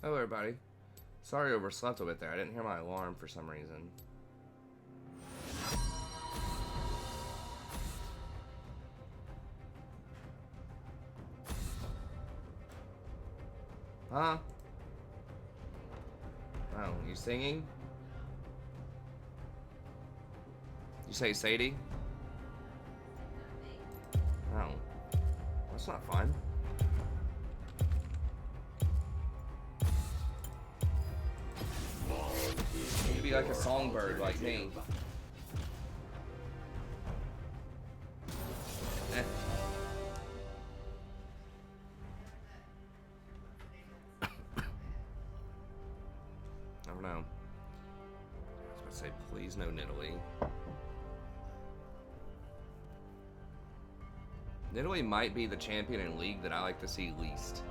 Hello, everybody. Sorry I overslept a bit there. I didn't hear my alarm for some reason. Huh? Oh, you singing? You say Sadie? Oh. That's not fun. You could be like a songbird like me. Eh. I don't know. I was about to say, please no Nidalee. Nidalee might be the champion in League that I like to see least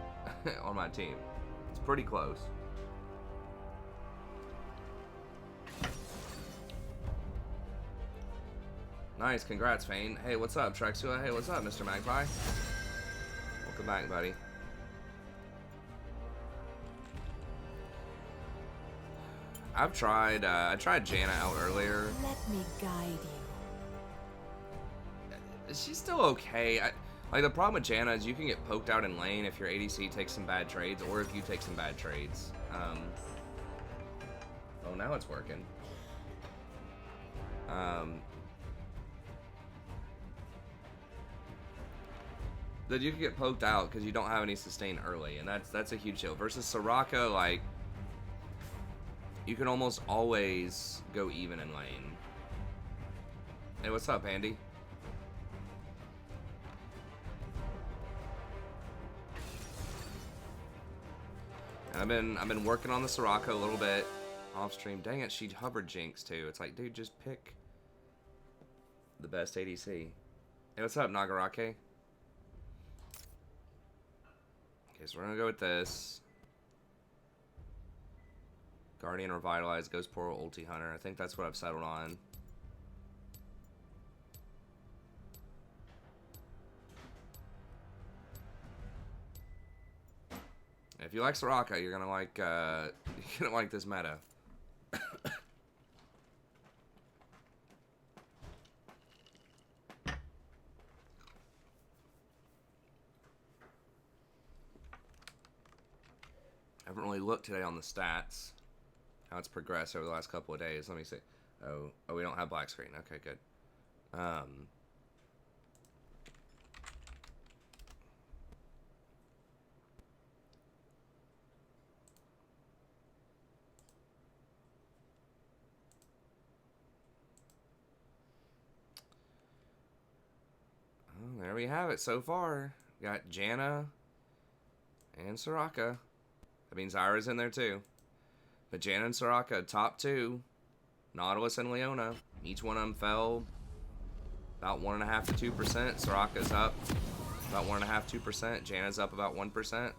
on my team. It's pretty close. Nice, congrats, Fane. Hey, what's up, Trexua? Hey, what's up, Mr. Magpie? Welcome back, buddy. I tried Janna out earlier. Let me guide you. She's still okay. Like, the problem with Janna is you can get poked out in lane if your ADC takes some bad trades, or if you take some bad trades. Oh, now it's working. That you can get poked out because you don't have any sustain early, and that's a huge deal. Versus Soraka, like, you can almost always go even in lane. Hey, what's up, Andy? And I've been working on the Soraka a little bit off stream. Dang it, she hovered Jinx too. It's like, dude, just pick the best ADC. Hey, what's up, Nagarake? Okay, so we're gonna go with this. Guardian Revitalize, Ghost Portal, Ulti Hunter. I think that's what I've settled on. If you like Soraka, you're gonna like this meta. I haven't really looked today on the stats, how it's progressed over the last couple of days. Let me see. Oh, we don't have black screen. Okay, good. Oh, there we have it so far. We got Janna and Soraka. That means Zyra's in there too. But Janna and Soraka, top two. Nautilus and Leona. Each one of them fell about 1.5 to 2%. Soraka's up about 1.5, 2%. Janna's up about 1%.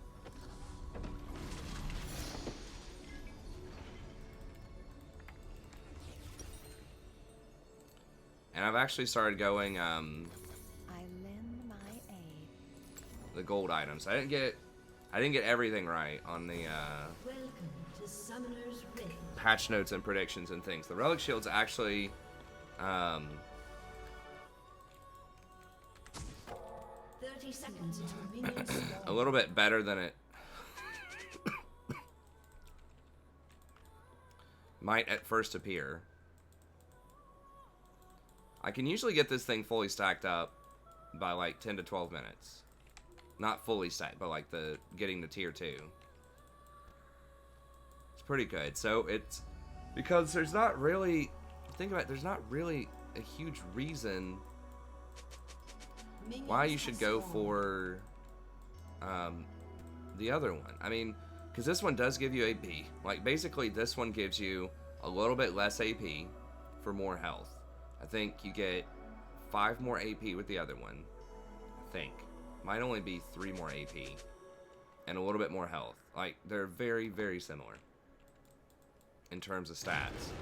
And I've actually started going I lend my aid. the gold items. I didn't get everything right on the Welcome to Summoner's Rift. patch notes and predictions and things. The relic shield's actually 30 seconds until minions spawn. a little bit better than it might at first appear. I can usually get this thing fully stacked up by like 10 to 12 minutes. Not fully stacked, but like getting the tier 2. It's pretty good. So it's because there's not really, think about it, there's not really a huge reason why you should go for the other one. I mean, because this one does give you AP. Like, basically, this one gives you a little bit less AP for more health. I think you get 5 more AP with the other one. I think. Might only be 3 more AP. And a little bit more health. Like, they're very, very similar in terms of stats.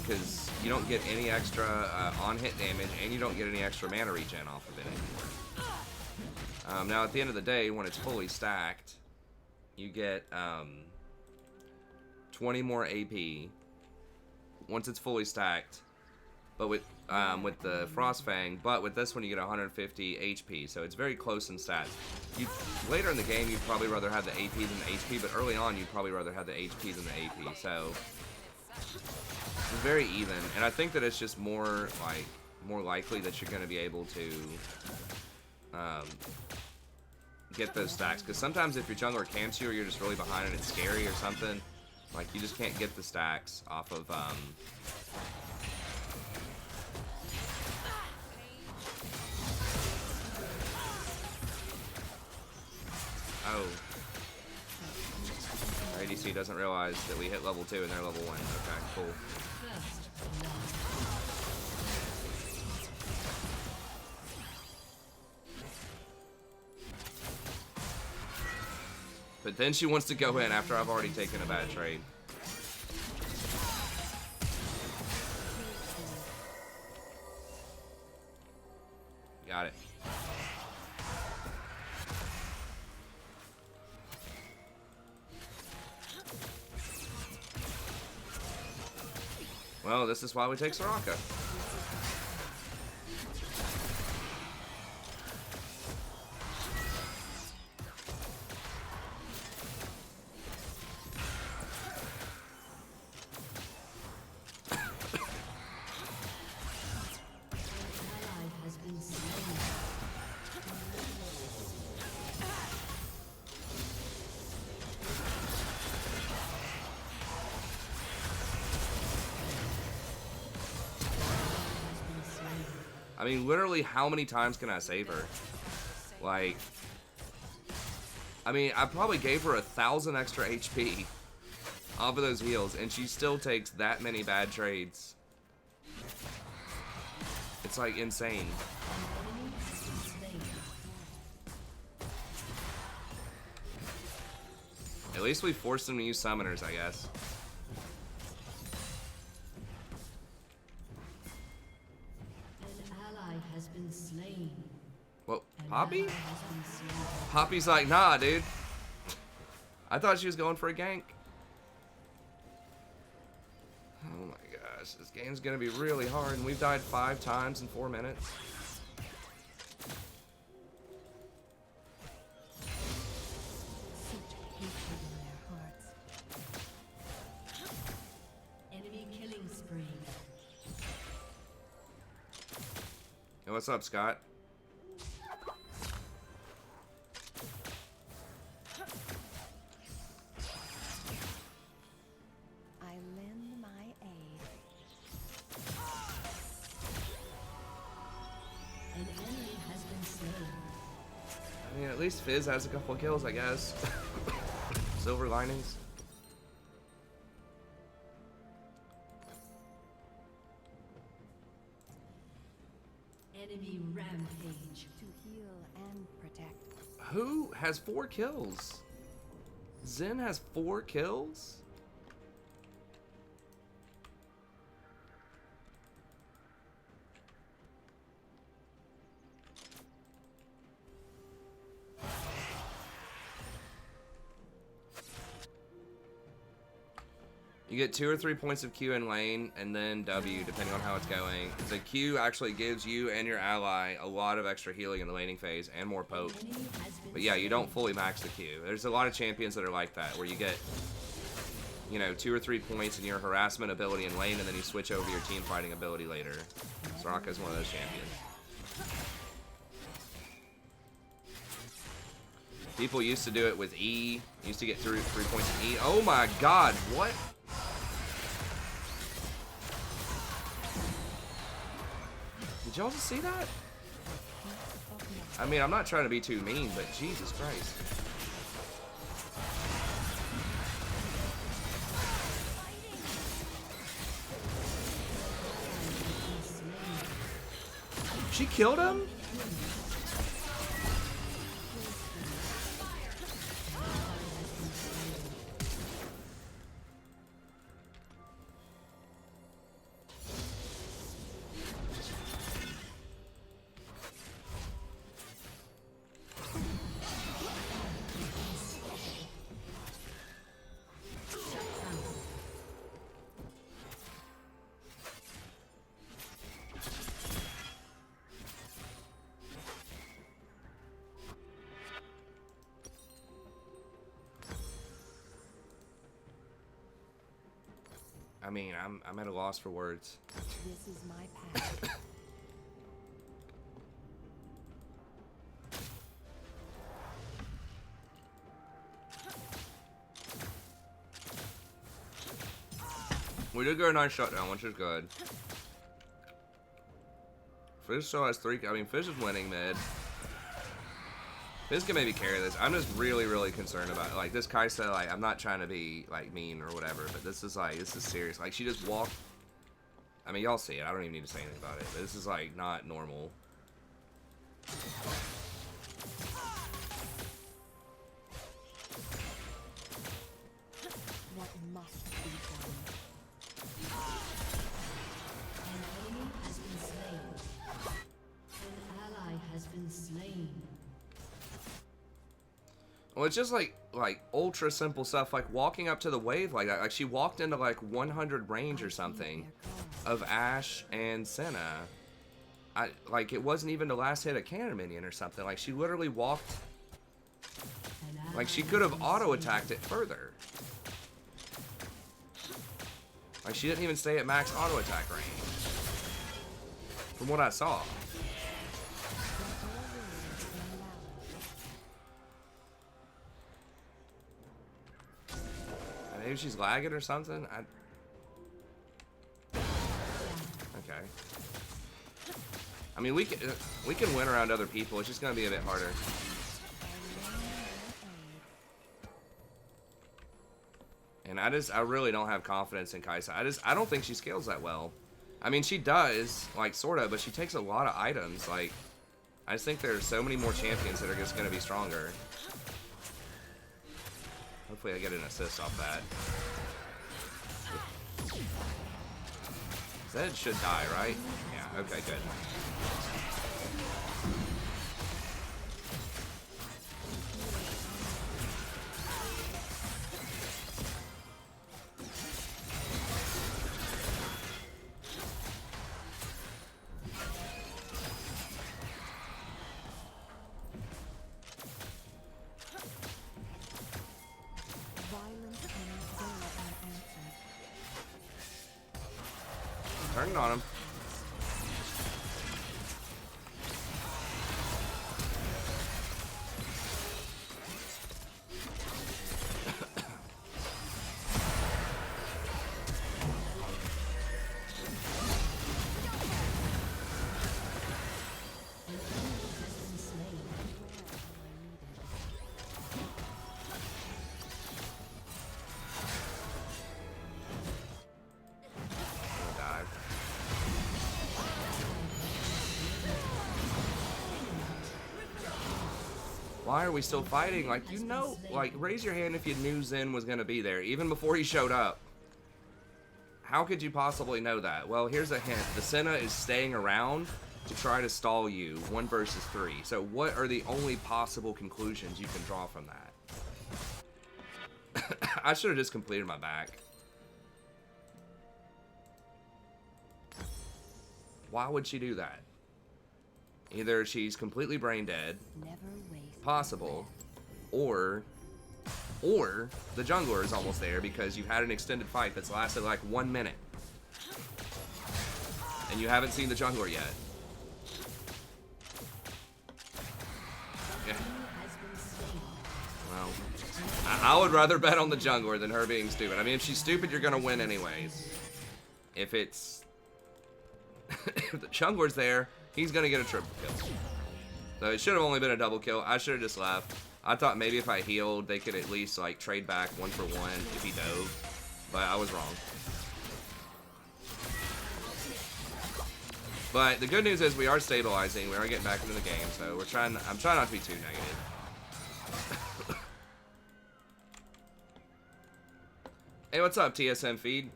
Because you don't get any extra on-hit damage, and you don't get any extra mana regen off of it anymore. Now, at the end of the day, when it's fully stacked, you get 20 more AP once it's fully stacked. But with the Frostfang, but with this one you get 150 HP, so it's very close in stats. Later in the game you'd probably rather have the AP than the HP, but early on you'd probably rather have the HP than the AP. So it's very even, and I think that it's just more likely that you're going to be able to get those stacks. Because sometimes if your jungler camps you or you're just really behind and it's scary or something, like you just can't get the stacks off of Oh. Our ADC doesn't realize that we hit level 2 and they're level 1. Okay, cool. But then she wants to go in after I've already taken a bad trade. Got it. Well, this is why we take Soraka. I mean, literally, how many times can I save her? Like, I mean, I probably gave her 1,000 extra HP off of those heals, and she still takes that many bad trades. It's like insane. At least we forced them to use summoners, I guess. Well, Poppy? Poppy's like, nah, dude. I thought she was going for a gank. Oh my gosh, this game's gonna be really hard, and we've died 5 times in 4 minutes. Enemy killing spree. Hey, what's up, Scott? I mean, at least Fizz has a couple of kills, I guess. Silver linings. Enemy rampage. To heal and protect. Who has 4 kills? Zen has 4 kills? You get 2 or 3 points of Q in lane, and then W, depending on how it's going. The Q actually gives you and your ally a lot of extra healing in the laning phase, and more poke. But yeah, you don't fully max the Q. There's a lot of champions that are like that, where you get, you know, 2 or 3 points in your harassment ability in lane, and then you switch over your team fighting ability later. Soraka is one of those champions. People used to do it with E, used to get 3 points in E. Oh my god, what? Did y'all just see that? I mean, I'm not trying to be too mean, but Jesus Christ. She killed him? I mean, I'm at a loss for words. This is my path. We did get a nice shutdown, which is good. Fizz still has 3. I mean, Fizz is winning mid. Fizz can maybe carry this. I'm just really, really concerned about it. Like, this Kaisa, like, I'm not trying to be, like, mean or whatever, but this is, like, this is serious. Like, she just walked. I mean, y'all see it. I don't even need to say anything about it. But this is, like, not normal. What must be done? An enemy has been slain. An ally has been slain. Well, it's just like ultra simple stuff, like walking up to the wave like that. Like she walked into like 100 range or something of Ashe and Senna. Like it wasn't even the last hit of cannon minion or something. Like she literally walked. Like she could have auto attacked it further. Like she didn't even stay at max auto attack range. From what I saw. Maybe she's lagging or something. Okay. I mean, we can win around other people. It's just gonna be a bit harder. And I really don't have confidence in Kaisa. I don't think she scales that well. I mean, she does, like sorta, but she takes a lot of items. Like, I just think there's so many more champions that are just gonna be stronger. Hopefully I get an assist off that. Zed should die, right? Yeah, okay, good. Turning on him. Why are we still fighting? Like, you know, like, raise your hand if you knew Zen was going to be there, even before he showed up. How could you possibly know that? Well, here's a hint. The Senna is staying around to try to stall you 1 versus 3. So what are the only possible conclusions you can draw from that? I should have just completed my back. Why would she do that? Either she's completely brain dead, possible, or the jungler is almost there because you've had an extended fight that's lasted like 1 minute. And you haven't seen the jungler yet. Yeah. Well, I would rather bet on the jungler than her being stupid. I mean, if she's stupid, you're gonna win anyways. If it's... if the jungler's there, he's gonna get a triple kill. So it should have only been a double kill. I should have just left. I thought maybe if I healed, they could at least like trade back 1 for 1 if he dove. But I was wrong. But the good news is we are stabilizing. We are getting back into the game. So we're trying. I'm trying not to be too negative. Hey, what's up, TSM feed?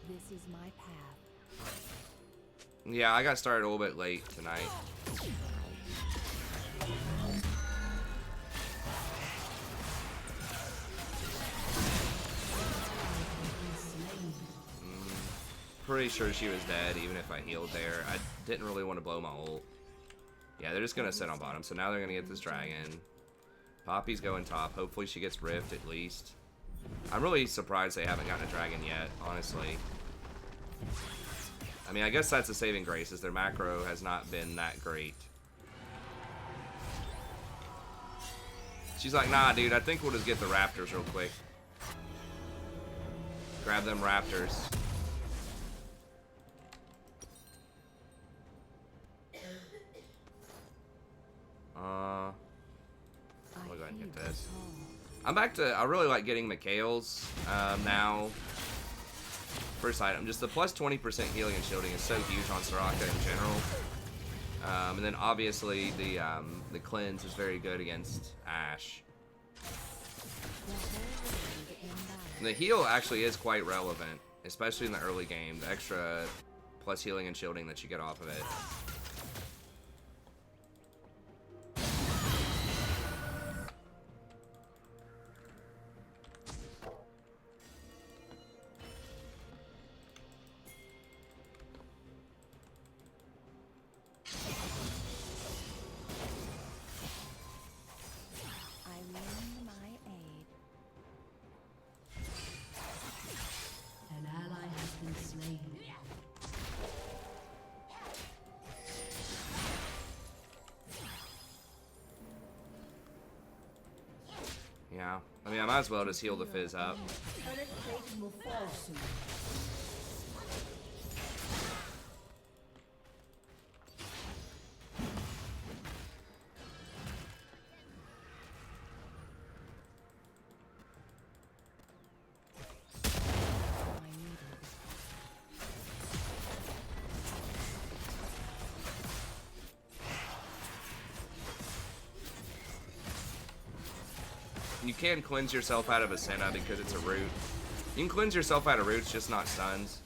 This is my path. Yeah, I got started a little bit late tonight. Pretty sure she was dead, even if I healed there. I didn't really want to blow my ult. Yeah, they're just gonna sit on bottom, so now they're gonna get this dragon. Poppy's going top. Hopefully she gets Rift at least. I'm really surprised they haven't gotten a dragon yet, honestly. I mean, I guess that's a saving grace, is their macro has not been that great. She's like, nah, dude, I think we'll just get the raptors real quick. Grab them raptors. We'll go ahead and get this. I'm back to, I really like getting Mikhail's now. First item, just the plus 20% healing and shielding is so huge on Soraka in general. And then obviously the cleanse is very good against Ashe. And the heal actually is quite relevant, especially in the early game. The extra plus healing and shielding that you get off of it. Yeah, I mean, I might as well just heal the Fizz up. You can cleanse yourself out of a Senna because it's a root. You can cleanse yourself out of roots, just not stuns.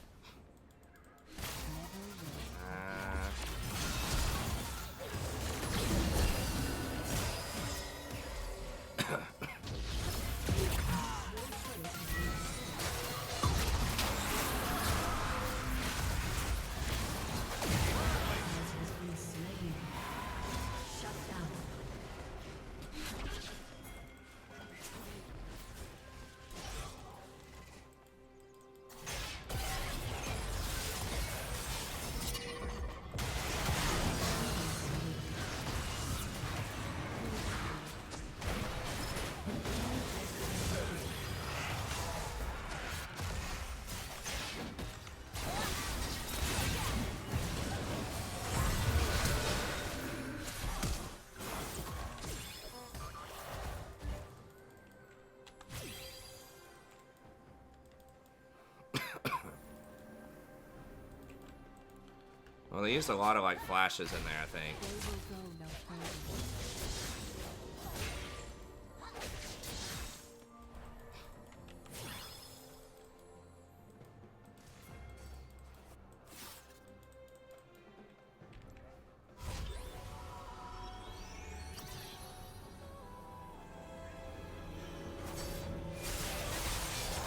Well, they used a lot of like flashes in there, I think.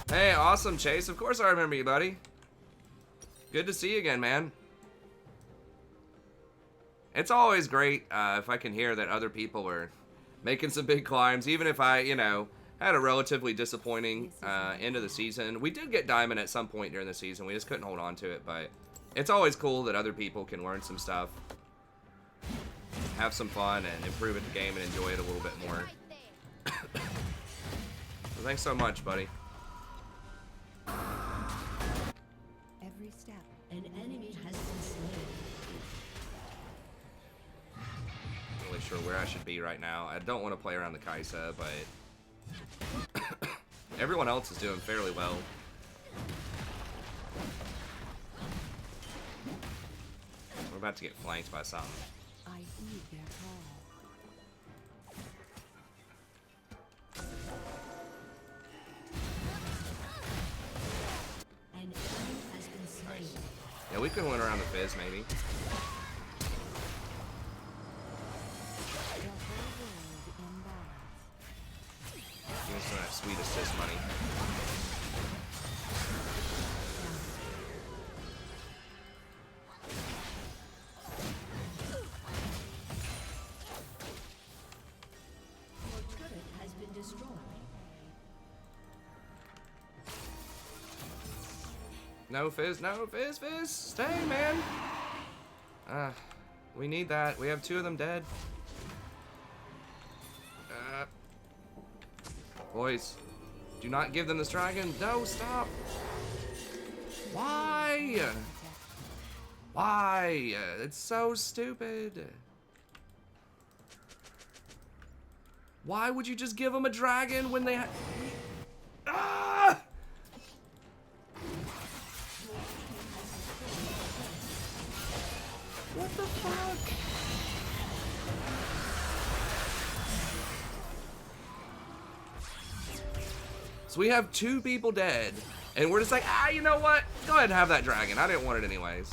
Hey, awesome, Chase. Of course I remember you, buddy. Good to see you again, man. It's always great if I can hear that other people are making some big climbs, even if I, you know, had a relatively disappointing end of the season. We did get Diamond at some point during the season. We just couldn't hold on to it, but it's always cool that other people can learn some stuff, have some fun, and improve at the game and enjoy it a little bit more. So thanks so much, buddy. Every step. An enemy has been slain. Really sure where I should be right now. I don't want to play around the Kaisa, but everyone else is doing fairly well. We're about to get flanked by something. I heed their call. An enemy has been slain. Nice. Yeah, we can win around the Fizz, maybe. Give me some of that sweet assist money. Your turret No, Fizz. No, Fizz. Fizz. Stay, man. We need that. We have 2 of them dead. Boys, do not give them this dragon. No, stop. Why? Why? It's so stupid. Why would you just give them a dragon when they Ah! What the fuck? So we have 2 people dead, and we're just like, you know what? Go ahead and have that dragon. I didn't want it anyways.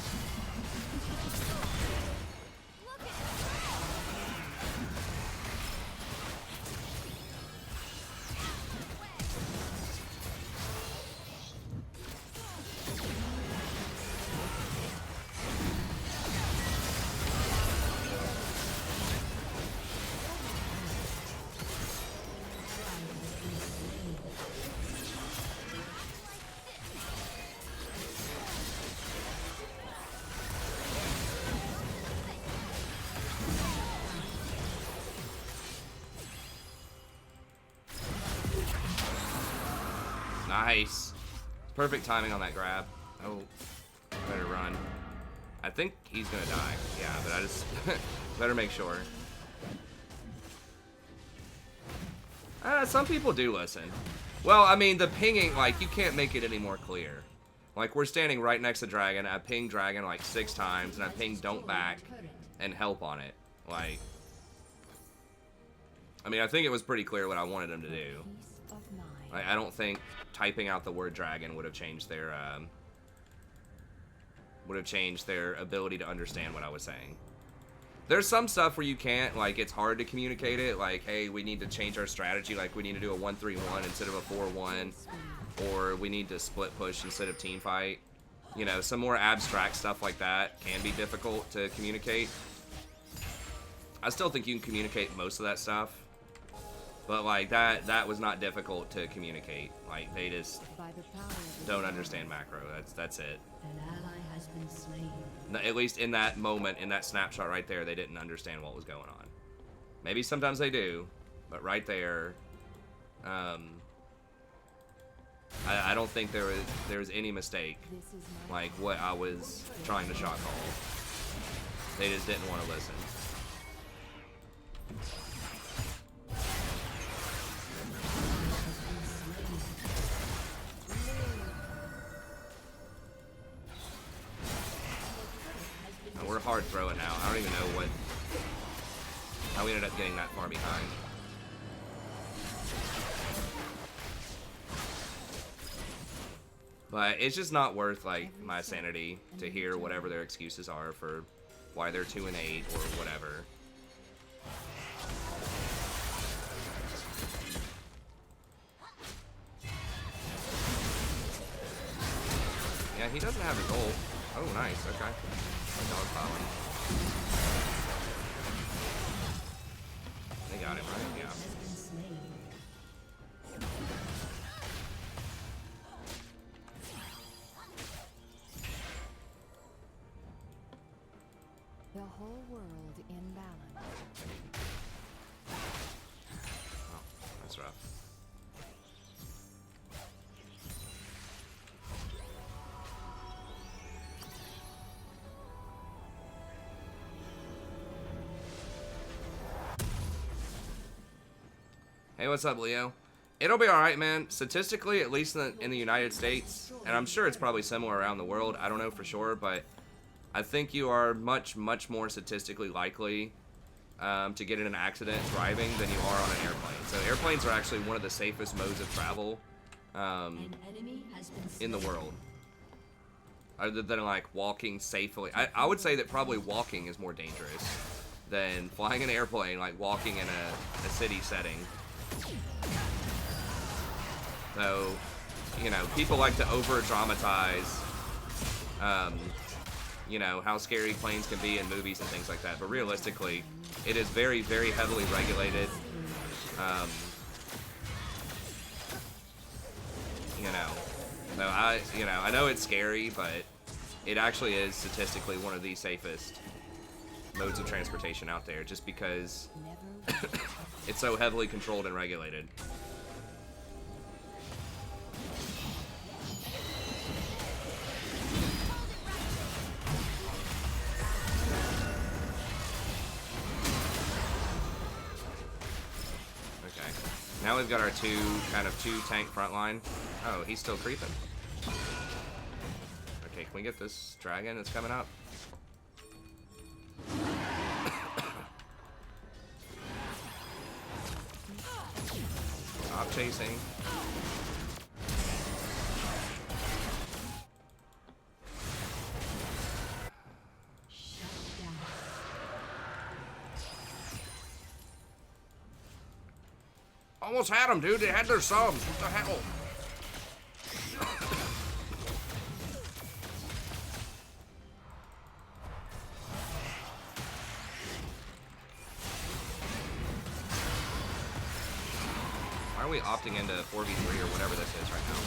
Nice. Perfect timing on that grab. Oh, better run. I think he's gonna die. Yeah, but I just better make sure. Some people do listen. Well, I mean, the pinging, like, you can't make it any more clear. Like, we're standing right next to Dragon. I pinged Dragon like 6 times, and I pinged don't back and help on it. Like, I mean, I think it was pretty clear what I wanted him to do. Like, I don't think typing out the word dragon would have changed their ability to understand what I was saying. There's some stuff where you can't, like, it's hard to communicate it, like, hey, we need to change our strategy, like, we need to do a 1-3-1 instead of a 4-1, or we need to split push instead of team fight. You know, some more abstract stuff like that can be difficult to communicate. I still think you can communicate most of that stuff. But, like, that was not difficult to communicate. Like, they just don't understand macro. That's it. An ally has been slain. At least in that moment, in that snapshot right there, they didn't understand what was going on. Maybe sometimes they do, but right there, I don't think there was any mistake, like, what I was trying to shot call. They just didn't want to listen. We're hard throwing now. I don't even know how we ended up getting that far behind. But it's just not worth, like, my sanity to hear whatever their excuses are for why they're 2-8 or whatever. Yeah, he doesn't have his ult. Oh, nice. Okay. Dog piling. They got him, right? Yeah. The whole world in balance. Oh, that's rough. Hey, what's up, Leo? It'll be alright, man. Statistically, at least in the United States, and I'm sure it's probably similar around the world, I don't know for sure, but I think you are much, much more statistically likely to get in an accident driving than you are on an airplane. So airplanes are actually one of the safest modes of travel in the world. Other than, like, walking safely. I would say that probably walking is more dangerous than flying an airplane, like walking in a city setting. So, you know, people like to over-dramatize, you know, how scary planes can be in movies and things like that. But realistically, it is very, very heavily regulated. You know, No, I know it's scary, but it actually is statistically one of the safest modes of transportation out there, just because it's so heavily controlled and regulated. Okay, now we've got our two tank front line. Oh, he's still creeping. Okay, can we get this dragon that's coming up? Stop chasing. Almost had them, dude. They had their subs. What the hell? Why are we opting into 4v3 or whatever this is right now?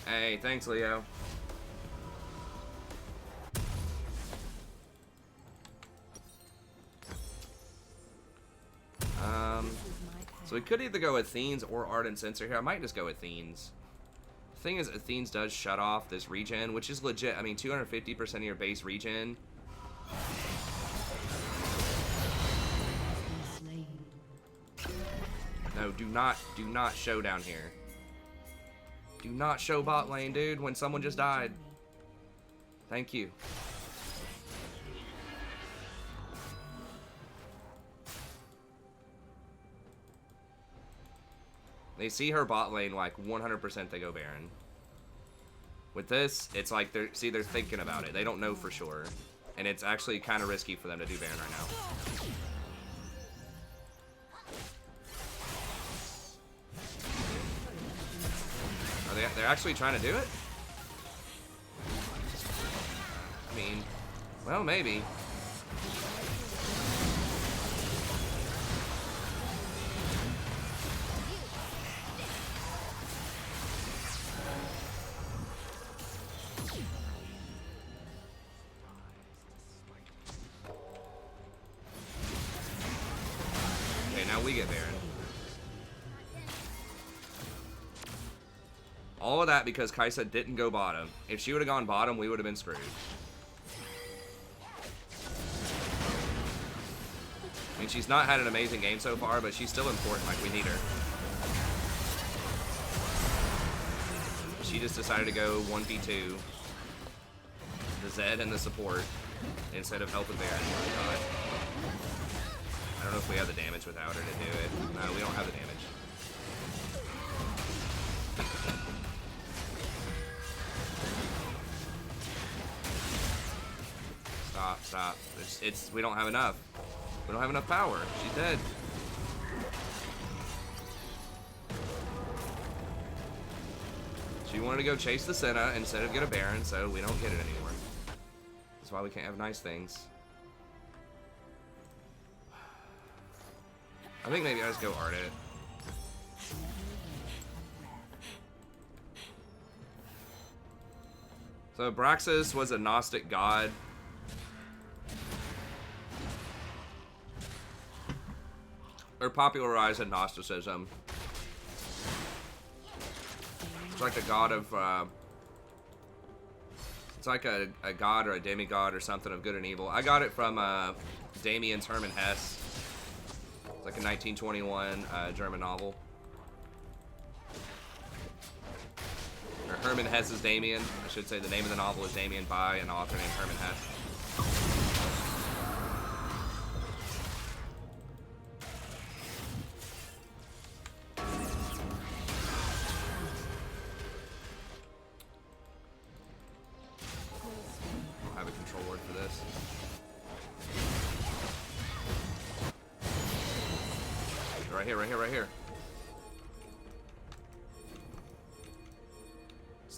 Hey, thanks, Leo. So we could either go with Athene's or Ardent Sensor here. I might just go with Athene's. The thing is, Athene's does shut off this regen, which is legit. I mean, 250% of your base regen. No, do not show down here. Do not show bot lane, dude, when someone just died. Thank you. They see her bot lane, like 100% they go Baron. With this, it's like they're thinking about it. They don't know for sure. And it's actually kind of risky for them to do Baron right now. They're actually trying to do it? I mean, well, maybe. Okay, now we get Baron. All of that because Kaisa didn't go bottom. If she would have gone bottom, we would have been screwed. I mean, she's not had an amazing game so far, but she's still important. Like, we need her. She just decided to go 1v2 the Zed and the support instead of helping Baron. I don't know if we have the damage without her to do it. No, we don't have the damage. Stop. We don't have enough. We don't have enough power. She's dead. She wanted to go chase the Senna instead of get a Baron, so we don't get it anymore. That's why we can't have nice things. I think maybe I just go Ardent. So Abraxas was a Gnostic god. Or popularized in Gnosticism. It's like a god of, it's like a god or a demigod or something of good and evil. I got it from Damien's Hermann Hesse. It's like a 1921 German novel. Or Hermann Hesse's Damien. I should say the name of the novel is Damien by an author named Hermann Hesse. Right here.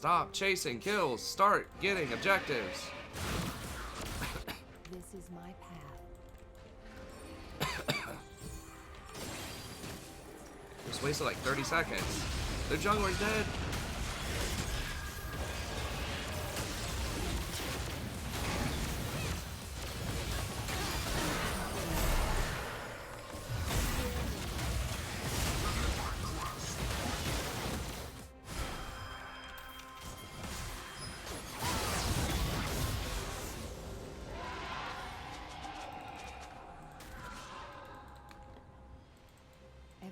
Stop chasing kills. Start getting objectives. This is my path. Just wasted like 30 seconds. Their jungler's dead.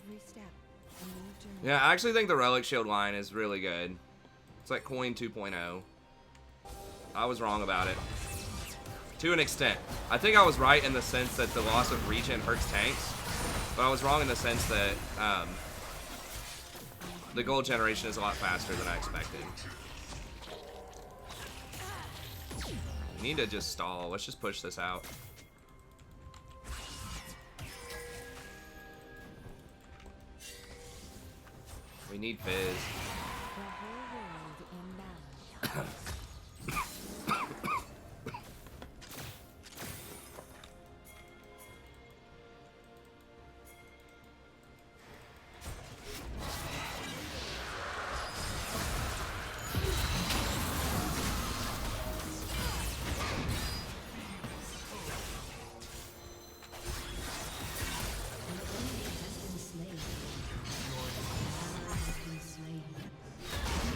Every step, a new journey. Yeah, I actually think the Relic Shield line is really good. It's like Coin 2.0. I was wrong about it. To an extent. I think I was right in the sense that the loss of regen hurts tanks. But I was wrong in the sense that the gold generation is a lot faster than I expected. We need to just stall. Let's just push this out. We need Fizz. The whole world in balance.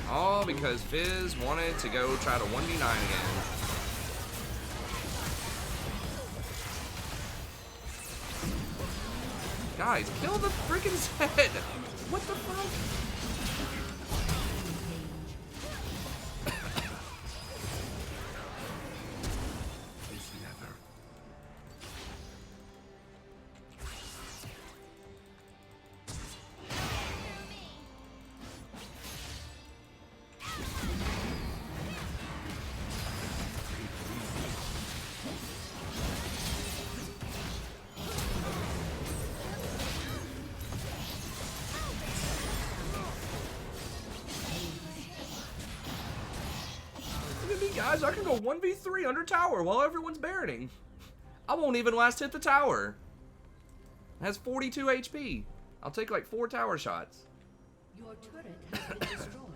All because Fizz wanted to go try to 1v9 again. Guys, kill the freaking Zed! What the fuck? Guys, I can go 1v3 under tower while everyone's baroning. I won't even last hit the tower. It has 42 HP. I'll take like 4 tower shots. Your turret has been destroyed.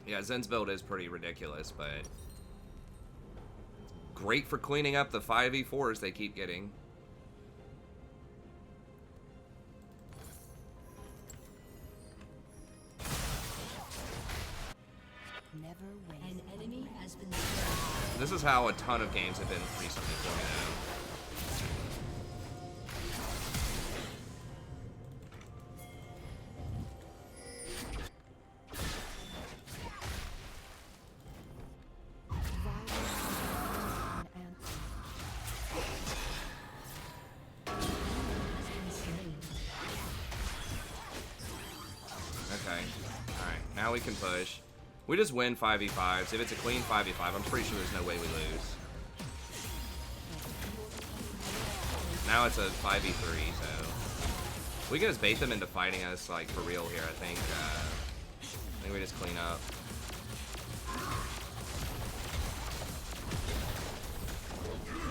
Yeah, Zen's build is pretty ridiculous, but great for cleaning up the 5v4s they keep getting. Never waste. An enemy has been This is how a ton of games have been recently for me now. Okay. Alright, now we can push. We just win 5v5s. If it's a clean 5v5, I'm pretty sure there's no way we lose. Now it's a 5v3, so we can just bait them into fighting us like for real here. I think we just clean up.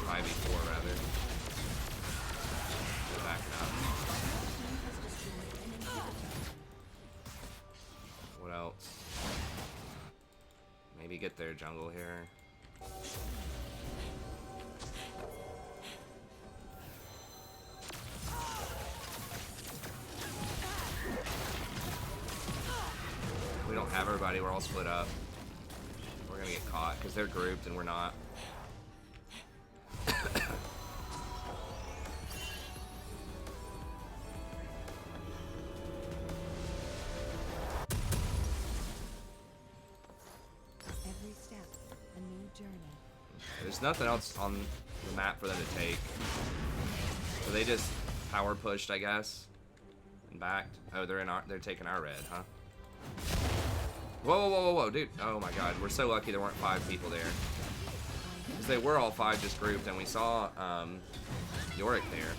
Five v four rather. We're backing up. What else? Maybe get their jungle here. We don't have everybody, we're all split up. We're gonna get caught because they're grouped and we're not. Every step, a new journey. There's nothing else on the map for them to take. So they just power pushed, I guess, and backed. Oh, they're taking our red, huh? Whoa, whoa, whoa, whoa, whoa, dude. Oh my god, we're so lucky there weren't 5 people there. Because they were all 5 just grouped, and we saw Yorick there.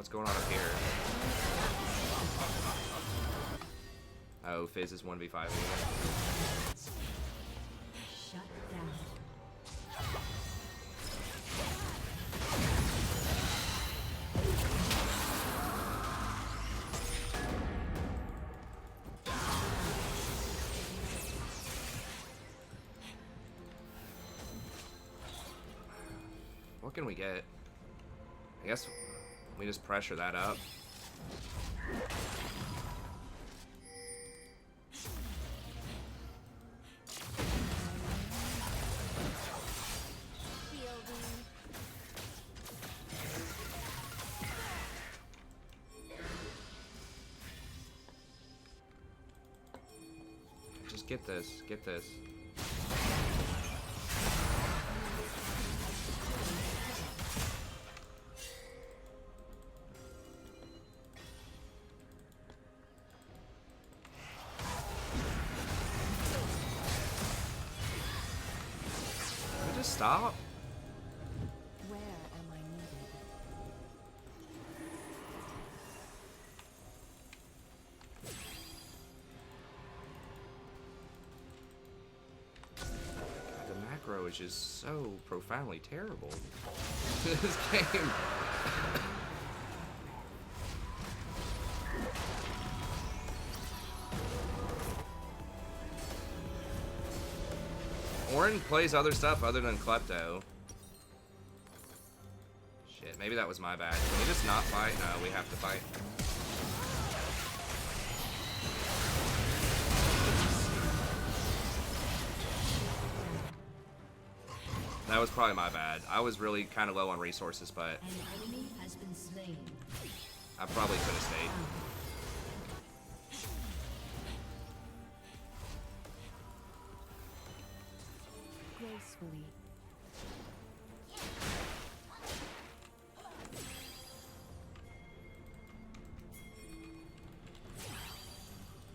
What's going on up here? Oh, Fizz is 1v5 again. Shut down. What can we get? I guess we just pressure that up. Just get this, get this. Can we just stop? Where am I needed? The macro is just so profoundly terrible. This game. Orin plays other stuff other than Klepto. Shit, maybe that was my bad. Can we just not fight? No, we have to fight. That was probably my bad. I was really kind of low on resources, but An enemy has been slain. I probably could have stayed. Gracefully.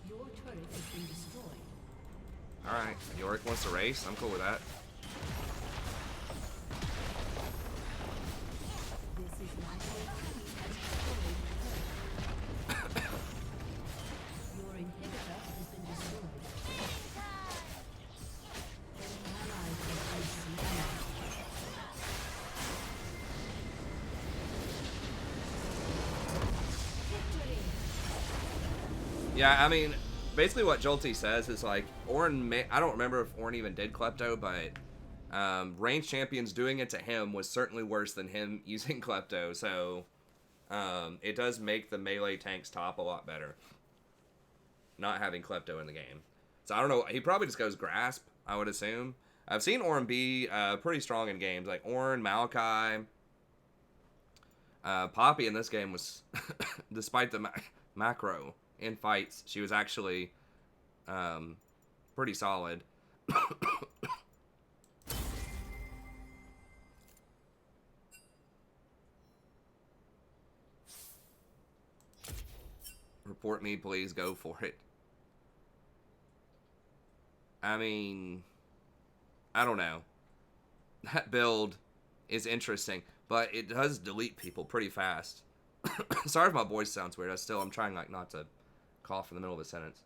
Your turret has been destroyed. Alright, Yorick wants to race. I'm cool with that. This is my Your inhibitor has been destroyed. An ally has been slain. Victory! Yeah, I mean, basically what Jolty says is like, Orin I don't remember if Orin even did Klepto, but range champions doing it to him was certainly worse than him using Klepto, so it does make the melee tanks top a lot better. Not having Klepto in the game. So I don't know, he probably just goes Grasp, I would assume. I've seen Orin be pretty strong in games, like Orin, Maokai. Poppy in this game was, despite the macro in fights, she was actually pretty solid. Report me, please. Go for it. I mean, I don't know. That build is interesting, but it does delete people pretty fast. Sorry if my voice sounds weird. I'm trying like not to cough in the middle of a sentence.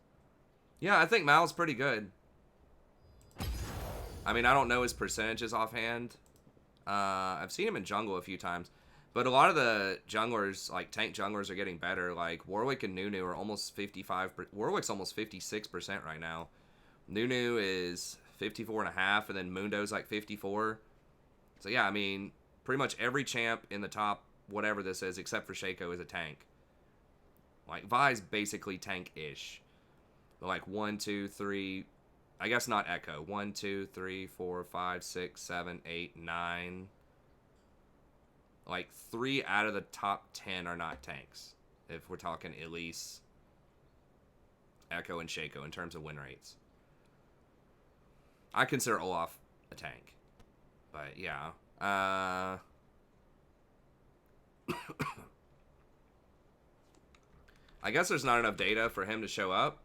Yeah, I think Mal's pretty good. I mean, I don't know his percentages offhand. I've seen him in jungle a few times. But a lot of the junglers, like tank junglers, are getting better. Like Warwick and Nunu are almost 55%. Warwick's almost 56% right now. Nunu is 54.5%, and then Mundo's like 54%. So yeah, I mean, pretty much every champ in the top, whatever this is, except for Shaco, is a tank. Like Vi's basically tank-ish. But like 1, 2, 3, I guess not Echo. 1, 2, 3, 4, 5, 6, 7, 8, 9. Like 3 out of the top 10 are not tanks. If we're talking Elise, Echo, and Shaco in terms of win rates. I consider Olaf a tank. But yeah. I guess there's not enough data for him to show up.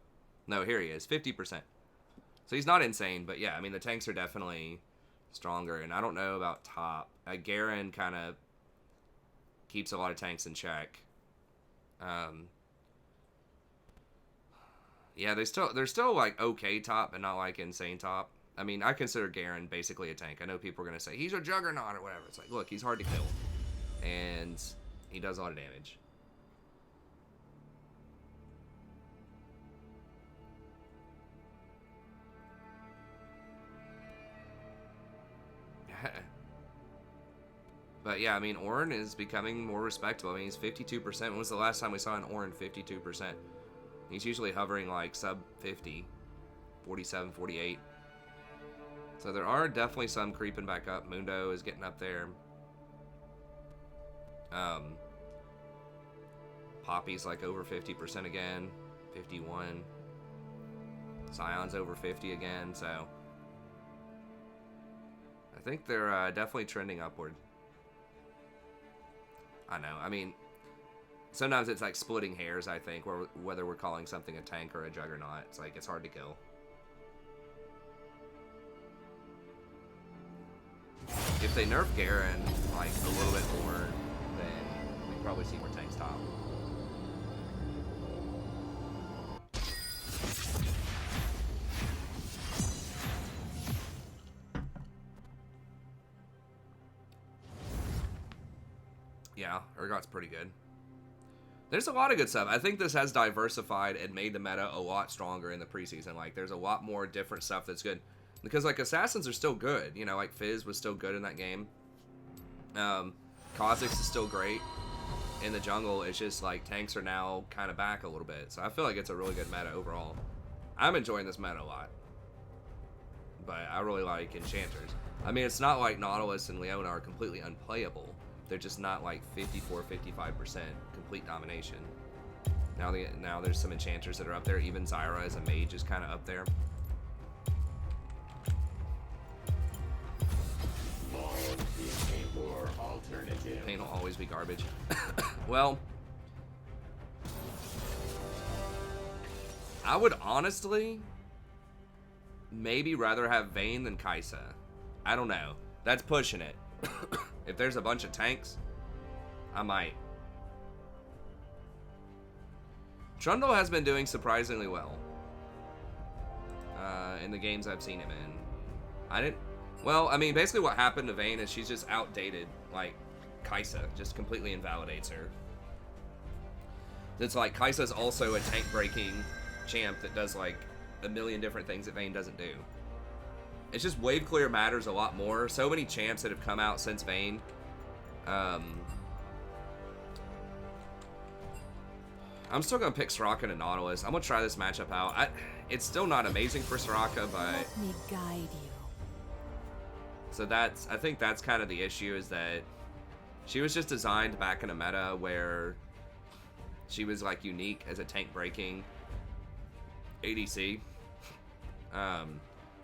No, here he is. 50%. So he's not insane, but yeah, I mean, the tanks are definitely stronger. And I don't know about top. Garen kind of keeps a lot of tanks in check. Yeah, they're still like okay top, but not like insane top. I mean, I consider Garen basically a tank. I know people are gonna say he's a juggernaut or whatever. It's like, look, he's hard to kill, and he does a lot of damage. But yeah, I mean, Ornn is becoming more respectable. I mean, he's 52%. When was the last time we saw an Ornn 52%? He's usually hovering like sub 50, 47, 48. So there are definitely some creeping back up. Mundo is getting up there. Poppy's like over 50% again, 51. Scion's over 50 again, so I think they're definitely trending upward. I know. I mean, sometimes it's like splitting hairs, I think, whether we're calling something a tank or a juggernaut. It's like, it's hard to kill. If they nerf Garen, like, a little bit more, then we probably see more tanks top. Yeah, Urgot's pretty good. There's a lot of good stuff. I think this has diversified and made the meta a lot stronger in the preseason. Like, there's a lot more different stuff that's good. Because, like, assassins are still good. You know, like, Fizz was still good in that game. Kha'Zix is still great in the jungle. It's just, like, tanks are now kind of back a little bit. So I feel like it's a really good meta overall. I'm enjoying this meta a lot. But I really like Enchanters. I mean, it's not like Nautilus and Leona are completely unplayable. They're just not like 54, 55% complete domination. Now there's some enchanters that are up there. Even Zyra as a mage is kind of up there. Pain will always be garbage. Well, I would honestly maybe rather have Vayne than Kai'Sa. I don't know. That's pushing it. If there's a bunch of tanks, I might. Trundle has been doing surprisingly well in the games I've seen him in. Well, I mean, basically what happened to Vayne is she's just outdated. Like, Kai'Sa just completely invalidates her. It's like Kai'Sa's also a tank-breaking champ that does, like, a million different things that Vayne doesn't do. It's just wave clear matters a lot more. So many champs that have come out since Vayne. I'm still going to pick Soraka and Nautilus. I'm going to try this matchup out. It's still not amazing for Soraka, but... Let me guide you. So I think that's kind of the issue, is that she was just designed back in a meta where she was, like, unique as a tank-breaking ADC.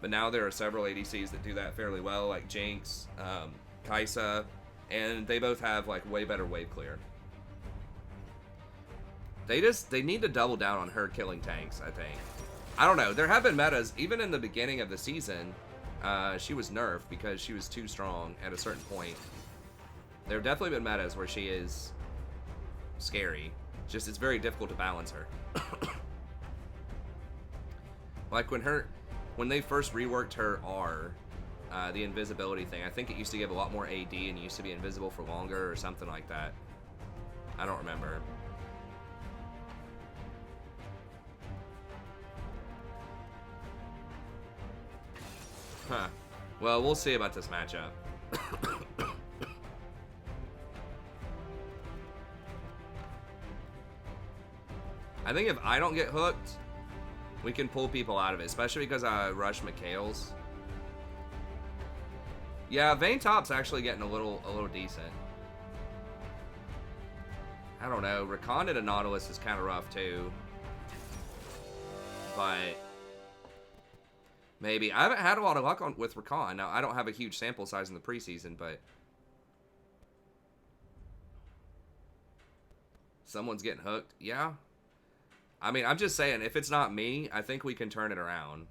But now there are several ADCs that do that fairly well, like Jinx, Kai'Sa, and they both have like way better wave clear. They need to double down on her killing tanks, I think. I don't know. There have been metas, even in the beginning of the season, she was nerfed because she was too strong at a certain point. There have definitely been metas where she is scary. Just it's very difficult to balance her. Like when they first reworked her R, the invisibility thing, I think it used to give a lot more AD and used to be invisible for longer or something like that. I don't remember. Huh. Well, we'll see about this matchup. I think if I don't get hooked, we can pull people out of it, especially because I rush Mikhail's. Yeah, Vayne top's actually getting a little decent. I don't know. Rakan and a Nautilus is kind of rough too. But maybe. I haven't had a lot of luck with Rakan. Now, I don't have a huge sample size in the preseason, but someone's getting hooked. Yeah. I mean, I'm just saying, if it's not me, I think we can turn it around.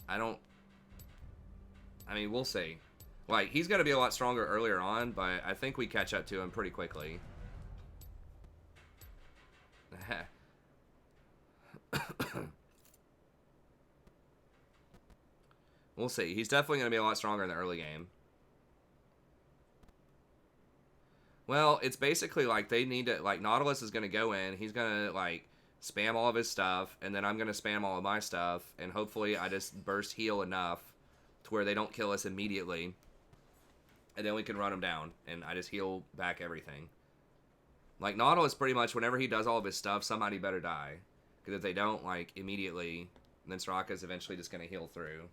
I mean, we'll see. Like, he's going to be a lot stronger earlier on, but I think we catch up to him pretty quickly. We'll see. He's definitely going to be a lot stronger in the early game. Well, it's basically like they need to, like, Nautilus is going to go in. He's going to, like, spam all of his stuff, and then I'm going to spam all of my stuff, and hopefully I just burst heal enough to where they don't kill us immediately, and then we can run them down, and I just heal back everything. Like, Nautilus, pretty much, whenever he does all of his stuff, somebody better die. Because if they don't, like, immediately, then Soraka's eventually just going to heal through.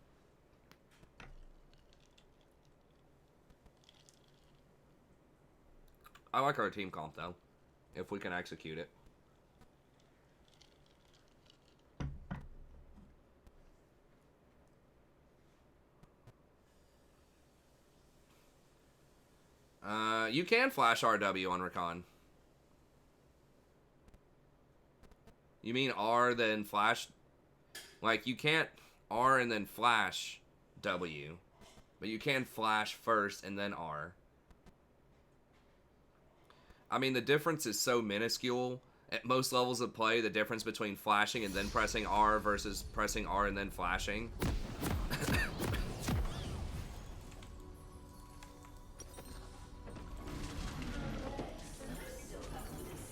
I like our team comp, though, if we can execute it. You can flash RW on Recon. You mean R then flash? Like, you can't R and then flash W. But you can flash first and then R. I mean, the difference is so minuscule. At most levels of play, the difference between flashing and then pressing R versus pressing R and then flashing.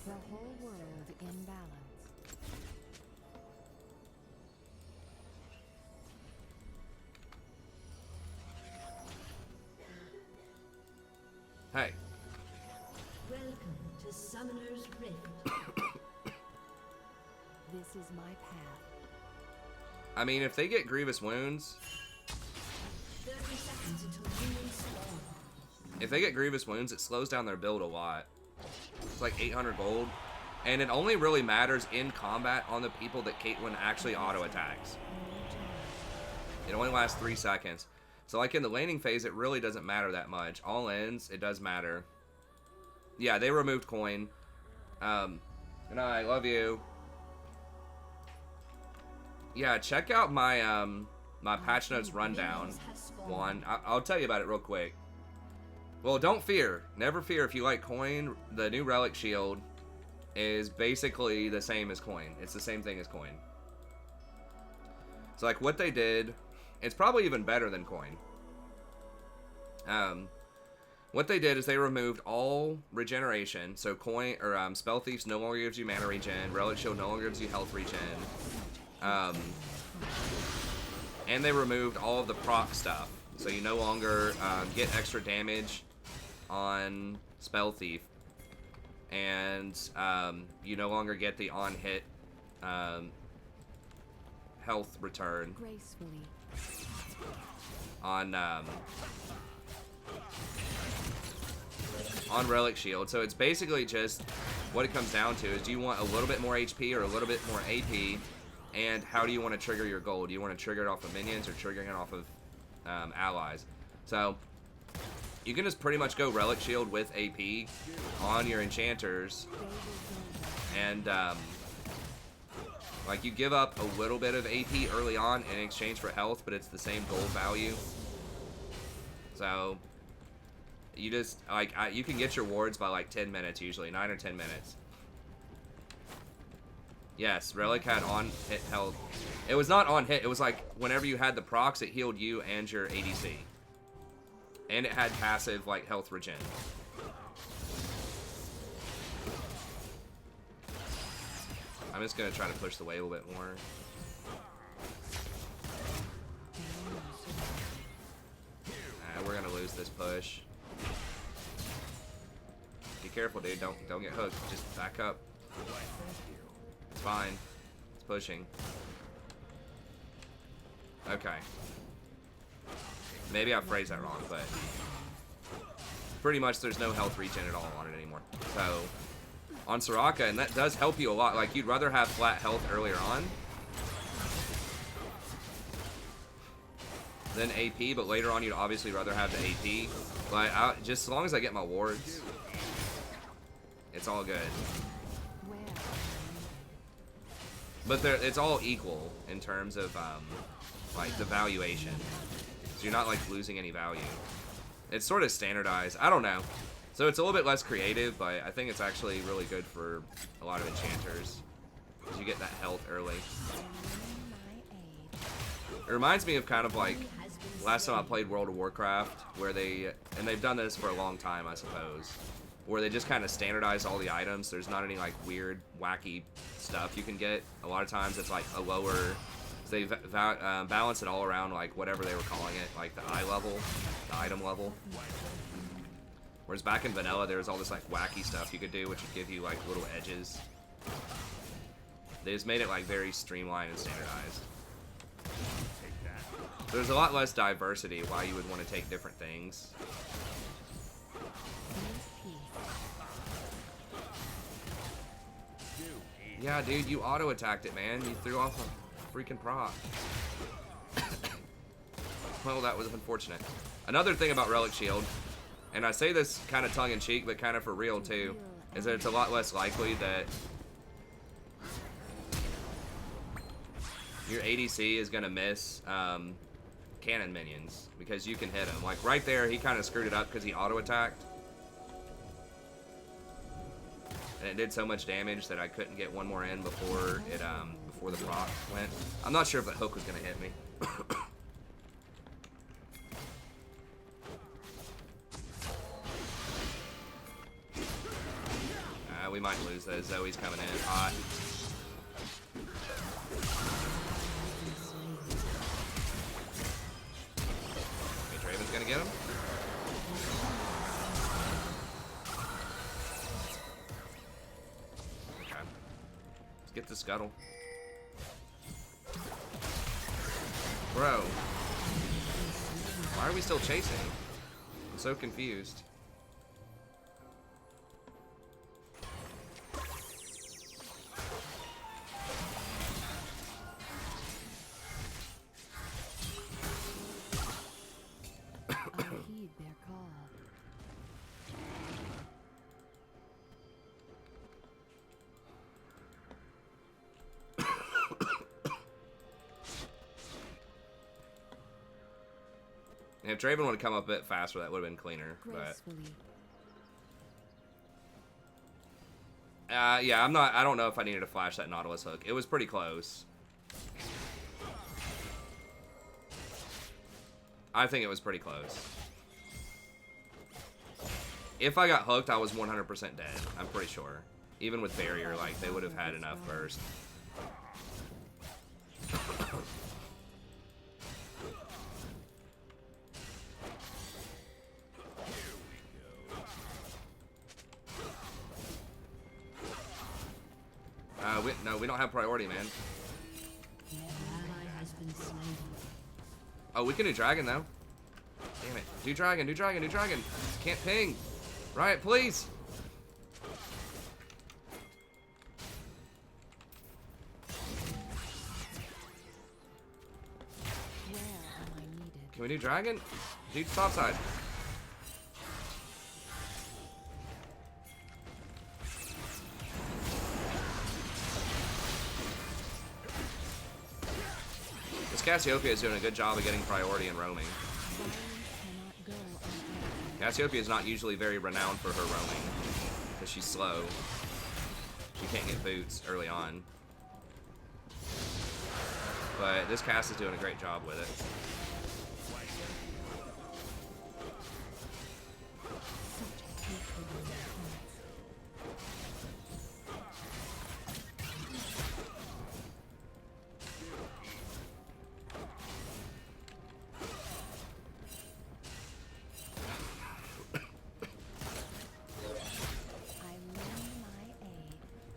The whole world in balance. Hey. Welcome to Summoner's Rift. This is my path. I mean, if they get grievous wounds... 30 seconds until minions spawn. If they get grievous wounds, it slows down their build a lot. It's like 800 gold. And it only really matters in combat on the people that Caitlyn actually auto-attacks. It only lasts 3 seconds. So like in the laning phase, it really doesn't matter that much. All ends, it does matter. Yeah, they removed coin. Good night, love you. Yeah, check out my my patch notes rundown one. I'll tell you about it real quick. Well, don't fear. Never fear if you like coin. The new relic shield is basically the same as coin. It's the same thing as coin. So like what they did, it's probably even better than coin. What they did is they removed all regeneration. So coin or spell thieves no longer gives you mana regen. Relic shield no longer gives you health regen. And they removed all of the proc stuff. So you no longer get extra damage on spell thief. And you no longer get the on-hit health return Gracefully. on Relic Shield. So it's basically just what it comes down to is, do you want a little bit more HP or a little bit more AP, and how do you want to trigger your gold? Do you want to trigger it off of minions or triggering it off of allies? So you can just pretty much go Relic Shield with AP on your enchanters, and like you give up a little bit of AP early on in exchange for health, but it's the same gold value. So you just like you can get your wards by like 10 minutes usually, 9 or 10 minutes. Yes, Relic had on hit health. It was not on hit. It was like whenever you had the procs, it healed you and your ADC, and it had passive like health regen. I'm just gonna try to push the wave a little bit more. We're gonna lose this push. Be careful, dude. Don't get hooked. Just back up. It's fine. It's pushing. Okay. Maybe I phrased that wrong, but pretty much there's no health regen at all on it anymore. So on Soraka, and that does help you a lot. Like, you'd rather have flat health earlier on than AP, but later on you'd obviously rather have the AP. But just as long as I get my wards, it's all good. But it's all equal in terms of like the valuation. So you're not like losing any value. It's sort of standardized. I don't know. So it's a little bit less creative, but I think it's actually really good for a lot of enchanters. Because you get that health early. It reminds me of kind of like last time I played World of Warcraft, where they've done this for a long time, I suppose, where they just kind of standardize all the items. There's not any like weird, wacky stuff you can get. A lot of times it's like a lower, they balance it all around like whatever they were calling it, like the item level. Whereas back in vanilla, there was all this like wacky stuff you could do, which would give you like little edges. They just made it like very streamlined and standardized. So there's a lot less diversity why you would want to take different things. Yeah, dude, you auto-attacked it, man. You threw off a freaking proc. Well, that was unfortunate. Another thing about Relic Shield, and I say this kind of tongue-in-cheek, but kind of for real, too, is that it's a lot less likely that your ADC is going to miss cannon minions, because you can hit him. Like, right there, he kind of screwed it up because he auto-attacked. And it did so much damage that I couldn't get one more in before it before the proc went. I'm not sure if the hook was gonna hit me. We might lose those. Zoe's coming in hot. Okay, Draven's gonna get him. Get the scuttle. Bro. Why are we still chasing? I'm so confused. If Draven would have come up a bit faster, that would have been cleaner. But yeah, I don't know if I needed to flash that Nautilus hook. It was pretty close. I think it was pretty close. If I got hooked, I was 100% dead. I'm pretty sure. Even with barrier, like, they would have had enough burst. No, we don't have priority, man. Oh, we can do dragon, though. Damn it. Do dragon, do dragon, do dragon. Can't ping. Riot, please. Can we do dragon? Dude, top side. Cassiopeia is doing a good job of getting priority and roaming. Cassiopeia is not usually very renowned for her roaming, because she's slow. She can't get boots early on. But this cast is doing a great job with it.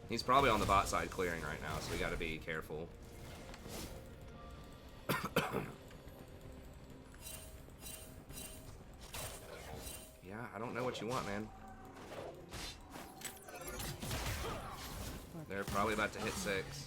He's probably on the bot side clearing right now, so we gotta be careful. Yeah, I don't know what you want, man. They're probably about to hit 6.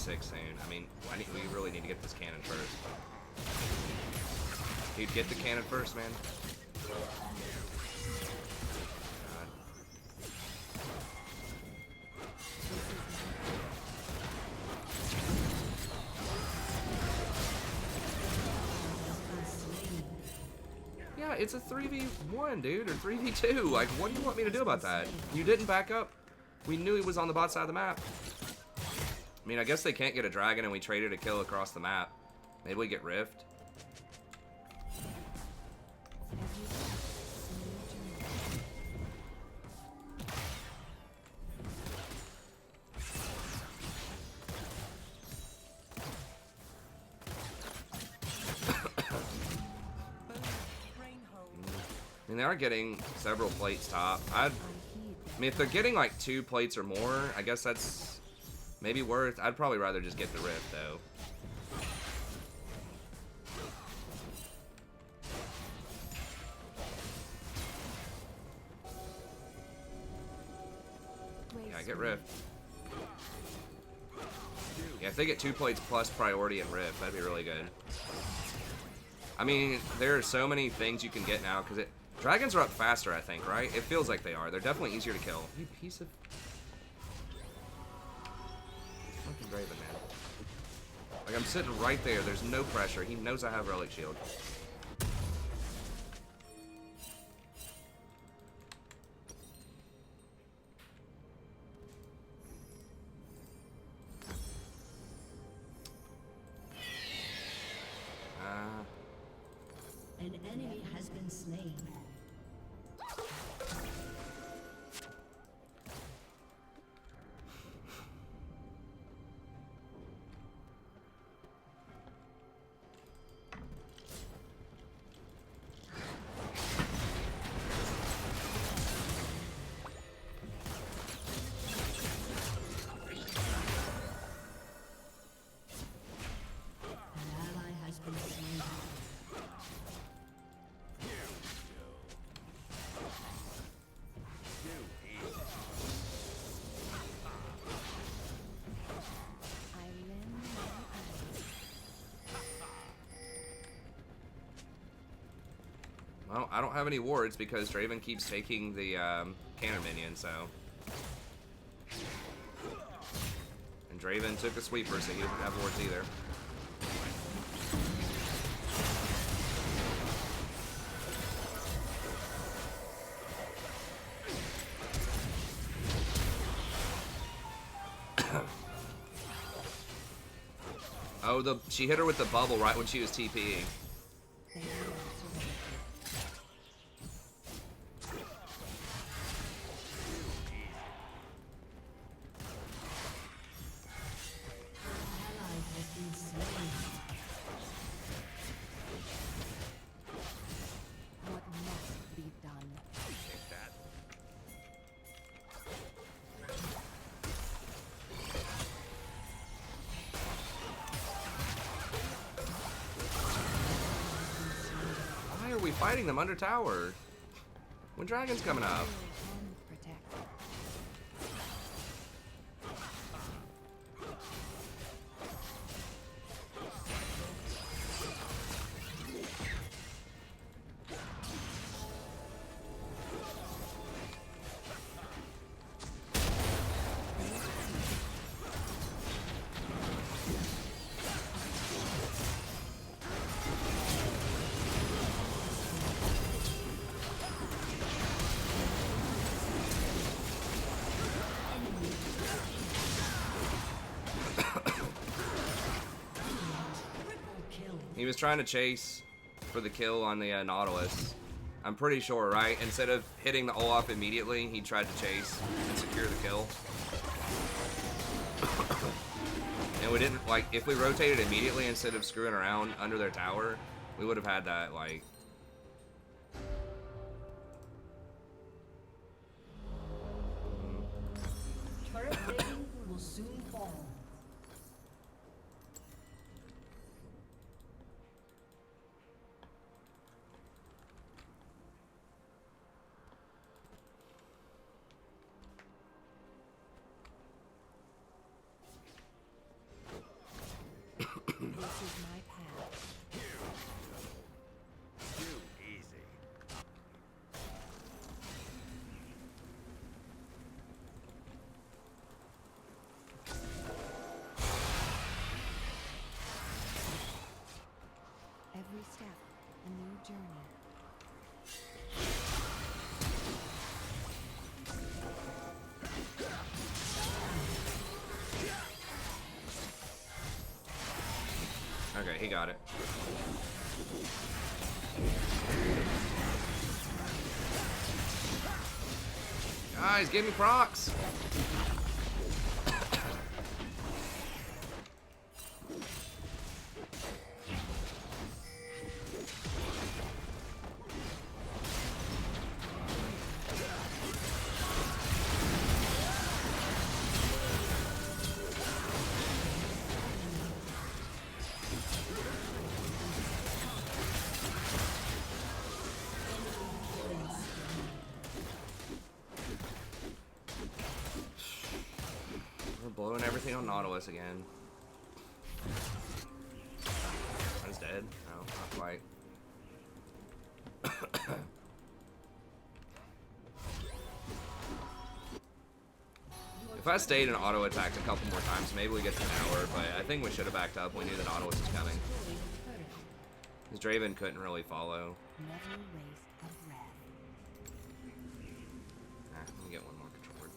6 soon. I mean, we really need to get this cannon first. Dude, get the cannon first, man. God. Yeah, it's a 3v1, dude, or 3v2. Like, what do you want me to do about that? You didn't back up. We knew he was on the bot side of the map. I mean, I guess they can't get a dragon and we traded a kill across the map. Maybe we get Rift. I mean, they are getting several plates top. I mean, if they're getting like 2 plates or more, I guess that's maybe worth. I'd probably rather just get the Rift, though. Yeah, get Rift. Yeah, if they get 2 plates plus priority and Rift, that'd be really good. I mean, there are so many things you can get now, because dragons are up faster, I think, right? It feels like they are. They're definitely easier to kill. You piece of... Fucking Draven, man. Like, I'm sitting right there. There's no pressure. He knows I have Relic Shield. An enemy has been slain. Well, I don't have any wards because Draven keeps taking the cannon minion, so. And Draven took a sweeper, so he doesn't have wards either. Oh, she hit her with the bubble right when she was TPing. Fighting them under tower when dragon's coming up. He was trying to chase for the kill on the Nautilus. I'm pretty sure, right? Instead of hitting the Olaf immediately, he tried to chase and secure the kill. And we didn't, like, if we rotated immediately instead of screwing around under their tower, we would have had that, like... Turret rating will soon fall. journey. Okay, he got it. Guys, give me procs! We're blowing everything on Nautilus again. He's dead? No, not quite. If I stayed and auto attacked a couple more times, maybe we get to an hour, but I think we should have backed up. We knew the Nautilus was coming. Because Draven couldn't really follow. Never waste a breath. Let me get one more controller.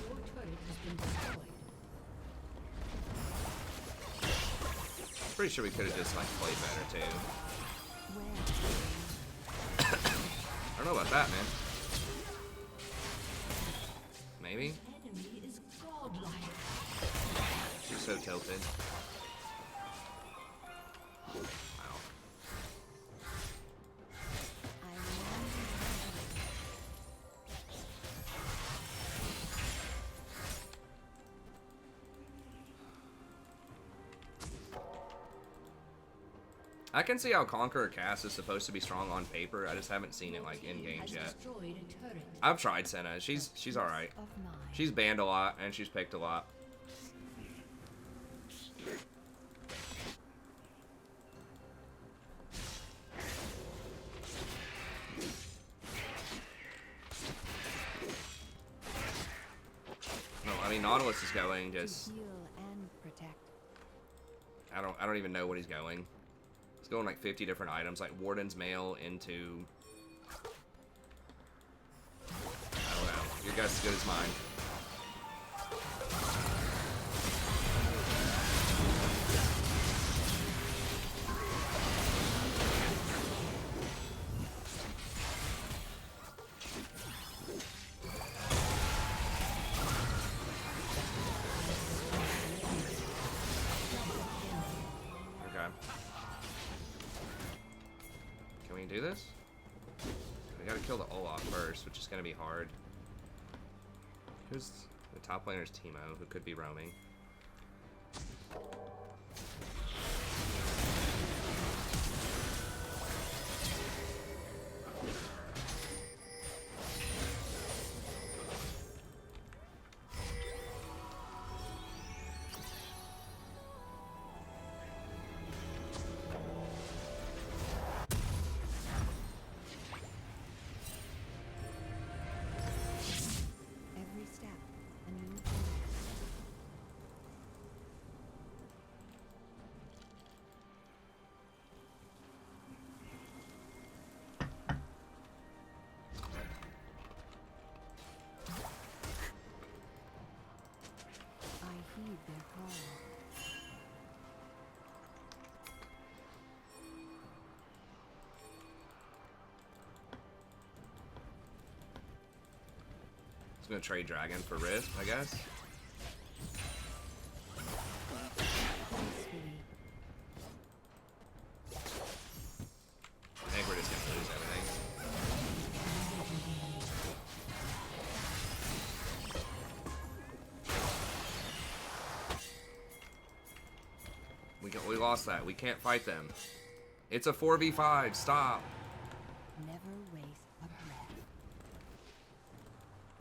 Your turret has been destroyed. Pretty sure we could have just like played better too. Where? I don't know about that, man. Maybe? Enemy is godlike. She's so tilted. Wow. I I can see how Conqueror Cass is supposed to be strong on paper. I just haven't seen it like in games yet. Destroyed a turret. I've tried Senna. She's alright. of mine. She's banned a lot and she's picked a lot. No, I mean Nautilus is going just To heal and protect. I don't even know what he's going. He's going like 50 different items, like Warden's Mail into I don't know. Your guess is as good as mine. Okay. Can we do this? We gotta kill the Olaf first, which is gonna be hard. Who's the top laner's Teemo, who could be roaming. Every step, a new journey. I heed their call. He's gonna trade Dragon for Rift, I guess. Peacefully. I think we're just gonna lose everything. We lost that. We can't fight them. It's a 4v5. Stop. Never waste a breath.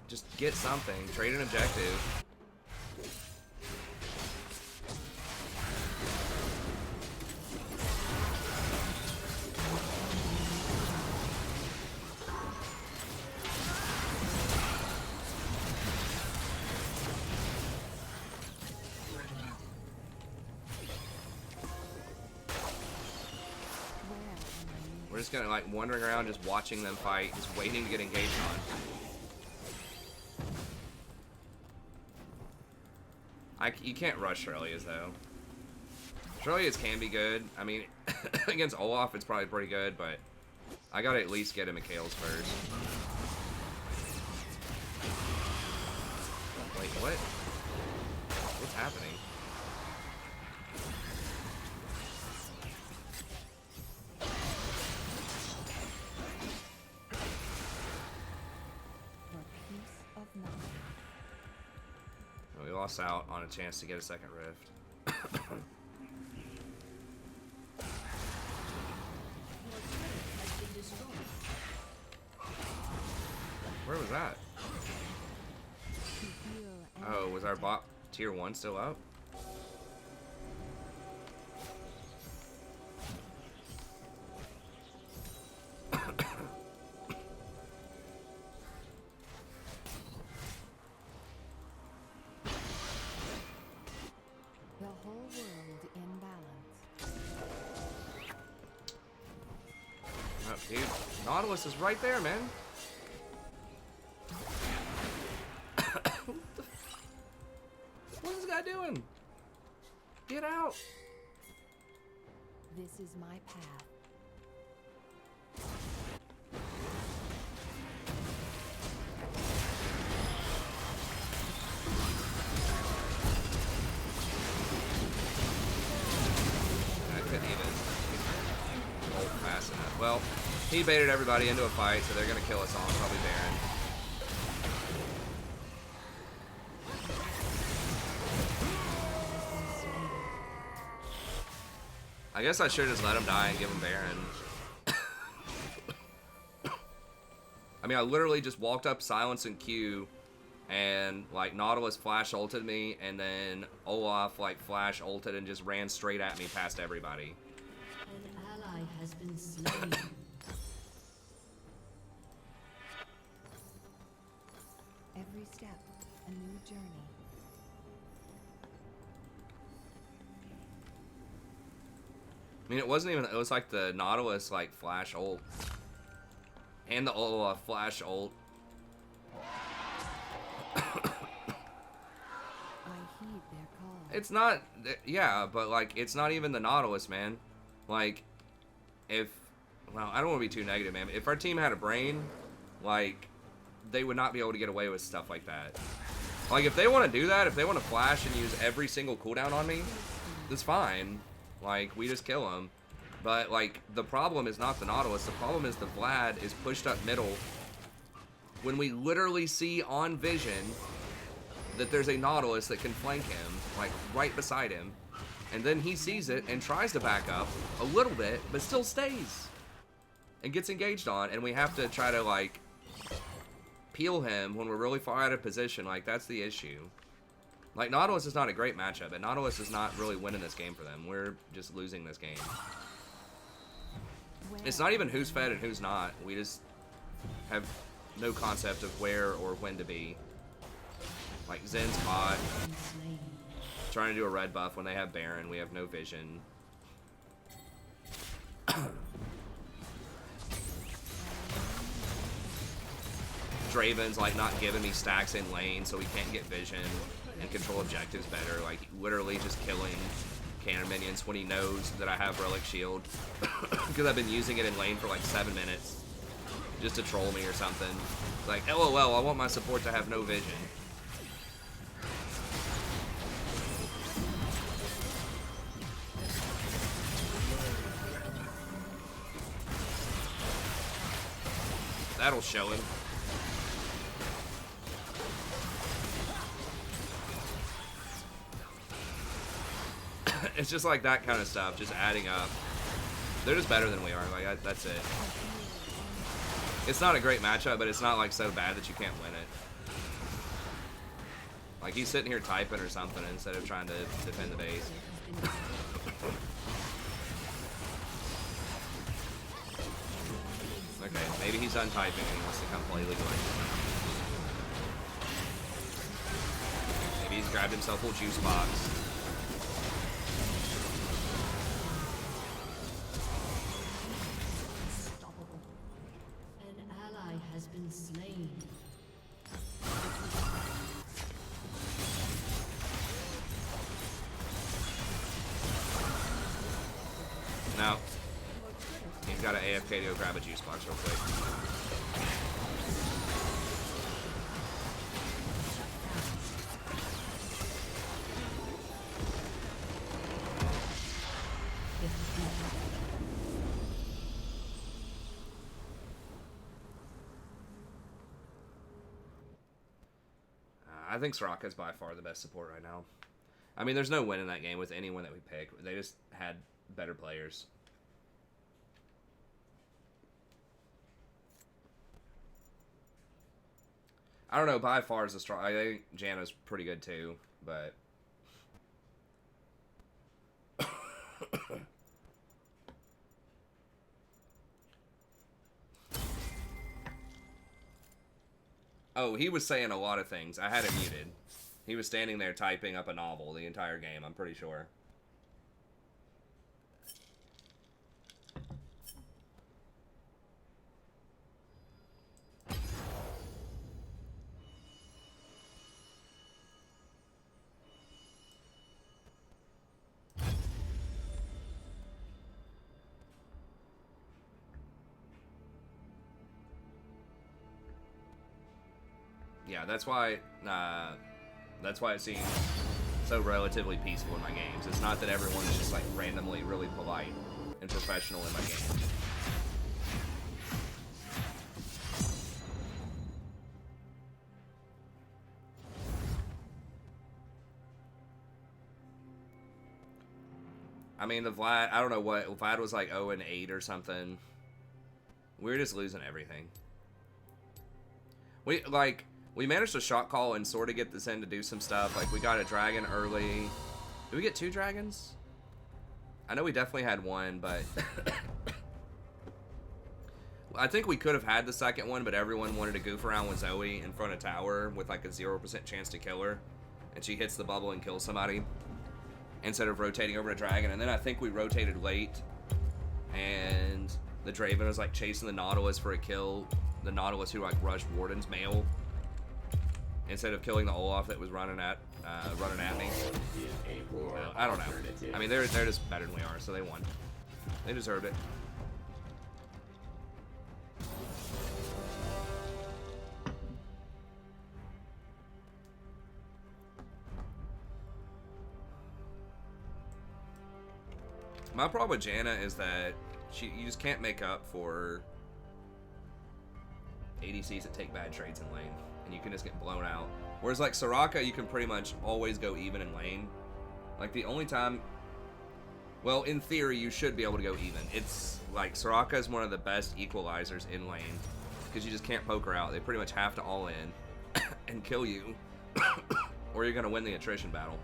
Just get something. Trade an objective. just gonna like wandering around, just watching them fight, just waiting to get engaged on. You can't rush Shirley's though. Shirley's can be good. I mean, against Olaf, it's probably pretty good, but I gotta at least get him Mikhail's first. Wait, what? What's happening? For peace of mind. We lost out on a chance to get a second rift. Where was that? To heal and Oh, was our protect. bot tier 1 still up? The whole world in balance. Oh, dude, Nautilus is right there, man. What is this guy doing? Get out! This is my path. I couldn't even ult fast enough. Well, he baited everybody into a fight, so they're gonna kill us all, probably Baron. I guess I should just let him die and give him Baron. I mean, I literally just walked up Silence and Q, and like Nautilus flash ulted me, and then Olaf like flash ulted and just ran straight at me past everybody. An ally has been slain. Every step, a new journey. I mean, it wasn't even, it was like the Nautilus like flash ult. And the Olaf flash ult. I heed their call. It's not, yeah, but like, it's not even the Nautilus, man. Like, if, well, I don't want to be too negative, man. If our team had a brain, like, they would not be able to get away with stuff like that. Like, if they want to do that, if they want to flash and use every single cooldown on me, that's fine. Like, we just kill them. But, like, the problem is not the Nautilus. The problem is the Vlad is pushed up middle when we literally see on vision that there's a Nautilus that can flank him, like, right beside him. And then he sees it and tries to back up a little bit, but still stays. And gets engaged on, and we have to try to, like, peel him when we're really far out of position. Like, that's the issue. Like, Nautilus is not a great matchup, and Nautilus is not really winning this game for them. We're just losing this game. It's not even who's fed and who's not. We just have no concept of where or when to be. Like, Zen's caught. Trying to do a red buff when they have Baron. We have no vision. Draven's, like, not giving me stacks in lane, so we can't get vision and control objectives better. Like, literally just killing cannon minions when he knows that I have Relic Shield. Because I've been using it in lane for like 7 minutes. Just to troll me or something. Like, LOL, I want my support to have no vision. That'll show him. It's just like that kind of stuff, just adding up. They're just better than we are, like, that's it. It's not a great matchup, but it's not, like, so bad that you can't win it. Like, he's sitting here typing or something instead of trying to defend the base. Okay, maybe he's done typing and he wants to come play League of Legends. Maybe he's grabbed himself a little juice box. AFK to go grab a juice box real quick. I think Soraka is by far the best support right now. I mean, there's no win in that game with anyone that we pick. They just had better players. I don't know. By far is the strong. I think Janna's pretty good too, but oh, he was saying a lot of things. I had it muted. He was standing there typing up a novel the entire game, I'm pretty sure. Yeah, that's why it seems so relatively peaceful in my games. It's not that everyone's just like randomly really polite and professional in my games. I mean, the Vlad, I don't know what, Vlad was like 0-8 or something. We were just losing everything. We managed to shot call and sort of get this in to do some stuff. Like, we got a dragon early. Did we get 2 dragons? I know we definitely had 1, but... I think we could have had the second one, but everyone wanted to goof around with Zoe in front of tower with like a 0% chance to kill her. And she hits the bubble and kills somebody instead of rotating over to dragon. And then I think we rotated late, and the Draven was like chasing the Nautilus for a kill. The Nautilus who like rushed Warden's mail instead of killing the Olaf that was running at me. I don't know. I mean, they're just better than we are, so they won. They deserved it. My problem with Janna is that you just can't make up for ADCs that take bad trades in lane, and you can just get blown out. Whereas like Soraka, you can pretty much always go even in lane. Like the only time, well, in theory, you should be able to go even. It's like Soraka is one of the best equalizers in lane because you just can't poke her out. They pretty much have to all in and kill you, or you're gonna win the attrition battle.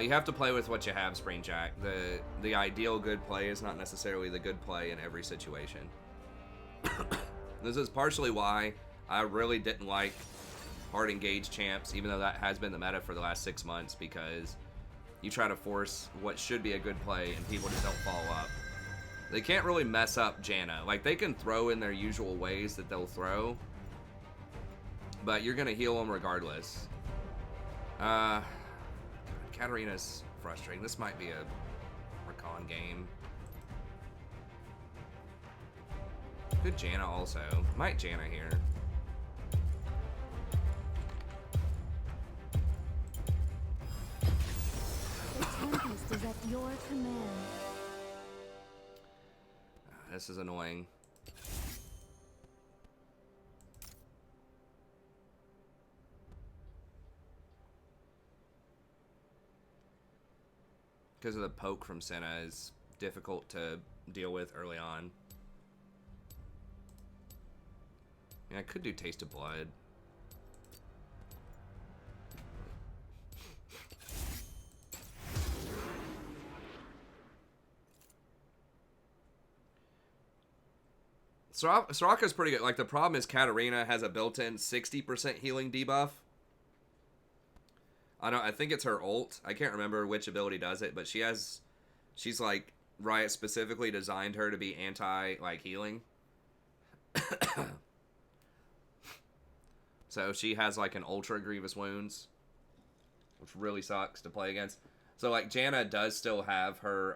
You have to play with what you have, Spring Jack. The ideal good play is not necessarily the good play in every situation. This is partially why I really didn't like hard engaged champs, even though that has been the meta for the last 6 months, because you try to force what should be a good play and people just don't follow up. They can't really mess up Janna. Like, they can throw in their usual ways that they'll throw, but you're gonna heal them regardless. Katarina's frustrating. This might be a recon game. Good Janna also. Might Janna here. The Tempest is at your command. This is annoying. Because of the poke from Senna is difficult to deal with early on. Yeah, I could do Taste of Blood. Soraka's pretty good. Like, the problem is Katarina has a built-in 60% healing debuff. I think it's her ult. I can't remember which ability does it, but she's like, Riot specifically designed her to be anti, like, healing. So she has like an ultra grievous wounds, which really sucks to play against. So like Janna does still have her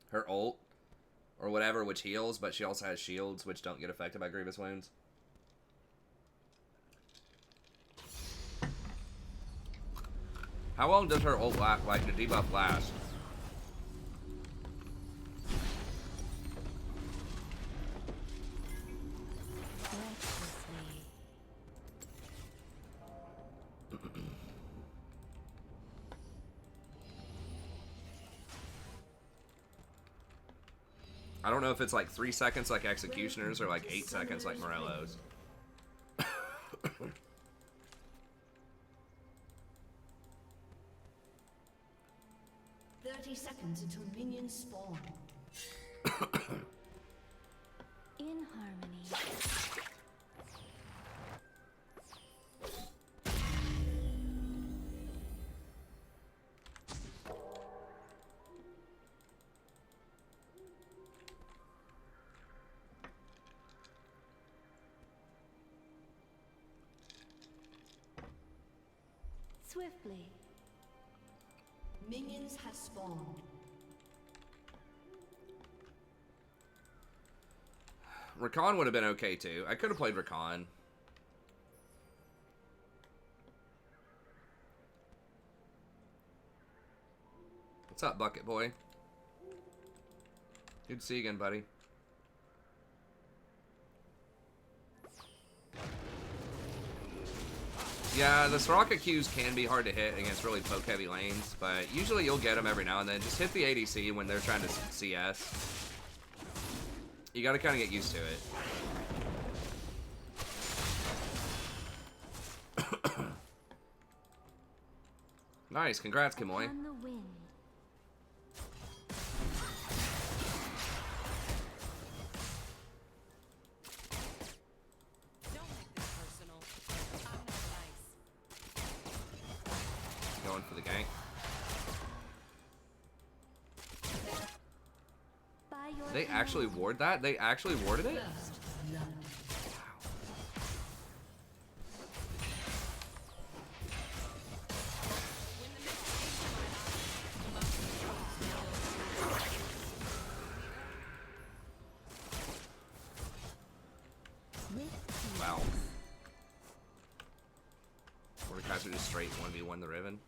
her ult or whatever, which heals, but she also has shields, which don't get affected by grievous wounds. How long does her ult like the debuff last? Recklessly. I don't know if it's like 3 seconds like Executioners or like 8 seconds like Morello's. 30 seconds until minions spawn. In harmony. Swiftly. Minions have spawned. Rakan would have been okay too. I could have played Rakan. What's up, Bucket Boy? Good to see you again, buddy. Yeah, the Soraka Qs can be hard to hit against really poke-heavy lanes, but usually you'll get them every now and then. Just hit the ADC when they're trying to CS. You gotta kind of get used to it. Nice, congrats, Kimoy. On the wind. Don't make this personal. I'm not nice. Going for the gank. By your They actually command. ward that? They actually warded it? First blood. With Wow. Mordekaiser just straight 1v1 the Riven.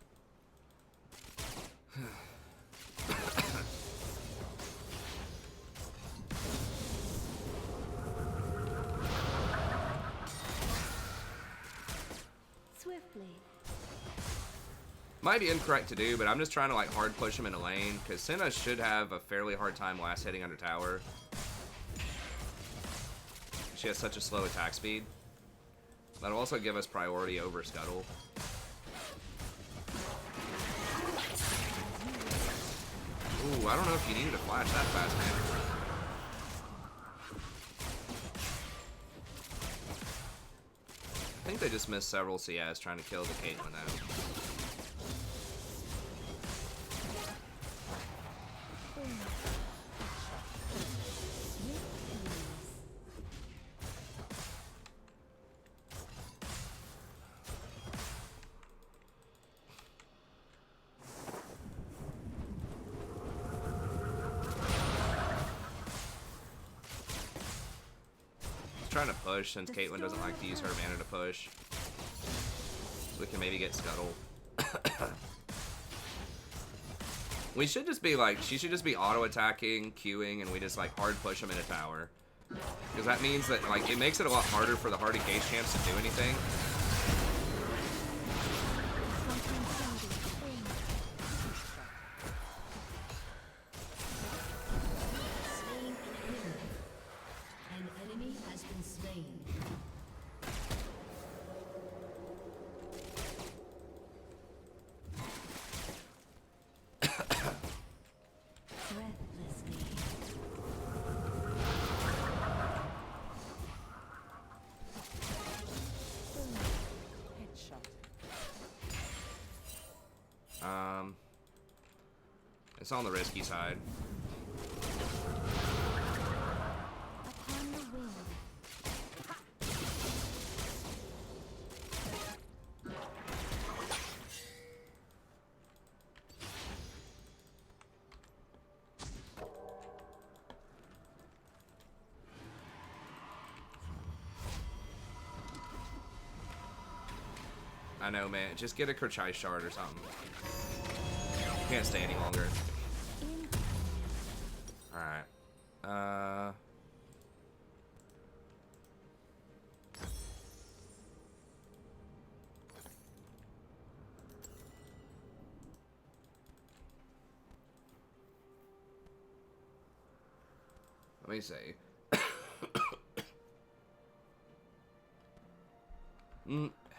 swiftly. Might be incorrect to do, but I'm just trying to like hard push him in a lane, because Senna should have a fairly hard time last hitting under tower. She has such a slow attack speed. That'll also give us priority over Scuttle. Ooh, I don't know if you needed to flash that fast, man. I think they just missed several CS trying to kill the Caitlyn out. Trying to push since Caitlyn doesn't like to use her mana to push. So we can maybe get Scuttle. We should just be like, she should just be auto-attacking, queuing, and we just like hard push them in a tower. Because that means that like it makes it a lot harder for the hard engage champs to do anything. Slain an enemy. An enemy has been slain. Breathlessly. Headshot. It's on the risky side. Upon the wind. I know, man. Just get a Kerchai shard or something. Can't stay any longer. In Alright. Let me see.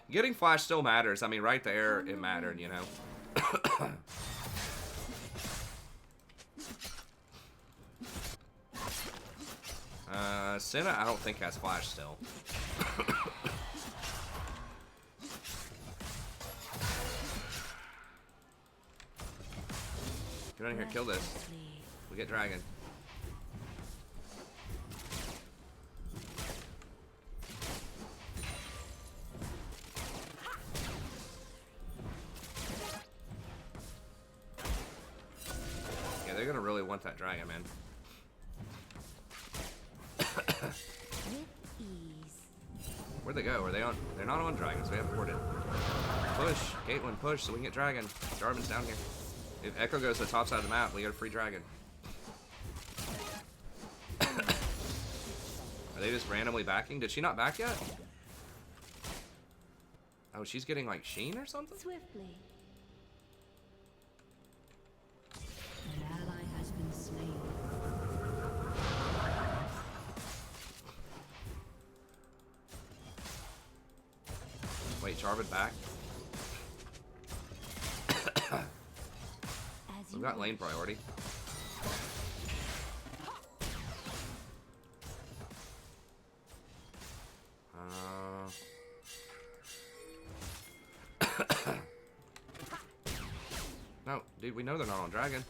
Getting flash still matters. I mean, right there, it mattered, you know? Senna, I don't think has flash still. Get in here, kill this. swiftly. We get dragon. Yeah, they're gonna really want that dragon, man. With ease. Where'd they go? Are they on? They're not on dragons. We haven't ported. Push, Caitlyn, push, so we can get dragon. Jarvan's down here. If Echo goes to the top side of the map, we get a free dragon. Are they just randomly backing? Did she not back yet? Oh, she's getting like Sheen or something? Swiftly. An ally has been slain. Wait, Jarvan back? As We've you got lane wish. priority. No, dude, we know they're not on dragon.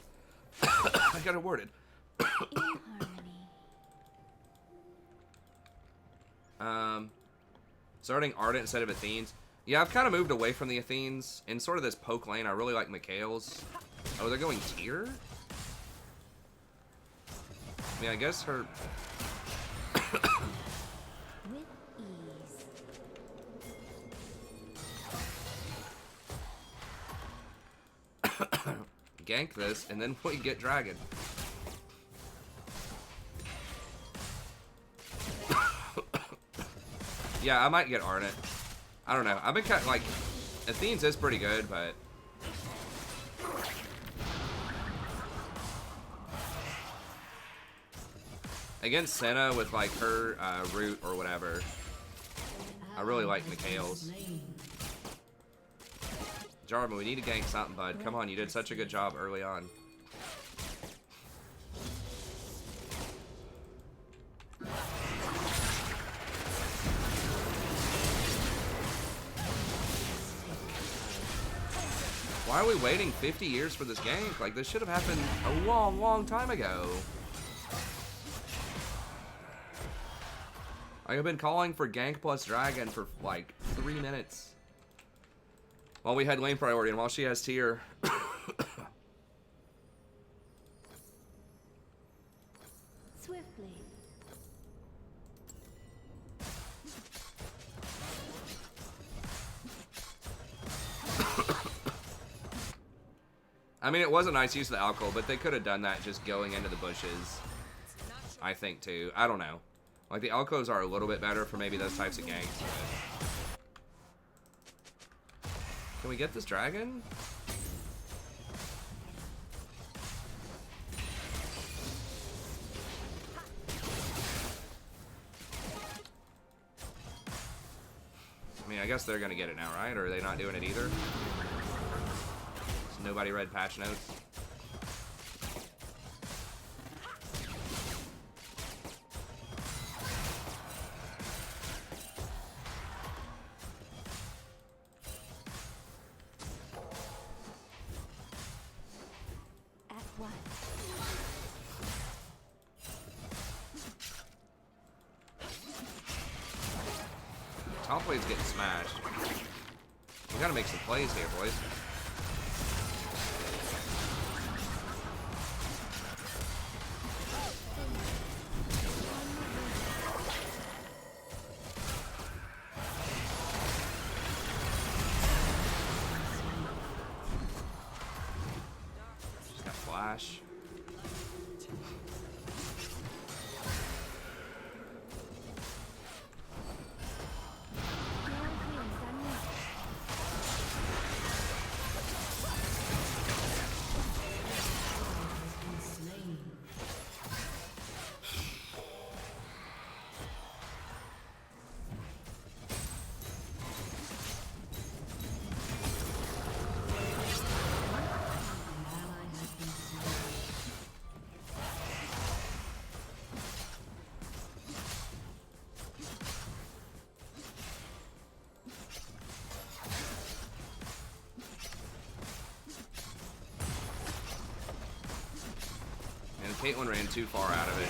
I got awarded. In harmony. Starting Ardent instead of Athene's. Yeah, I've kind of moved away from the Athenes. In sort of this poke lane, I really like Mikhail's. Oh, they're going tier? I mean, I guess her... With ease. gank this, and then we get dragon. Yeah, I might get Ardent. I don't know. I've been kind of like... Athene's is pretty good, but... Against Senna with like her root or whatever, I really like Mikhail's. Jarvan, we need to gank something, bud. Come on, you did such a good job early on. Why are we waiting 50 years for this gank? Like, this should have happened a long, long time ago. I've been calling for gank plus dragon for like 3 minutes. While we had lane priority and while she has tier. Swiftly. I mean, it was a nice use of the alcohol, but they could have done that just going into the bushes. I think, too. I don't know. Like, the alcos are a little bit better for maybe those types of ganks. But... Can we get this dragon? I mean, I guess they're gonna get it now, right? Or are they not doing it either? So nobody read patch notes. At once. Top lane's getting smashed. We gotta make some plays here, boys. flash. Caitlyn ran too far out of it.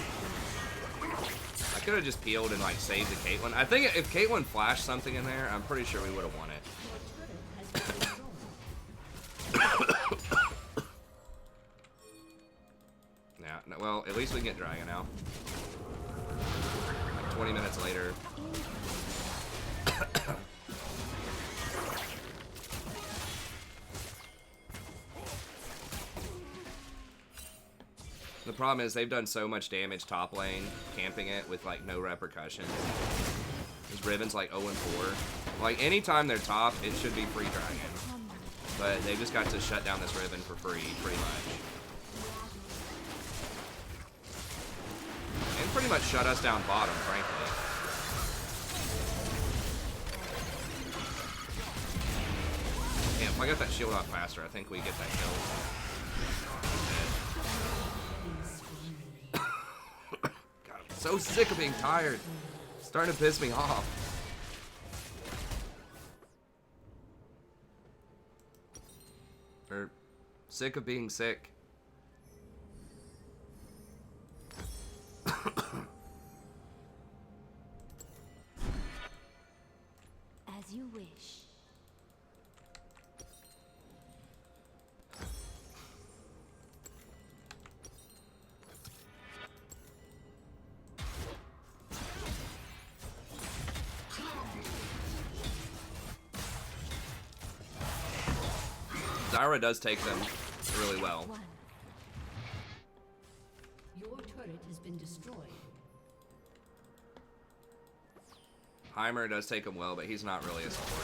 I could have just peeled and like saved the Caitlyn. I think if Caitlyn flashed something in there, I'm pretty sure we would have won it. Yeah, no, well, at least we can get Dragon now. Like 20 minutes later. The problem is they've done so much damage top lane, camping it with like no repercussions. This Riven's like 0-4. Like anytime they're top, it should be free Dragon. But they just got to shut down this Riven for free, pretty much. And pretty much shut us down bottom, frankly. Damn, if I got that shield out faster, I think we get that kill. God, I'm so sick of being tired. It's starting to piss me off. Or sick of being sick. As you wish. Zyra does take them really well. Your turret has been destroyed. Heimer does take him well, but he's not really a support.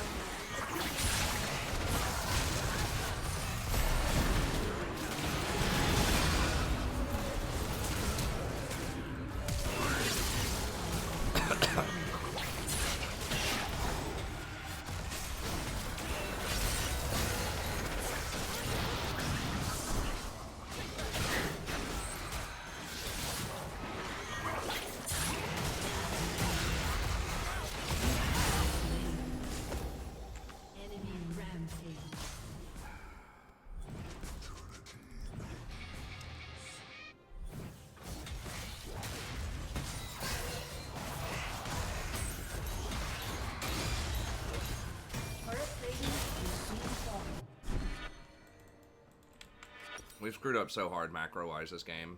We've screwed up so hard macro-wise this game.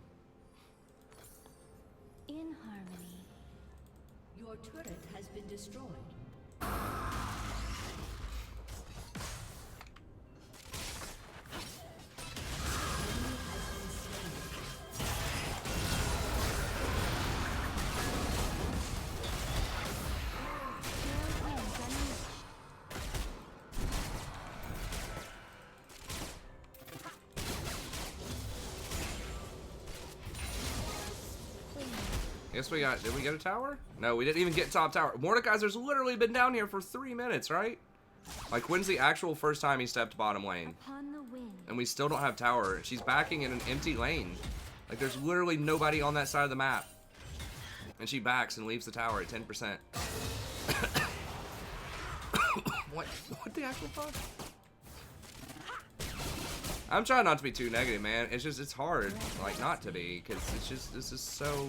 In harmony. Your turret has been destroyed. Guess we got, did we get a tower? No, we didn't even get top tower. Mordekaiser's literally been down here for 3 minutes, right? Like, when's the actual first time he stepped bottom lane? Upon the wind. And we still don't have tower. She's backing in an empty lane. Like, there's literally nobody on that side of the map. And she backs and leaves the tower at 10%. What the actual fuck? I'm trying not to be too negative, man. It's just, it's hard, like, not to be, because it's just, this is so...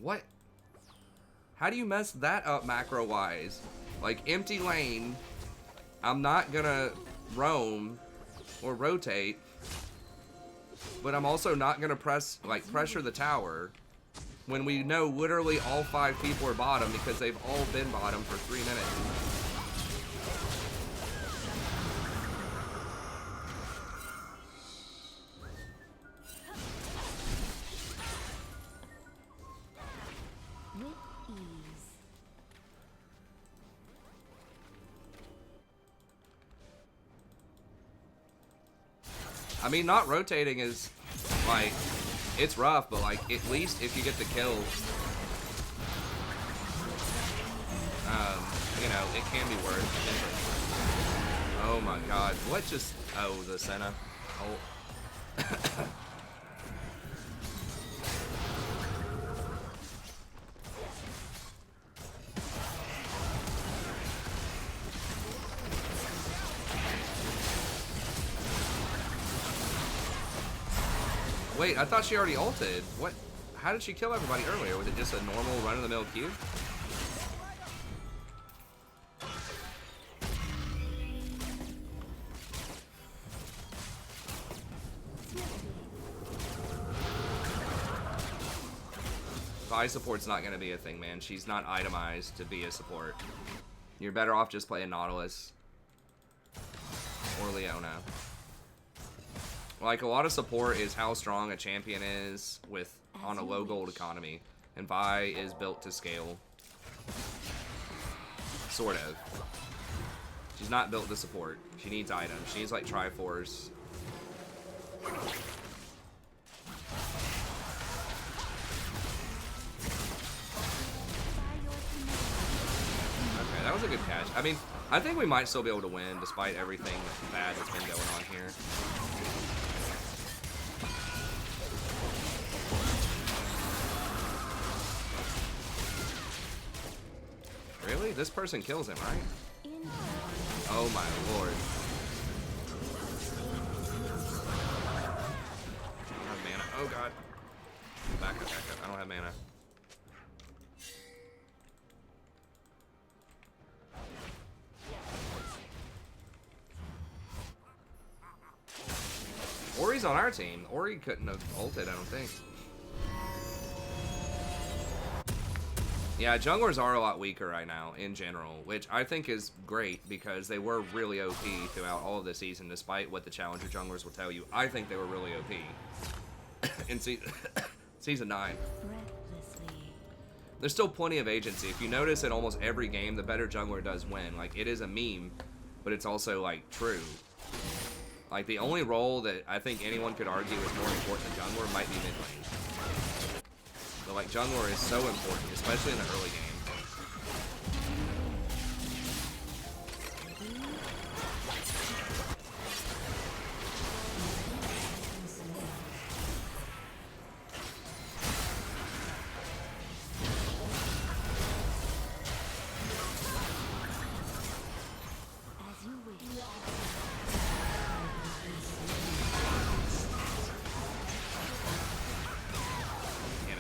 What? How do you mess that up macro-wise? Like, empty lane, I'm not gonna roam or rotate, but I'm also not gonna pressure the tower when we know literally all 5 people are bottom because they've all been bottom for 3 minutes. I mean, not rotating is, like, it's rough, but, like, at least if you get the kill, you know, it can be worth it. Oh my god. What just... Oh, the Senna. Oh. Wait, I thought she already ulted. What? How did she kill everybody earlier? Was it just a normal run-of-the-mill Q? Vi support's not gonna be a thing, man. She's not itemized to be a support. You're better off just playing Nautilus or Leona. Like, a lot of support is how strong a champion is with on a low gold economy, and Vi is built to scale. Sort of. She's not built to support. She needs items. She needs like Triforce. Okay, that was a good catch. I mean, I think we might still be able to win despite everything bad that's been going on here. Really? This person kills him, right? Oh my lord. I don't have mana. Oh god. Back up. I don't have mana. Ori's on our team. Ori couldn't have ulted, I don't think. Yeah, junglers are a lot weaker right now, in general, which I think is great, because they were really OP throughout all of the season, despite what the Challenger junglers will tell you. I think they were really OP in Season 9. There's still plenty of agency. If you notice, in almost every game, the better jungler does win. Like, it is a meme, but it's also, like, true. Like, the only role that I think anyone could argue is more important than jungler might be mid lane. But like, jungler is so important, especially in the early game.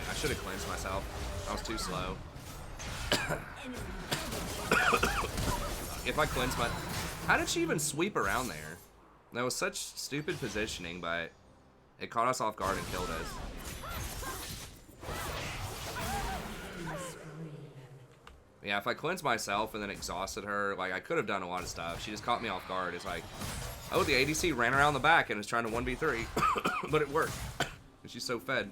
I should have cleansed myself. I was too slow. If I cleanse my... How did she even sweep around there? That was such stupid positioning, but it caught us off guard and killed us. Yeah, if I cleansed myself and then exhausted her, like, I could have done a lot of stuff. She just caught me off guard. It's like, oh, the ADC ran around the back and was trying to 1v3. But it worked. And she's so fed.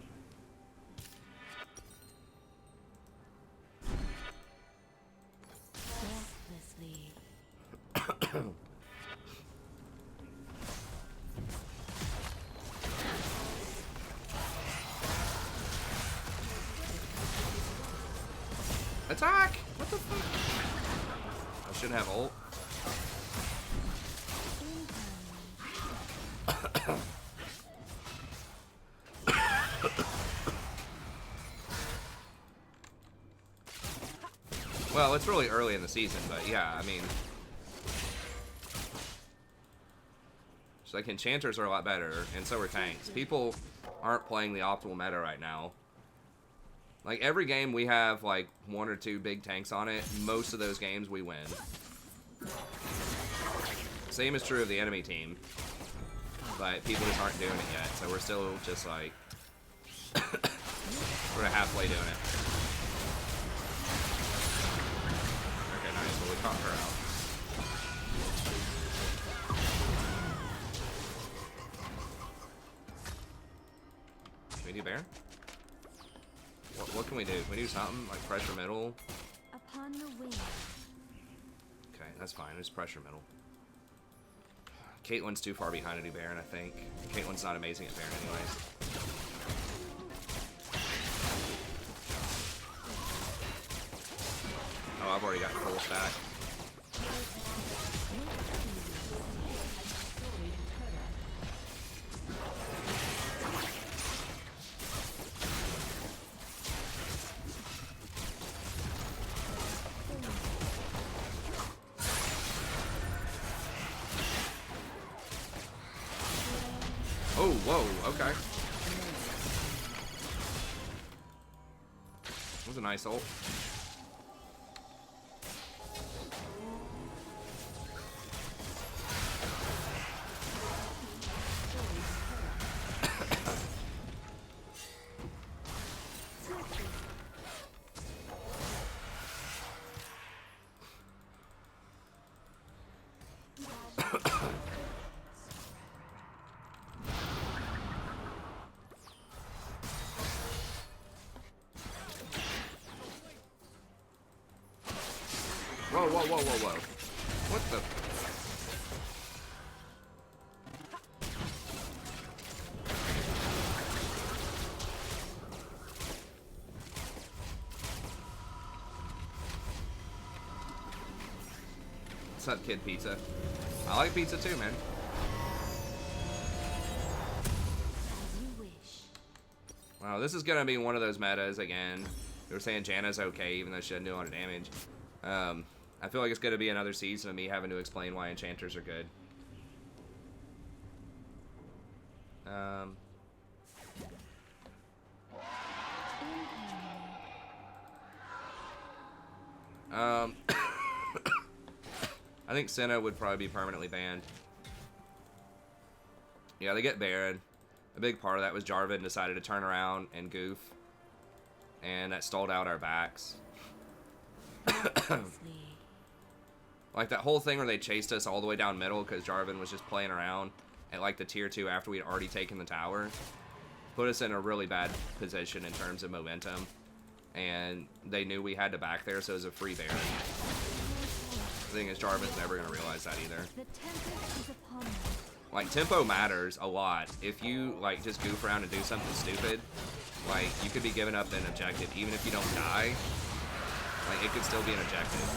Attack! What the fuck? I shouldn't have ult. Well, it's really early in the season, but yeah, I mean... It's like enchanters are a lot better, and so are tanks. People aren't playing the optimal meta right now. Like, every game we have, like, 1 or 2 big tanks on it. Most of those games we win. Same is true of the enemy team. But people just aren't doing it yet, so we're still just, like... we're halfway doing it. Okay, nice. Well, we caught her out. Can we do bear? What can we do? Can we do something? Like pressure middle? Upon the wing. Okay, that's fine. Just pressure middle. Caitlyn's too far behind to do Baron, I think. Caitlyn's not amazing at Baron anyways. Oh, I've already got full stack. Oh, whoa, okay. That was a nice ult. Whoa, whoa, whoa, whoa, whoa. What the? What's up, Kid Pizza? I like pizza too, man. As you wish. Wow, this is gonna be one of those metas again. They were saying Janna's okay, even though she doesn't do a lot of damage. I feel like it's gonna be another season of me having to explain why enchanters are good. I think Senna would probably be permanently banned. Yeah, they get Baron. A big part of that was Jarvan decided to turn around and goof. And that stalled out our backs. Like that whole thing where they chased us all the way down middle because Jarvan was just playing around at like the tier 2 after we'd already taken the tower. Put us in a really bad position in terms of momentum. And they knew we had to back there, so it was a free Baron. The thing is, Jarvan's never going to realize that either. The tempest is upon us. Like, tempo matters a lot. If you, like, just goof around and do something stupid, like, you could be giving up an objective. Even if you don't die, like, it could still be an objective.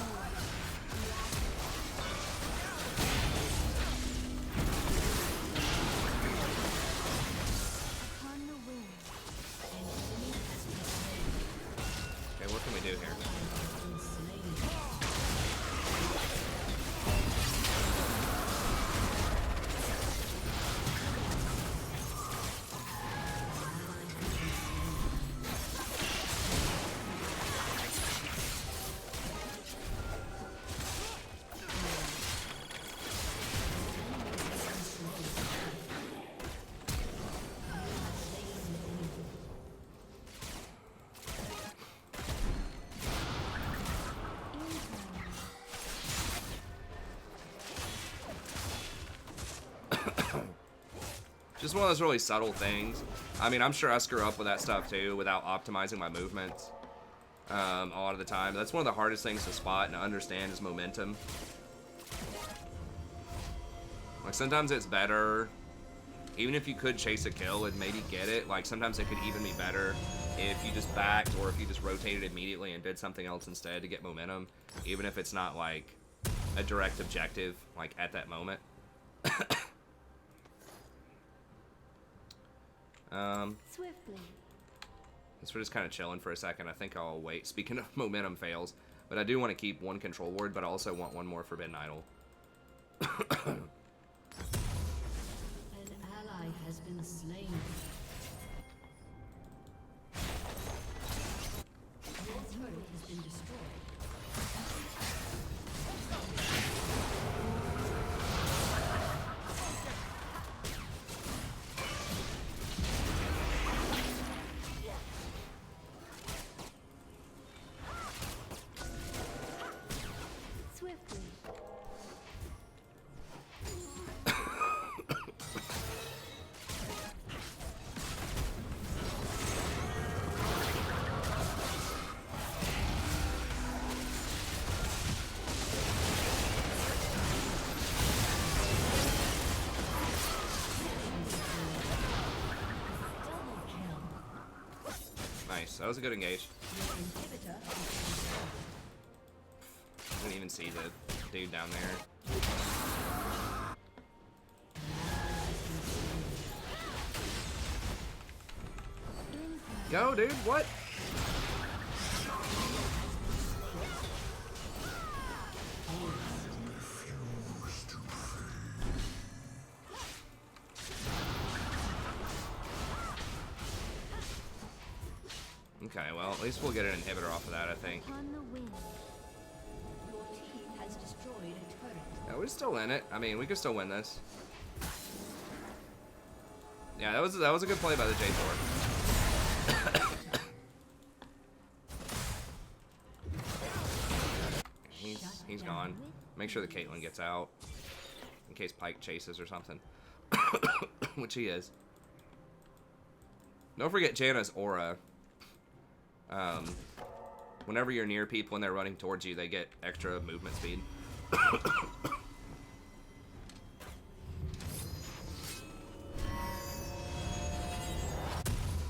Upon the wind. Okay, what can we do here? Just one of those really subtle things. I mean, I'm sure I screw up with that stuff too without optimizing my movements a lot of the time. That's one of the hardest things to spot and to understand is momentum. Like, sometimes it's better, even if you could chase a kill and maybe get it, like, sometimes it could even be better if you just backed or if you just rotated immediately and did something else instead to get momentum, even if it's not, like, a direct objective, like, at that moment. Swiftly. Since we're just kind of chilling for a second, I think I'll wait. Speaking of momentum fails, but I do want to keep one control ward, but I also want one more Forbidden Idol. An ally has been slain. Your turret has been destroyed. Swiftly. Nice. That was a good engage. Your inhibitor has been slain. Didn't even see the dude down there. Go, dude. What? Okay, well, at least we'll get an inhibitor off of that, I think. On the wind. Your team has destroyed a turret. Yeah, we're still in it. I mean, we could still win this. Yeah, that was a good play by the J4. He's gone. Make sure that Caitlyn gets out in case Pike chases or something, which he is. Don't forget Janna's aura. Whenever you're near people and they're running towards you, they get extra movement speed.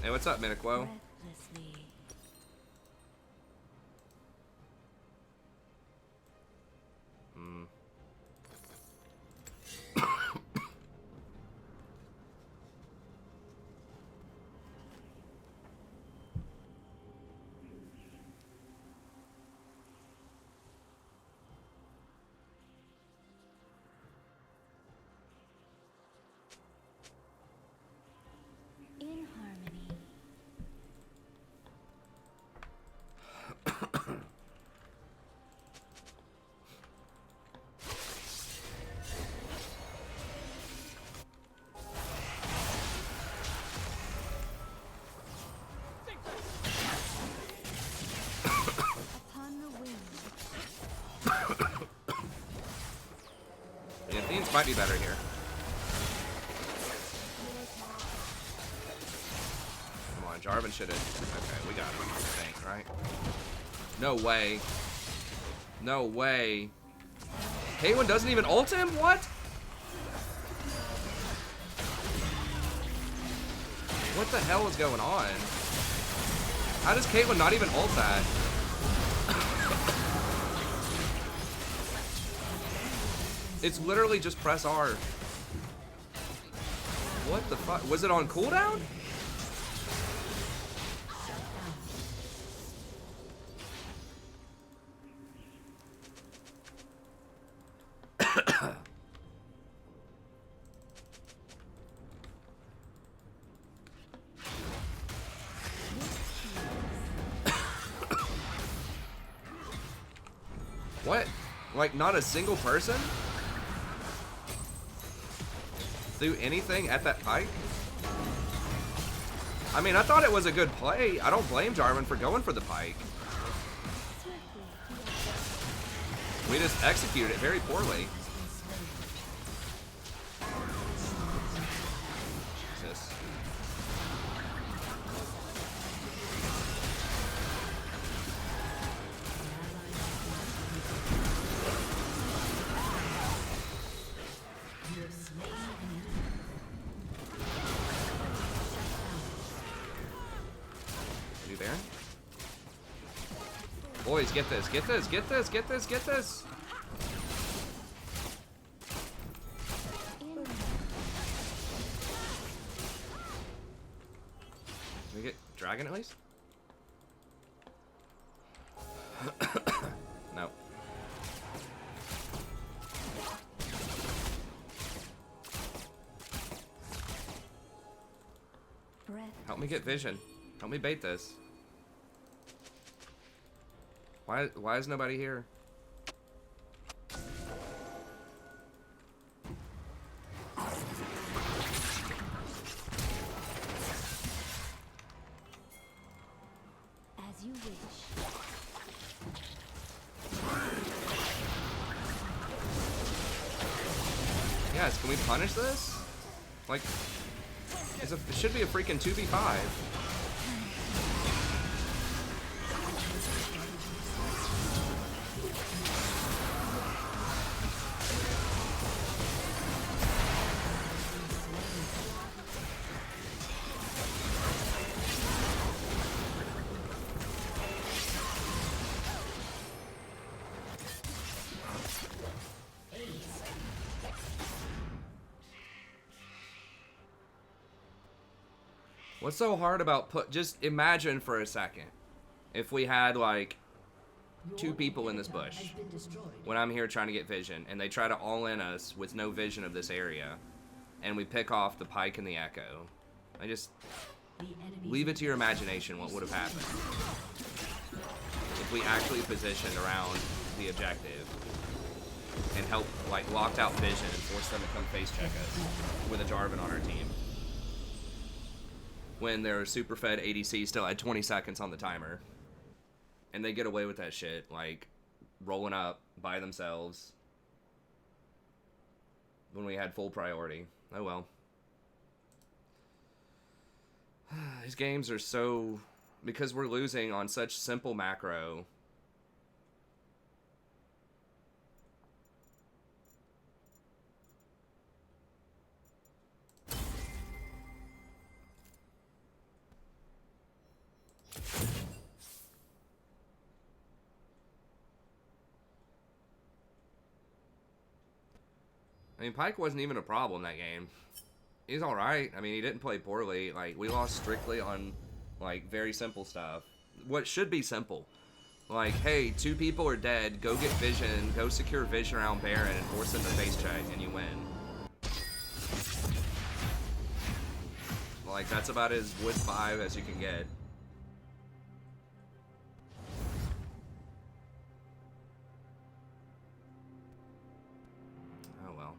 Hey, what's up, Miniquo? Breathlessly. In harmony. Upon the wind. Yeah, Themes might be better here. Come on, Jarvan should have. Okay, we got him, I think, right? No way. No way. Caitlyn doesn't even ult him? What? What the hell is going on? How does Caitlyn not even ult that? It's literally just press R. What the fuck? Was it on cooldown? What? Like, not a single person? Do anything at that Pike? I mean, I thought it was a good play. I don't blame Jarvan for going for the Pike. We just executed it very poorly. Jesus. You there? Boys, get this, get this, get this, get this, get this. Can we get dragon at least? No. Breath. Help me get vision. Help me bait this. Why is nobody here? As you wish. Guys, can we punish this? Like, it should be a freaking 2v5. What's so hard about just imagine for a second if we had like two people in this bush when I'm here trying to get vision and they try to all in us with no vision of this area and we pick off the pike and the echo. I just leave it to your imagination what would have happened if we actually positioned around the objective and helped like locked out vision and forced them to come face check us with a Jarvan on our team. When their super fed ADC still had 20 seconds on the timer. And they get away with that shit, like rolling up by themselves when we had full priority. Oh well. These games are so... because we're losing on such simple macro. I mean, Pike wasn't even a problem that game. He's alright. I mean, he didn't play poorly. Like, we lost strictly on, like, very simple stuff. What should be simple. Like, hey, 2 people are dead. Go get vision. Go secure vision around Baron and force him to face check, and you win. Like, that's about as wood 5 as you can get. Oh, well.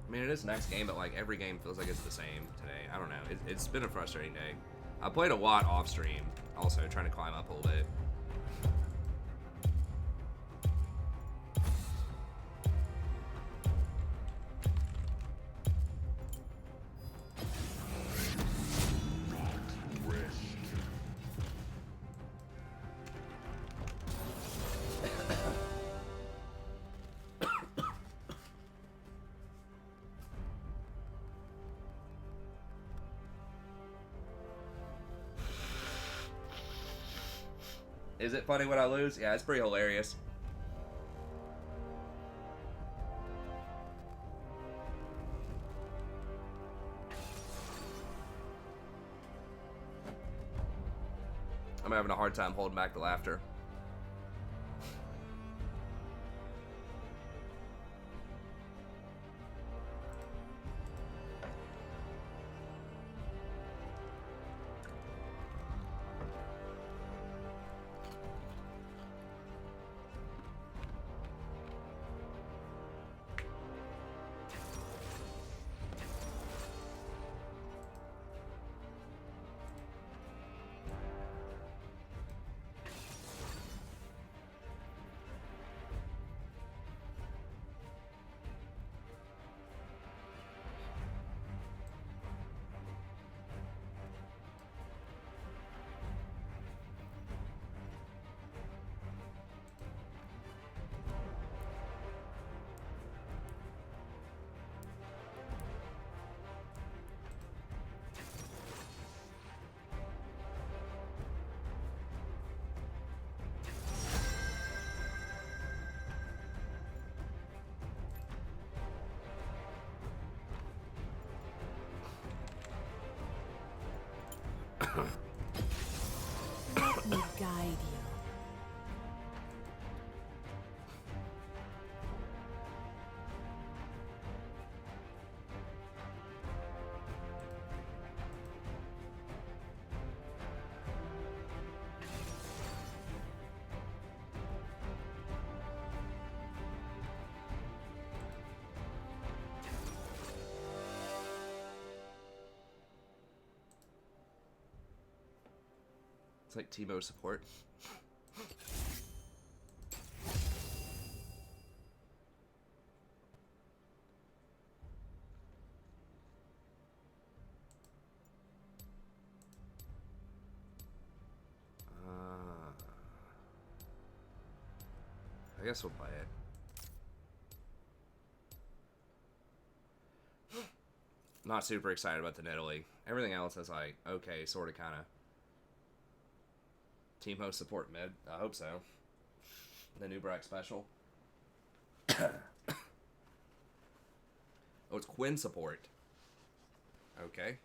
I mean, it is next game, but like every game feels like it's the same today. I don't know. It's been a frustrating day. I played a lot off stream, also trying to climb up a little bit. Is it funny when I lose? Yeah, it's pretty hilarious. I'm having a hard time holding back the laughter. Let me guide you. It's like Tebow support. I guess we'll play it. Not super excited about the Nidalee. Everything else is like, okay, sort of, kind of. Team host support mid. I hope so. The new Brack special. Oh, it's Quinn support. Okay.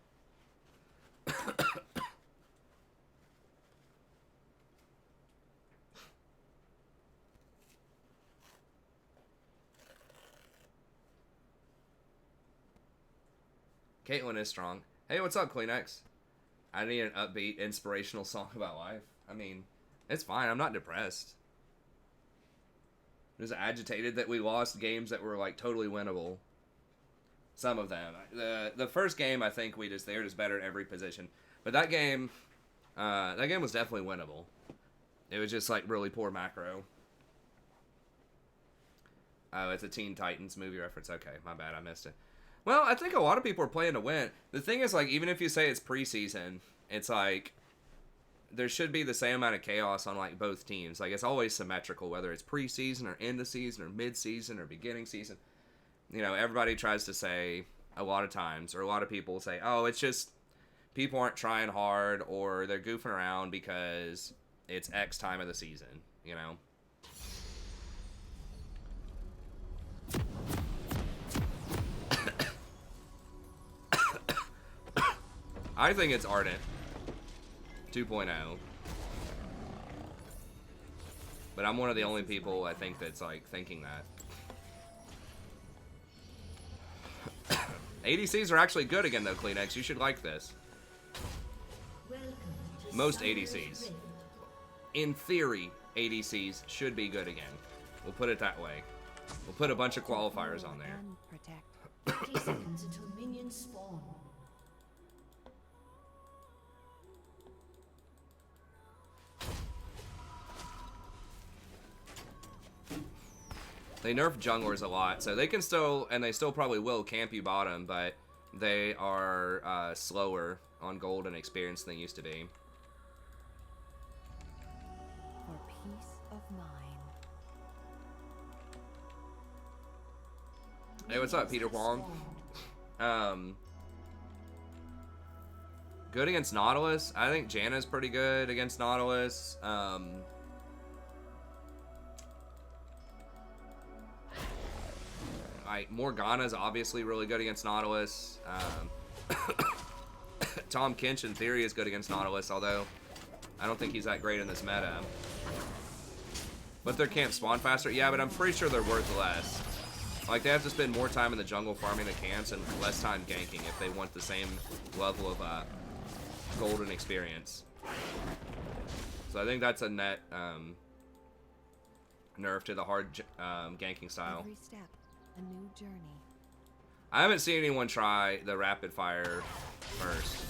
Caitlyn is strong. Hey, what's up, Kleenex? I need an upbeat, inspirational song about life. I mean, it's fine. I'm not depressed. I'm just agitated that we lost games that were like totally winnable. Some of them. The first game, I think they were just better at every position. But that game was definitely winnable. It was just like really poor macro. Oh, it's a Teen Titans movie reference. Okay, my bad, I missed it. Well, I think a lot of people are playing to win. The thing is, like, even if you say it's preseason, it's like there should be the same amount of chaos on like both teams. Like, it's always symmetrical, whether it's preseason or end of season or mid-season or beginning season. You know, everybody tries to say a lot of times, or a lot of people say, oh, it's just people aren't trying hard or they're goofing around because it's X time of the season, you know? I think it's Ardent 2.0. But I'm one of the only people, I think, that's like thinking that. ADCs are actually good again, though, Kleenex. You should like this. Most ADCs. In theory, ADCs should be good again. We'll put it that way. We'll put a bunch of qualifiers on there. And protect. 30 seconds until minions spawn. They nerf junglers a lot, so they can still, and they still probably will, camp you bottom, but they are slower on gold and experience than they used to be. For peace of mind. Hey, what's up, Peter Wong? Good against Nautilus. I think Janna's pretty good against Nautilus. Morgana's obviously really good against Nautilus. Tom Kinch in theory is good against Nautilus, although I don't think he's that great in this meta. But their camps spawn faster. Yeah, but I'm pretty sure they're worth less. Like, they have to spend more time in the jungle farming the camps and less time ganking if they want the same level of golden experience. So I think that's a net nerf to the hard ganking style. Every step, a new journey. I haven't seen anyone try the rapid fire first.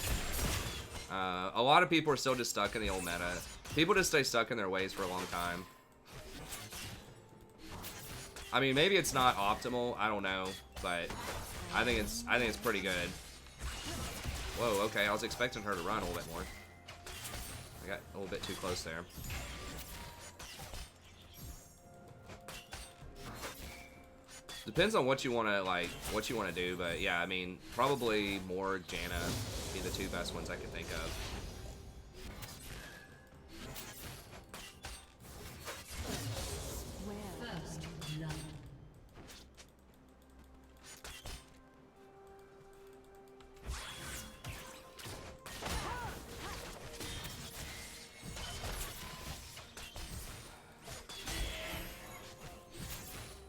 A lot of people are still just stuck in the old meta. People just stay stuck in their ways for a long time. I mean, maybe it's not optimal. I don't know, but I think it's pretty good. Whoa, okay. I was expecting her to run a little bit more. I got a little bit too close there. Depends on what you want to do, but yeah, I mean, probably more Janna be the two best ones I could think of. First blood.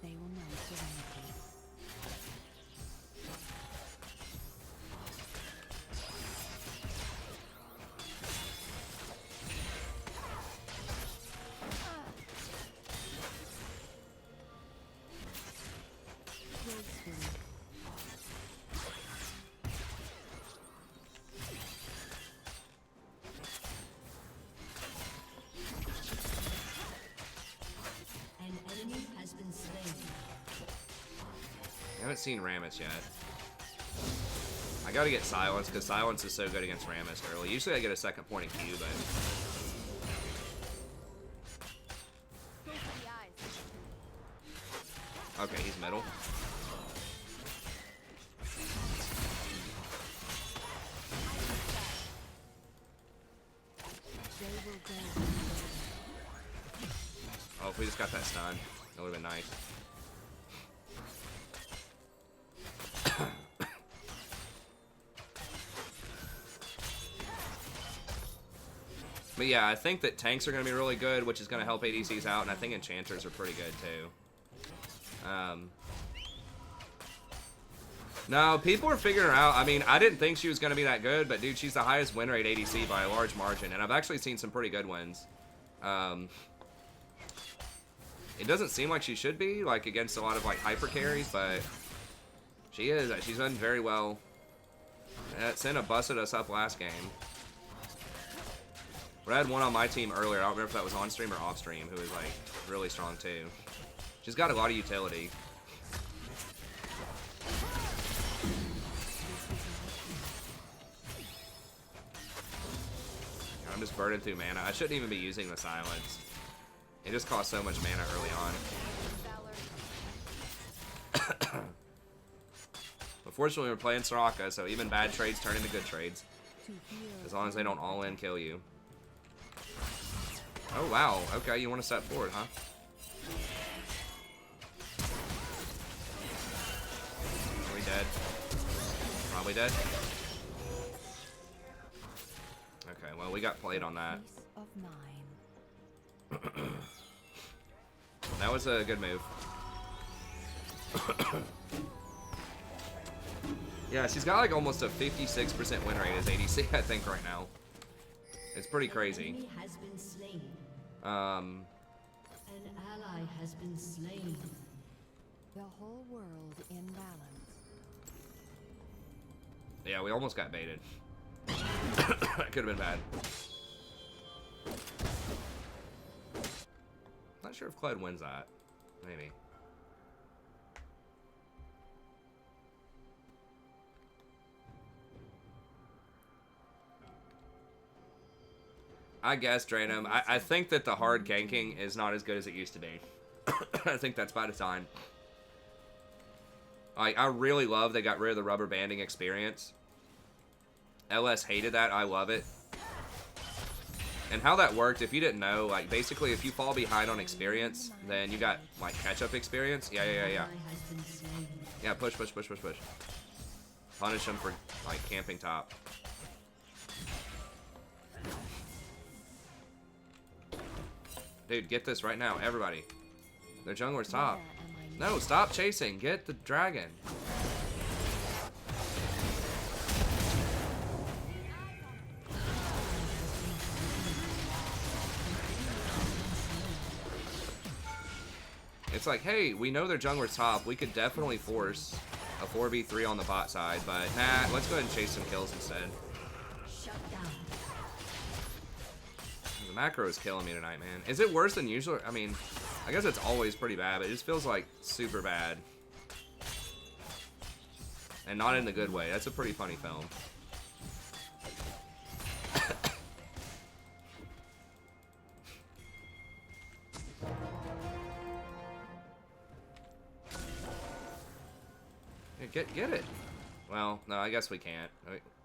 They will know serenity. Gracefully. An enemy has been slain. I haven't seen Rammus yet. I gotta get Silence, because Silence is so good against Rammus early. Usually I get a second point of Q, but... Go for the eyes. Okay, he's middle. we just got that stun. That would have been nice. But yeah, I think that tanks are going to be really good, which is going to help ADCs out, and I think enchanters are pretty good too. No, people are figuring her out. I mean, I didn't think she was going to be that good, but dude, she's the highest win rate ADC by a large margin, and I've actually seen some pretty good ones. It doesn't seem like she should be, like, against a lot of, like, hyper carries, but she is. She's done very well. Senna busted us up last game. But I had one on my team earlier. I don't remember if that was on stream or off stream, who was, like, really strong, too. She's got a lot of utility. I'm just burning through mana. I shouldn't even be using the silence. It just costs so much mana early on. But fortunately, we're playing Soraka, so even bad trades turn into good trades. As long as they don't all-in kill you. Oh, wow. Okay, you want to step forward, huh? Are we dead? Probably dead. Okay, well, we got played on that. That was a good move. Yeah, she's got like almost a 56% win rate as ADC, I think, right now. It's pretty crazy. Has been slain. Um, An ally has been slain. The whole world in balance. yeah, we almost got baited. That could have been bad. Not sure if Kled wins that. Maybe. I guess drain him. I think that the hard ganking is not as good as it used to be. I think that's by design. I really love they got rid of the rubber banding experience. LS hated that. I love it. And how that worked, if you didn't know, like basically if you fall behind on experience, then you got like catch-up experience. Yeah. Yeah, push. Punish them for like camping top. Dude, get this right now, everybody. Their jungler's top. No, stop chasing. Get the dragon. It's like, hey, we know their jungler's top. We could definitely force a 4v3 on the bot side, but nah, let's go ahead and chase some kills instead. Shut down. The macro is killing me tonight, man. Is it worse than usual? I mean, I guess it's always pretty bad, but it just feels like super bad. And not in the good way. That's a pretty funny film. Get it. Well, no, I guess we can't.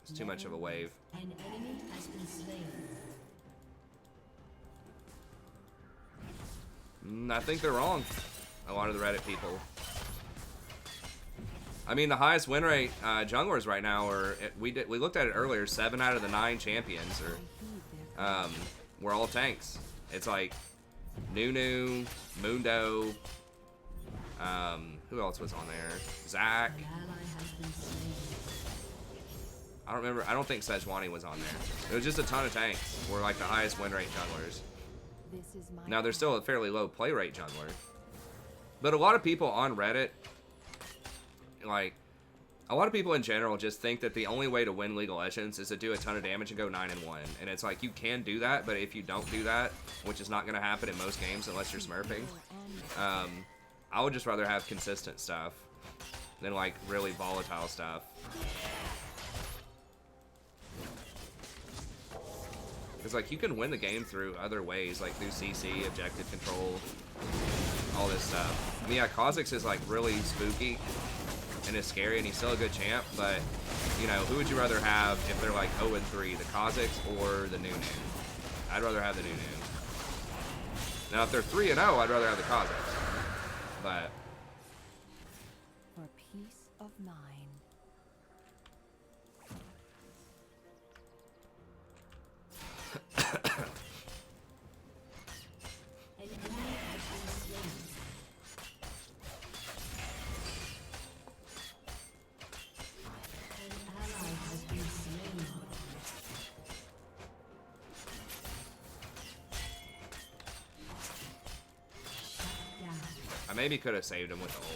It's too much of a wave. An enemy has been slain. I think they're wrong. A lot of the Reddit people. I mean, the highest win rate junglers right now are we looked at it earlier. 7 out of the 9 champions were all tanks. It's like Nunu, Mundo. Who else was on there? Zach. An ally has been slain. I don't remember. I don't think Sejuani was on there. It was just a ton of tanks. Were like the highest win rate junglers. This is my Now, they're still a fairly low play rate jungler. But a lot of people on Reddit, like, a lot of people in general just think that the only way to win League of Legends is to do a ton of damage and go 9-1. And it's like, you can do that, but if you don't do that, which is not going to happen in most games unless you're smurfing, I would just rather have consistent stuff than, like, really volatile stuff. Because, like, you can win the game through other ways, like through CC, objective control, all this stuff. I mean, yeah, Kha'Zix is, like, really spooky and is scary, and he's still a good champ, but, you know, who would you rather have if they're, like, 0-3, the Kha'Zix or the Nunu? I'd rather have the Nunu. Now, if they're 3-0, I'd rather have the Kazakhs. But For peace of mind. An enemy has been slain. An ally has been slain. Shut down. I maybe could have saved him with the ult.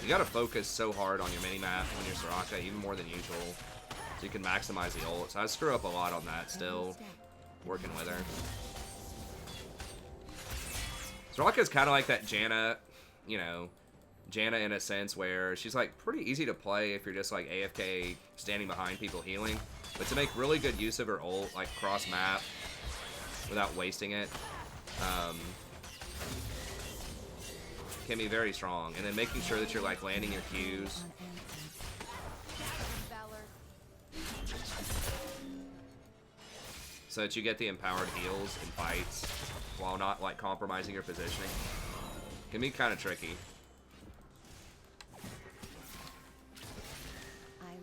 You gotta focus so hard on your mini-map when you're Soraka, even more than usual. So you can maximize the ult. So I screw up a lot on that still, working with her. Soraka's kind of like that Janna, you know, Janna in a sense where she's like pretty easy to play if you're just like AFK standing behind people healing. But to make really good use of her ult, like cross map, without wasting it, can be very strong. And then making sure that you're like landing your Qs. So that you get the empowered heals in fights while not like compromising your positioning. Can be kind of tricky.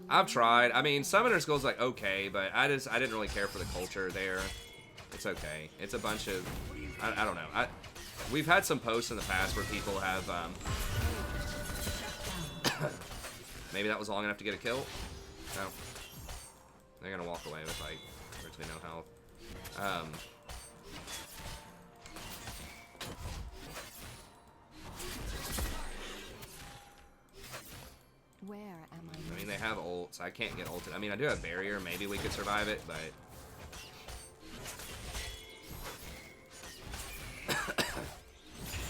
I've tried. I mean, Summoner School's like okay, but I didn't really care for the culture there. It's okay. It's a bunch of I don't know. We've had some posts in the past where people have maybe that was long enough to get a kill. No, they're gonna walk away with like virtually no health. Where am I mean, they have ults. I can't get ulted. I mean, I do have barrier. Maybe we could survive it, but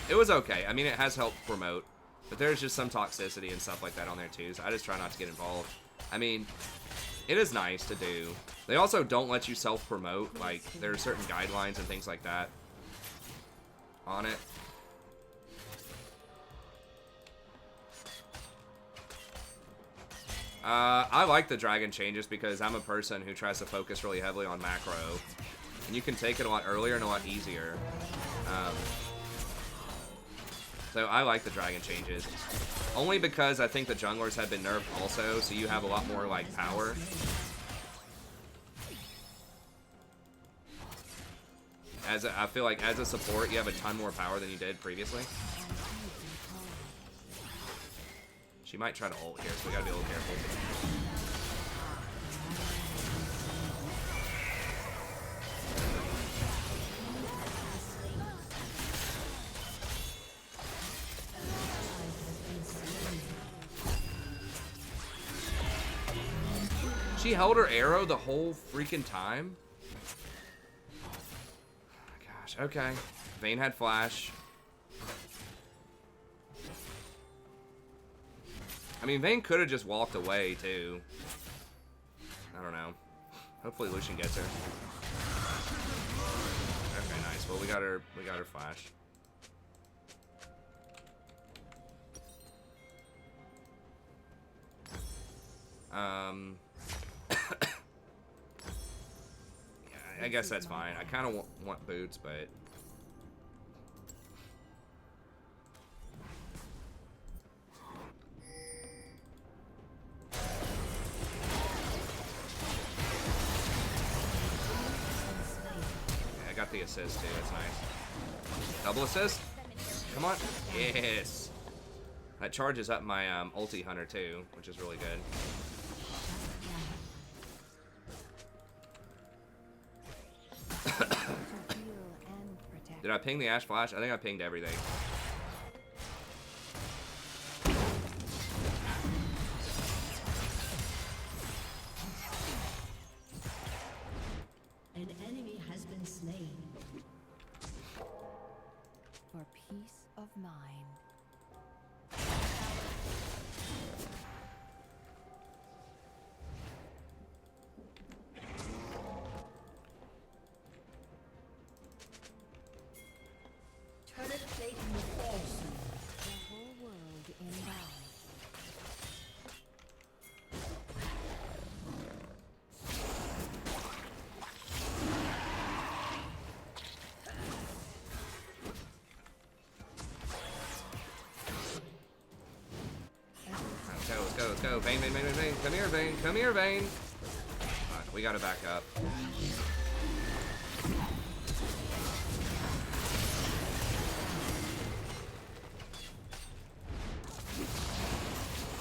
it was okay. I mean, it has helped promote, but there's just some toxicity and stuff like that on there too, so I just try not to get involved. I mean, it is nice to do. They also don't let you self-promote. Like, there are certain guidelines and things like that on it. I like the dragon changes because I'm a person who tries to focus really heavily on macro. And you can take it a lot earlier and a lot easier. So I like the dragon changes. Only because I think the junglers have been nerfed also, so you have a lot more, like, power. I feel like as a support, you have a ton more power than you did previously. She might try to ult here, so we gotta be a little careful. She held her arrow the whole freaking time? Gosh, okay. Vayne had flash. I mean, Vayne could have just walked away, too. I don't know. Hopefully Lucian gets her. Okay, nice. Well, we got her flash. Yeah, I guess that's fine. I kind of want boots, but got the assist too, that's nice. Double assist? Come on. Yes. That charges up my ulti hunter too, which is really good. Did I ping the Ash Flash? I think I pinged everything. An enemy has been slain. For peace of mind. Turret plate will fall soon. The whole world in balance. go, let's go. Vayne, Vayne, Vayne, Vayne, Vayne. Come here, Vayne. Come here, Vayne. Alright, we gotta back up.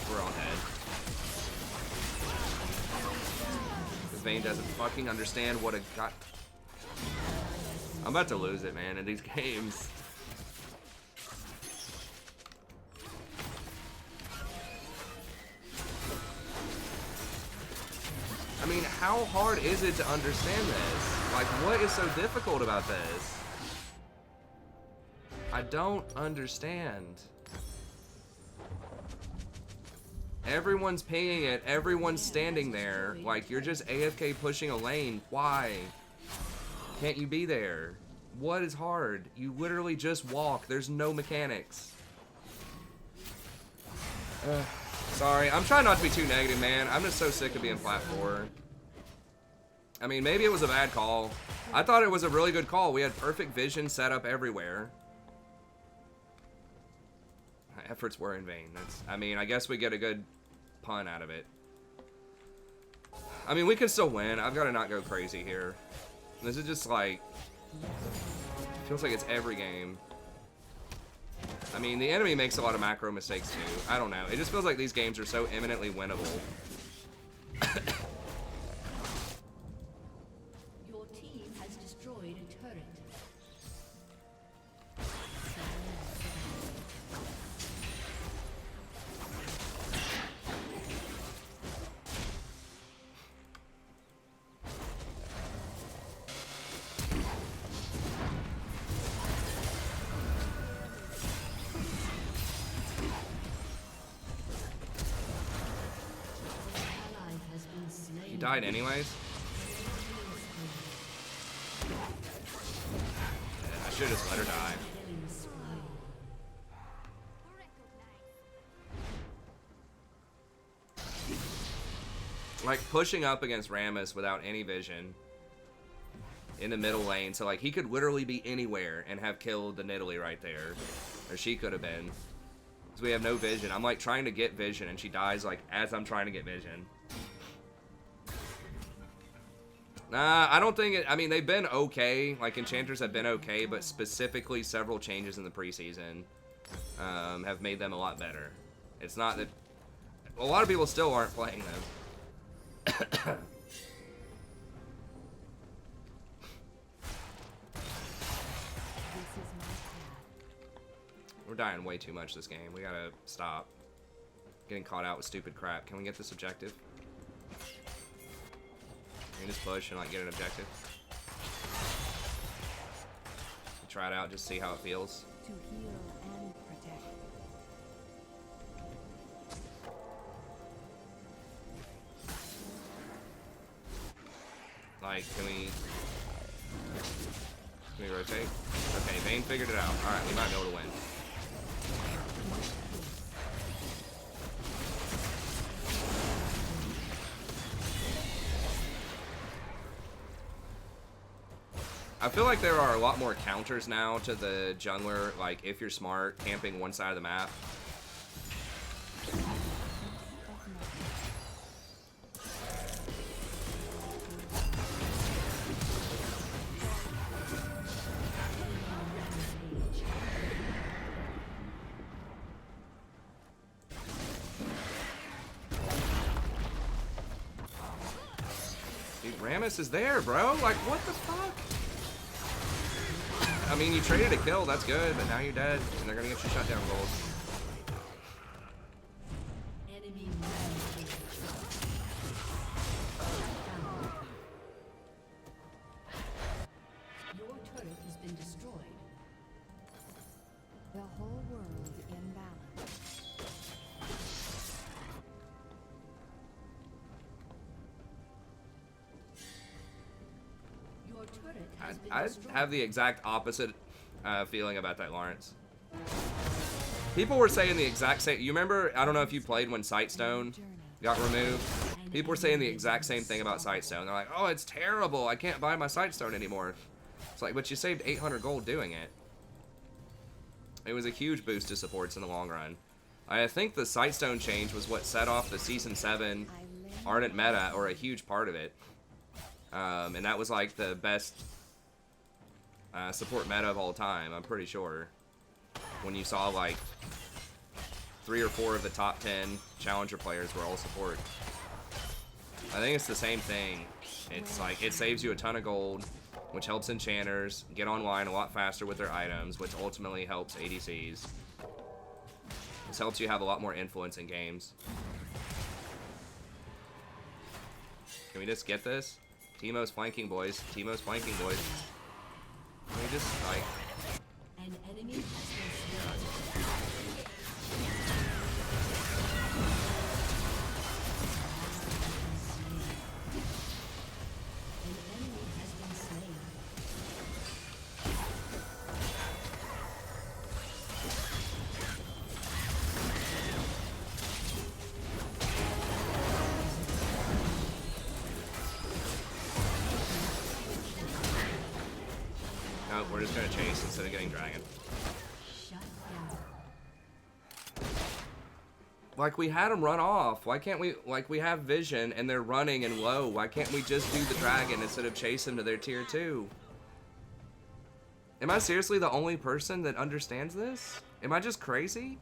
We're all dead. Vayne doesn't fucking understand what a god. I'm about to lose it, man, in these games. I mean, how hard is it to understand this? Like, what is so difficult about this? I don't understand. Everyone's pinging it, everyone's standing there. Like, you're just AFK pushing a lane. Why? Can't you be there? What is hard? You literally just walk. There's no mechanics. Sorry, I'm trying not to be too negative, man. I'm just so sick of being flat 4. I mean, maybe it was a bad call. I thought it was a really good call. We had perfect vision set up everywhere. Efforts were in vain. That's, I mean, I guess we get a good pun out of it. I mean, we can still win. I've got to not go crazy here. This is just like... feels like it's every game. I mean, the enemy makes a lot of macro mistakes too. I don't know. It just feels like these games are so eminently winnable. Your team has destroyed a turret. He died anyways. Yeah, I should just let her die. Like, pushing up against Rammus without any vision in the middle lane, so like he could literally be anywhere and have killed the Nidalee right there, or she could have been, because we have no vision. I'm like trying to get vision and she dies like as I'm trying to get vision. Nah, I don't think it, I mean, they've been okay, like Enchanters have been okay, but specifically several changes in the preseason have made them a lot better. It's not that, a lot of people still aren't playing them. We're dying way too much this game. We gotta stop getting caught out with stupid crap. Can we get this objective? Can we just push and like get an objective? Try it out, just see how it feels. To heal and protect. Like, can we rotate? Okay, Vayne figured it out. Alright, we might be able to win. I feel like there are a lot more counters now to the jungler, like if you're smart, camping one side of the map. Dude, Rammus is there, bro. Like, what the fuck? I mean, you traded a kill, that's good, but now you're dead, and they're gonna get you shut down gold. Enemy Your turret has been destroyed. The whole world in balance. Your turret has been I destroyed. have the exact opposite feeling about that, Lawrence. People were saying the exact same. You remember? I don't know if you played when Sightstone got removed. People were saying the exact same thing about Sightstone. They're like, "Oh, it's terrible. I can't buy my Sightstone anymore." It's like, but you saved 800 gold doing it. It was a huge boost to supports in the long run. I think the Sightstone change was what set off the Season 7 I live Ardent meta, or a huge part of it. And that was like the best support meta of all time, I'm pretty sure. When you saw like 3 or 4 of the top 10 challenger players were all support. I think it's the same thing. It's like, it saves you a ton of gold, which helps enchanters get online a lot faster with their items, which ultimately helps ADCs. This helps you have a lot more influence in games. Can we just get this? Teemo's flanking, boys. Teemo's flanking, boys. Can we just, like... An enemy has been slain. No, we're just gonna chase instead of getting dragon. Shut down. Like, we had them run off. Why can't we, like, we have vision and they're running and low. Why can't we just do the dragon instead of chase them to their tier 2? Am I seriously the only person that understands this? Am I just crazy?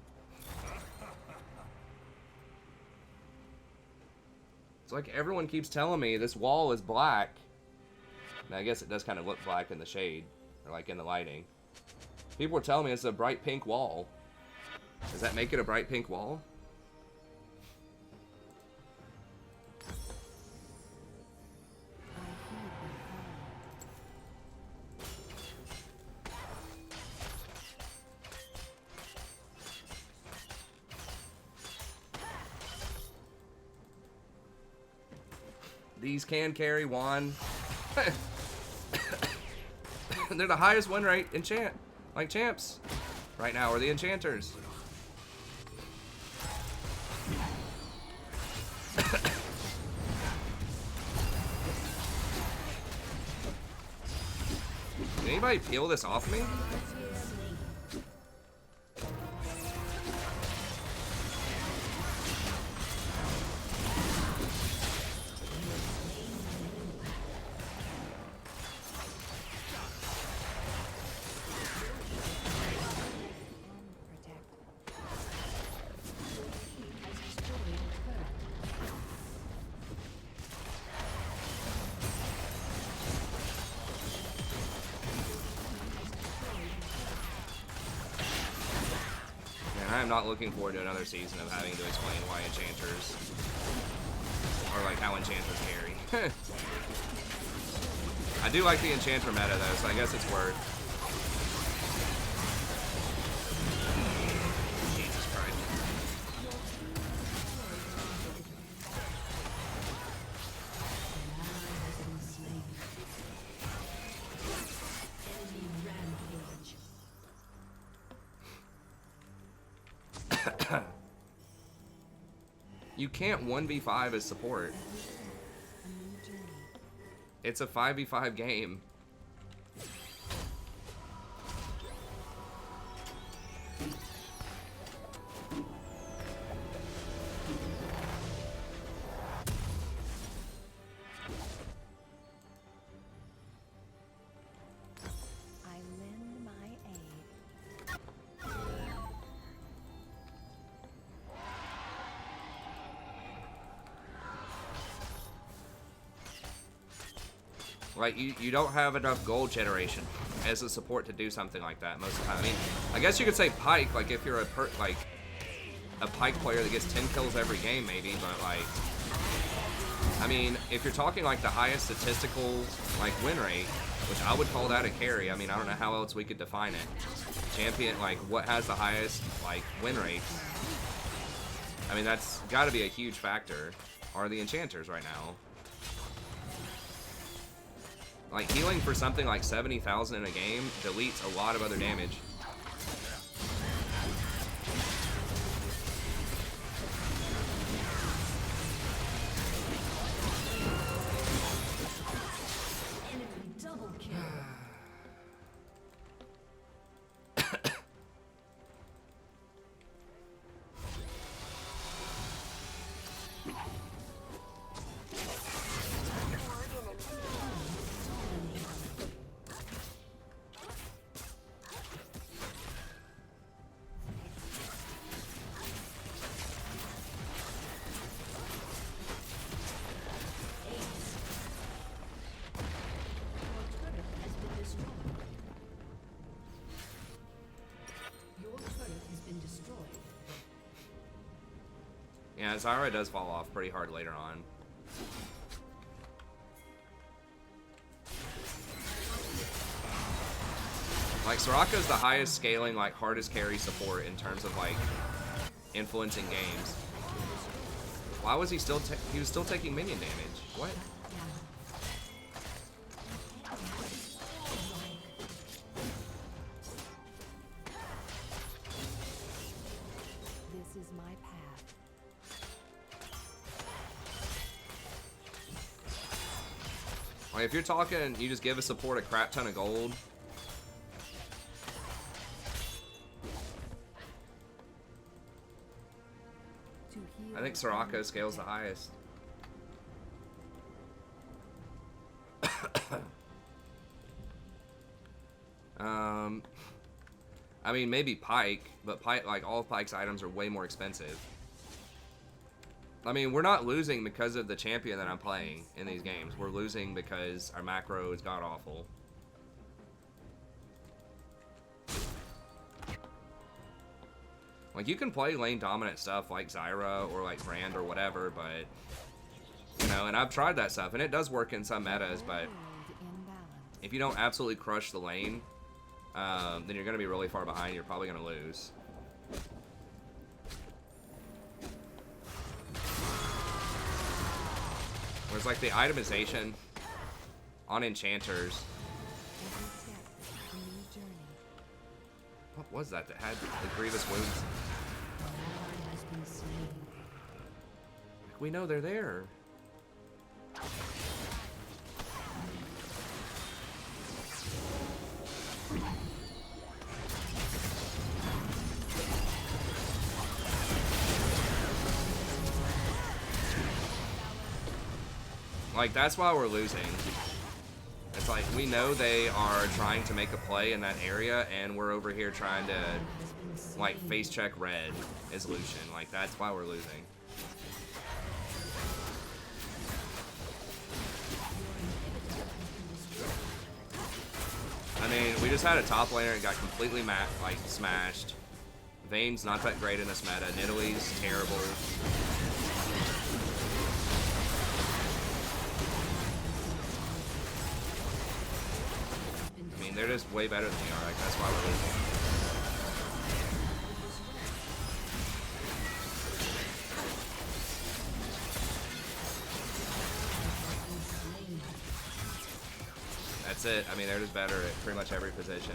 It's like everyone keeps telling me this wall is black. Now, I guess it does kind of look black in the shade, or like in the lighting. People are telling me it's a bright pink wall. Does that make it a bright pink wall? I heed the These can carry one. They're the highest win rate in champs right now, are the enchanters. Can anybody peel this off me? I'm not looking forward to another season of having to explain why enchanters, or like how enchanters carry. I do like the enchanter meta though, so I guess it's worth. Jesus Christ. Enemy rampage. You can't 1v5 as support. a new journey. It's a 5v5 game. I lend my aid. Like, you don't have enough gold generation as a support to do something like that most of the time. I mean, I guess you could say Pike, like if you're a Pike player that gets 10 kills every game maybe, but like, I mean, if you're talking like the highest statistical like win rate, which I would call that a carry. I mean, I don't know how else we could define it. Champion, like what has the highest like win rate? I mean, that's got to be a huge factor. Are the enchanters right now? Like, healing for something like 70,000 in a game deletes a lot of other damage. Enemy double kill. Yeah, Zyra does fall off pretty hard later on. Like, Soraka's the highest scaling, like, hardest carry support in terms of, like, influencing games. Why was he still he was still taking minion damage? What? This is my path. Like, if you're talking, you just give a support a crap ton of gold. To heal I think Soraka scales the highest. I mean, maybe Pike, but Pike, like, all of Pike's items are way more expensive. I mean, we're not losing because of the champion that I'm playing in these games. We're losing because our macro is god-awful. Like, you can play lane dominant stuff like Zyra or like Brand or whatever, but, you know, and I've tried that stuff, and it does work in some metas, but world in balance. if you don't absolutely crush the lane, then you're going to be really far behind. You're probably going to lose. Whereas, like, the itemization on Enchanters. Every step, a new journey. What was that that had the grievous wounds? An ally has been slain. We know they're there. Like, that's why we're losing. It's like, we know they are trying to make a play in that area, and we're over here trying to, like, face check red as Lucian. Like, that's why we're losing. I mean, we just had a top laner and got completely smashed. Vayne's not that great in this meta. Nidalee's terrible. I mean, they're just way better than we are. Like, that's why we're losing. That's it. I mean, they're just better at pretty much every position.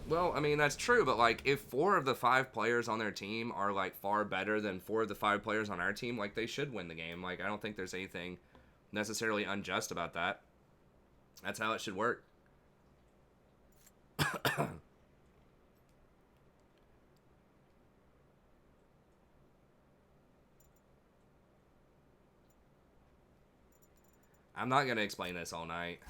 Well, I mean, that's true, but, like, if 4 of the 5 players on their team are, like, far better than 4 of the 5 players on our team, like, they should win the game. Like, I don't think there's anything necessarily unjust about that. That's how it should work. I'm not going to explain this all night.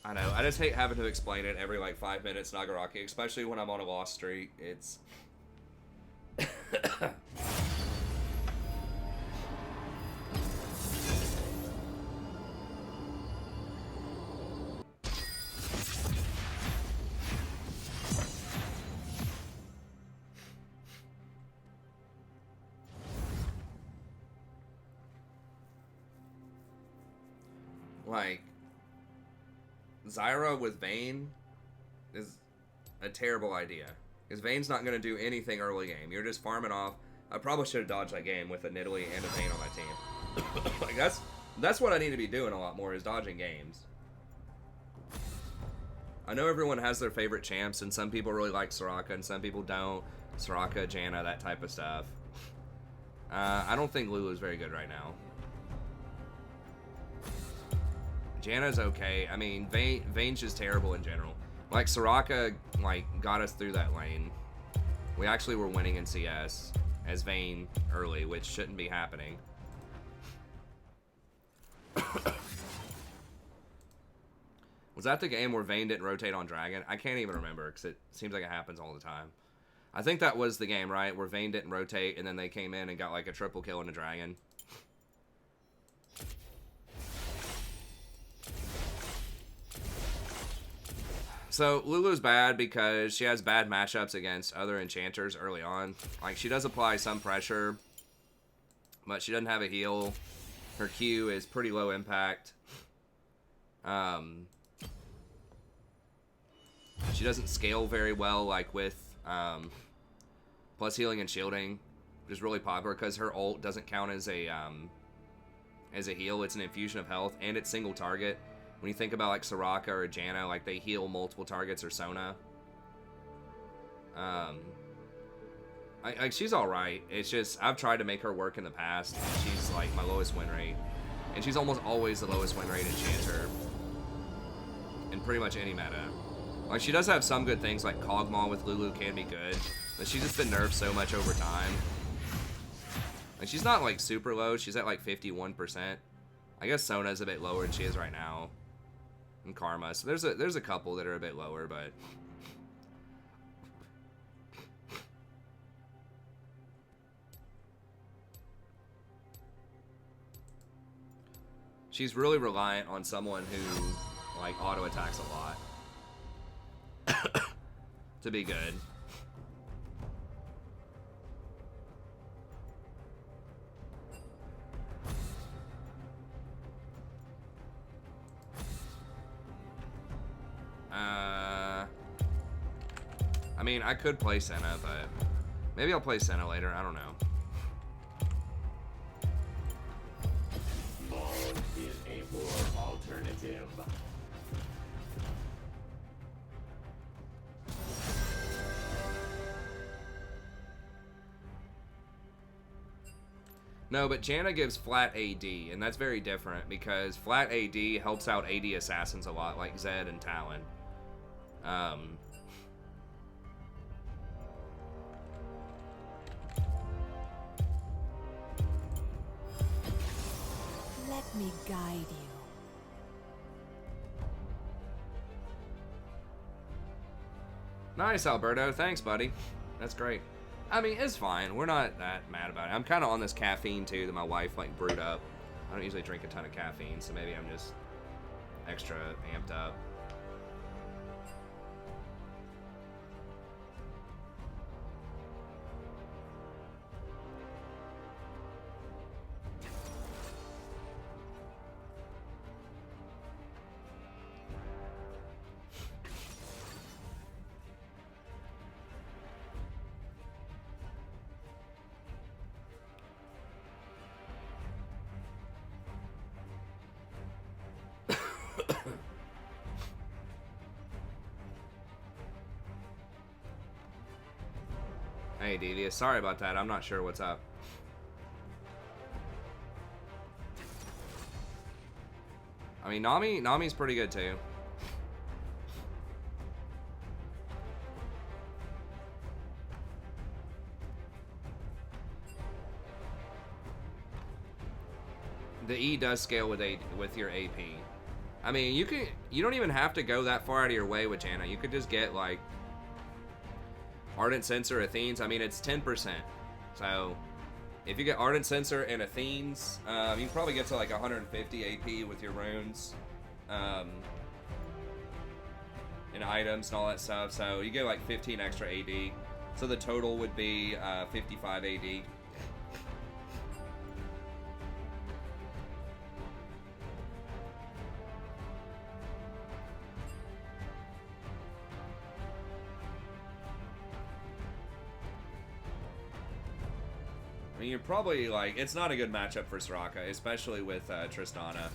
I know. I just hate having to explain it every, like, 5 minutes, Nagaraki, especially when I'm on a loss streak. It's... like... Zyra with Vayne is a terrible idea. Because Vayne's not going to do anything early game. You're just farming off. I probably should have dodged that game with a Nidalee and a Vayne on my team. Like, that's what I need to be doing a lot more, is dodging games. I know everyone has their favorite champs, and some people really like Soraka, and some people don't. Soraka, Janna, that type of stuff. I don't think Lulu's very good right now. Janna's okay. I mean, Vayne's just terrible in general. Like, Soraka, like, got us through that lane. We actually were winning in CS as Vayne early, which shouldn't be happening. Was that the game where Vayne didn't rotate on Dragon? I can't even remember because it seems like it happens all the time. I think that was the game, right? Where Vayne didn't rotate and then they came in and got like a triple kill in a Dragon. So Lulu's bad because she has bad matchups against other enchanters early on. Like, she does apply some pressure, but she doesn't have a heal. Her Q is pretty low impact. She doesn't scale very well, like with plus healing and shielding, which is really popular because her ult doesn't count as a heal. It's an infusion of health and it's single target. When you think about like Soraka or Janna, like they heal multiple targets, or Sona. Like she's all right. It's just I've tried to make her work in the past. And she's like my lowest win rate, and she's almost always the lowest win rate enchanter in pretty much any meta. Like she does have some good things, like Kog'Maw with Lulu can be good, but she's just been nerfed so much over time. Like she's not like super low. She's at like 51%. I guess Sona's a bit lower than she is right now. And Karma. So there's a couple that are a bit lower, but she's really reliant on someone who like auto attacks a lot to be good. I mean, I could play Senna, but maybe I'll play Senna later. I don't know. Mode is a poor alternative. No, but Janna gives flat AD, and that's very different because flat AD helps out AD assassins a lot, like Zed and Talon. Let me guide you. Nice, Alberto. Thanks, buddy. That's great. I mean, it's fine. We're not that mad about it. I'm kind of on this caffeine, too, that my wife, like, brewed up. I don't usually drink a ton of caffeine, so maybe I'm just extra amped up. Hey, Devious. Sorry about that. I'm not sure what's up. I mean, Nami's pretty good, too. The E does scale with your AP. I mean, you don't even have to go that far out of your way with Janna. You could just get like Ardent Sensor, Athenes. I mean, it's 10%. So if you get Ardent Sensor and Athenes, you can probably get to like 150 AP with your runes, and items and all that stuff. So you get like 15 extra AD. So the total would be 55 AD. I mean, you're probably like, it's not a good matchup for Soraka, especially with Tristana.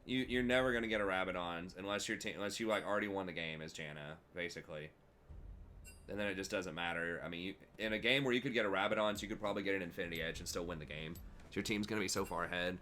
You're never gonna get a Rabadon unless unless you like already won the game as Janna, basically. And then it just doesn't matter. I mean, in a game where you could get a Rabadon, you could probably get an Infinity Edge and still win the game. So your team's gonna be so far ahead.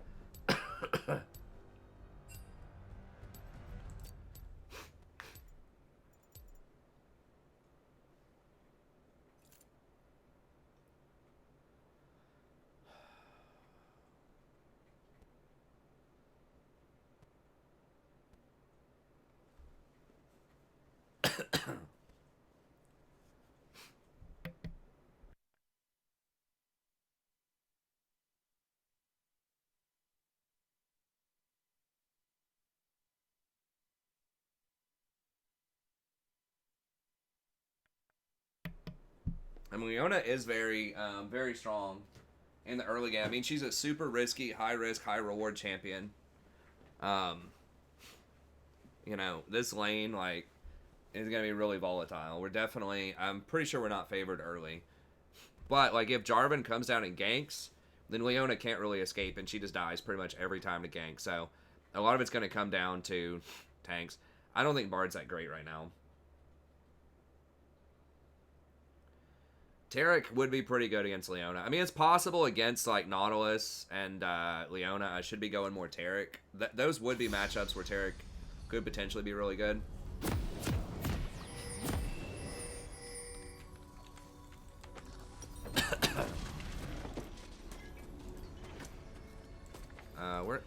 I mean, Leona is very, very strong in the early game. I mean, she's a super risky, high risk, high reward champion. You know, this lane like is gonna be really volatile. I'm pretty sure we're not favored early, but like if Jarvan comes down and ganks, then Leona can't really escape, and she just dies pretty much every time to gank. So a lot of it's gonna come down to tanks. I don't think Bard's that great right now. Taric would be pretty good against Leona. I mean, it's possible against like Nautilus and Leona. I should be going more Taric. Those would be matchups where Taric could potentially be really good. We're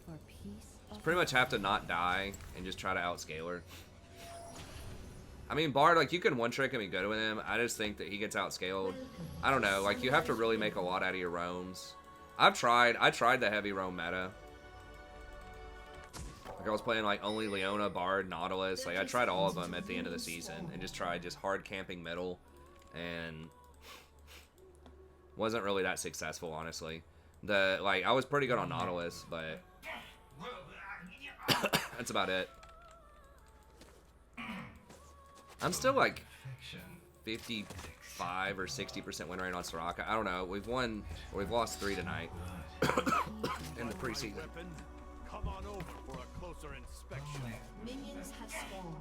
For peace of pretty much have to not die and just try to outscale her. I mean, Bard, like, you can one-trick and be good with him. I just think that he gets outscaled. I don't know. Like, you have to really make a lot out of your roams. I tried the heavy roam meta. Like, I was playing, like, only Leona, Bard, Nautilus. Like, I tried all of them at the end of the season and just tried just hard camping middle. And wasn't really that successful, honestly. I was pretty good on Nautilus, but that's about it. I'm still like 55 or 60% win rate on Soraka. I don't know. We've lost 3 tonight in the preseason. Come on over for a closer inspection. Minions have spawned.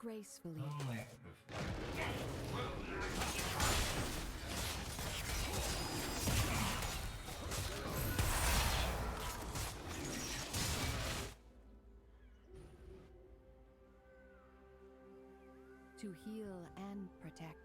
gracefully. To heal and protect.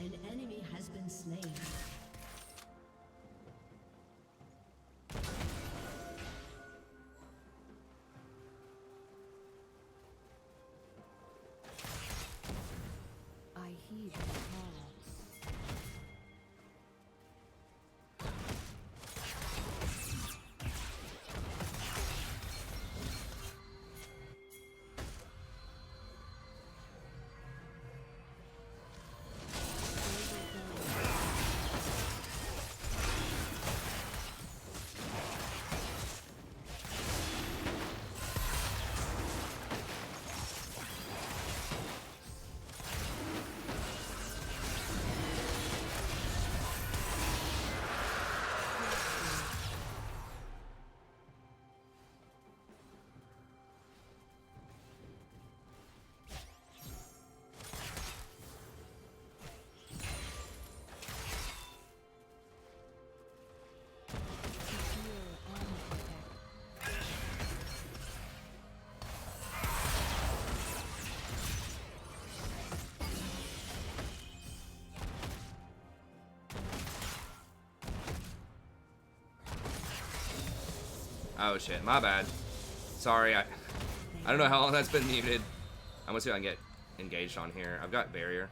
An enemy has been slain. I heed the call. Oh shit, my bad. Sorry, I don't know how long that's been muted. I'm gonna see if I can get engaged on here. I've got barrier.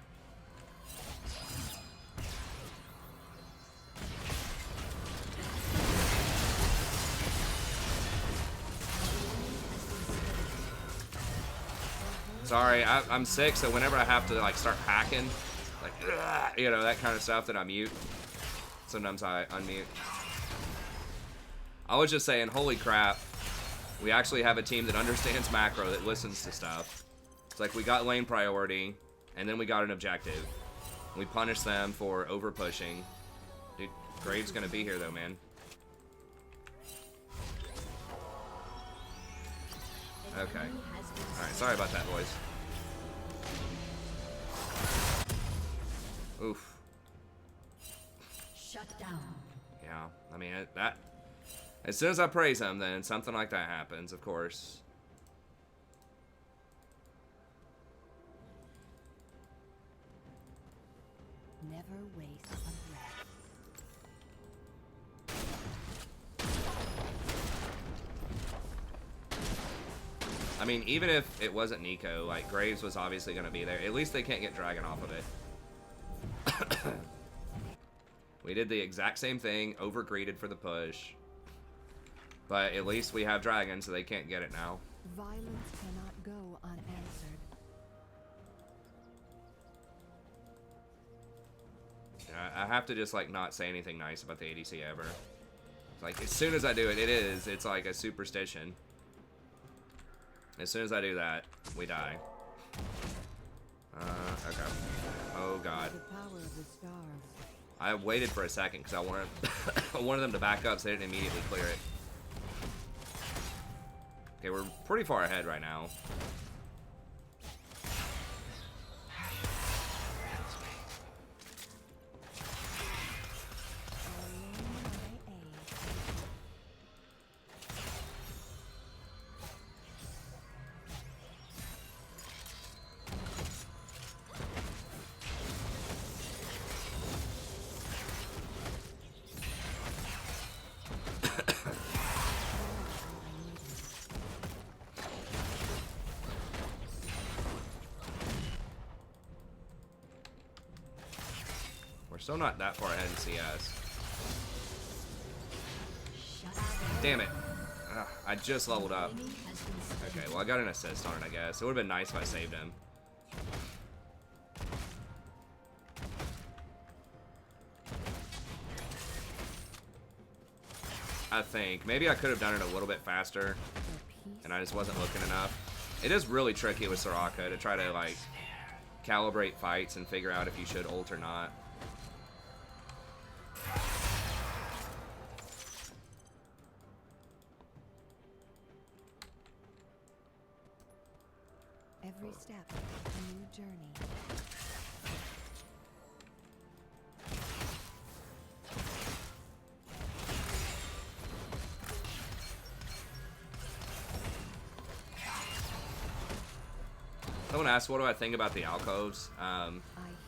Sorry, I'm sick, so whenever I have to like start hacking, like you know, that kind of stuff, then I mute. Sometimes I unmute. I was just saying, holy crap, we actually have a team that understands macro, that listens to stuff. It's like we got lane priority, and then we got an objective. We punished them for over pushing. Dude, Graves gonna be here though, man. Okay. Alright, sorry about that, boys. Oof. Shut down. Yeah, I mean, that... As soon as I praise him, then something like that happens, of course. Never waste a breath. I mean, even if it wasn't Nico, like, Graves was obviously going to be there. At least they can't get Dragon off of it. We did the exact same thing, over-greeted for the push. But at least we have Dragon, so they can't get it now. Violence cannot go unanswered. I have to just, like, not say anything nice about the ADC ever. Like, as soon as I do it, it's like a superstition. As soon as I do that, we die. Okay. Oh, God. The power of the stars. I waited for a second because I wanted, I wanted them to back up so they didn't immediately clear it. Okay, we're pretty far ahead right now. We're still not that far ahead in CS. Damn it. Ugh, I just leveled up. Okay, well I got an assist on it, I guess. It would have been nice if I saved him. I think. Maybe I could have done it a little bit faster, and I just wasn't looking enough. It is really tricky with Soraka to try to, like, calibrate fights and figure out if you should ult or not. Every step, a new journey. Someone asked, what do I think about the alcoves? I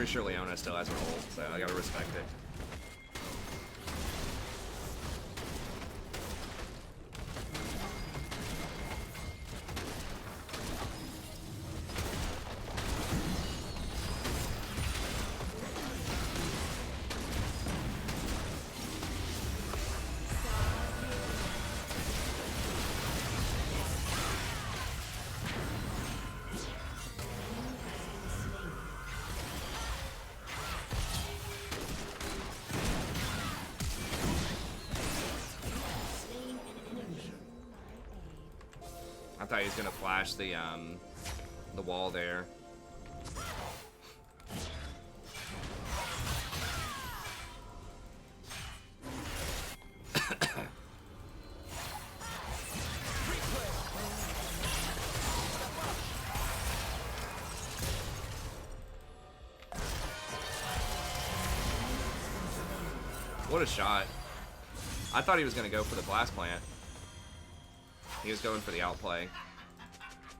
pretty sure Leona still has her ult, so I gotta respect it. I thought he was gonna flash the wall there. What a shot. I thought he was gonna go for the blast plant. He was going for the outplay.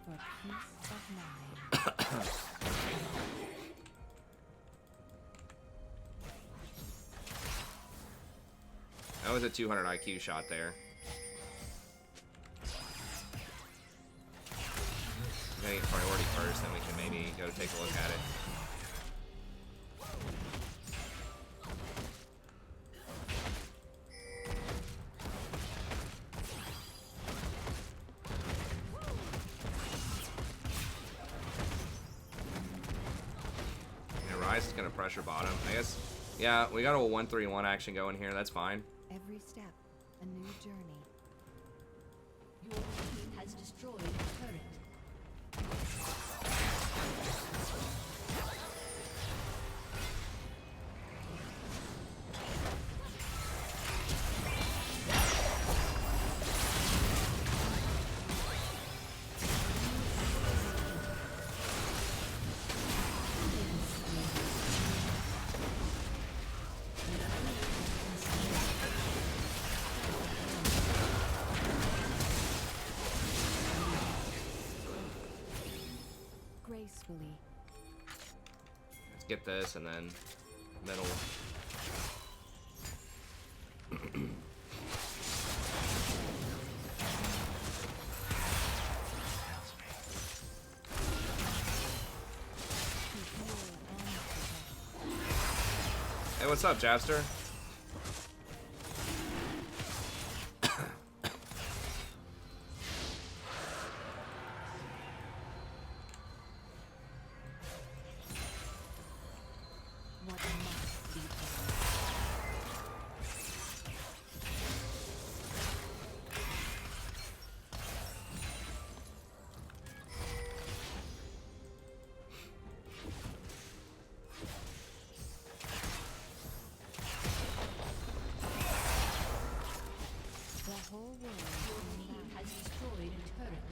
For peace of mind. That was a 200 IQ shot there. I'm gonna get priority first, then we can maybe go take a look at it. Rise is gonna pressure bottom. I guess, yeah, we got a 1-3-1 action going here. That's fine. Every step, a new journey. Your team has destroyed a turret. Gracefully. Let's get this and then middle. Hey, what's up, Japster? What must be done? The whole world in Team balance. has destroyed a turret.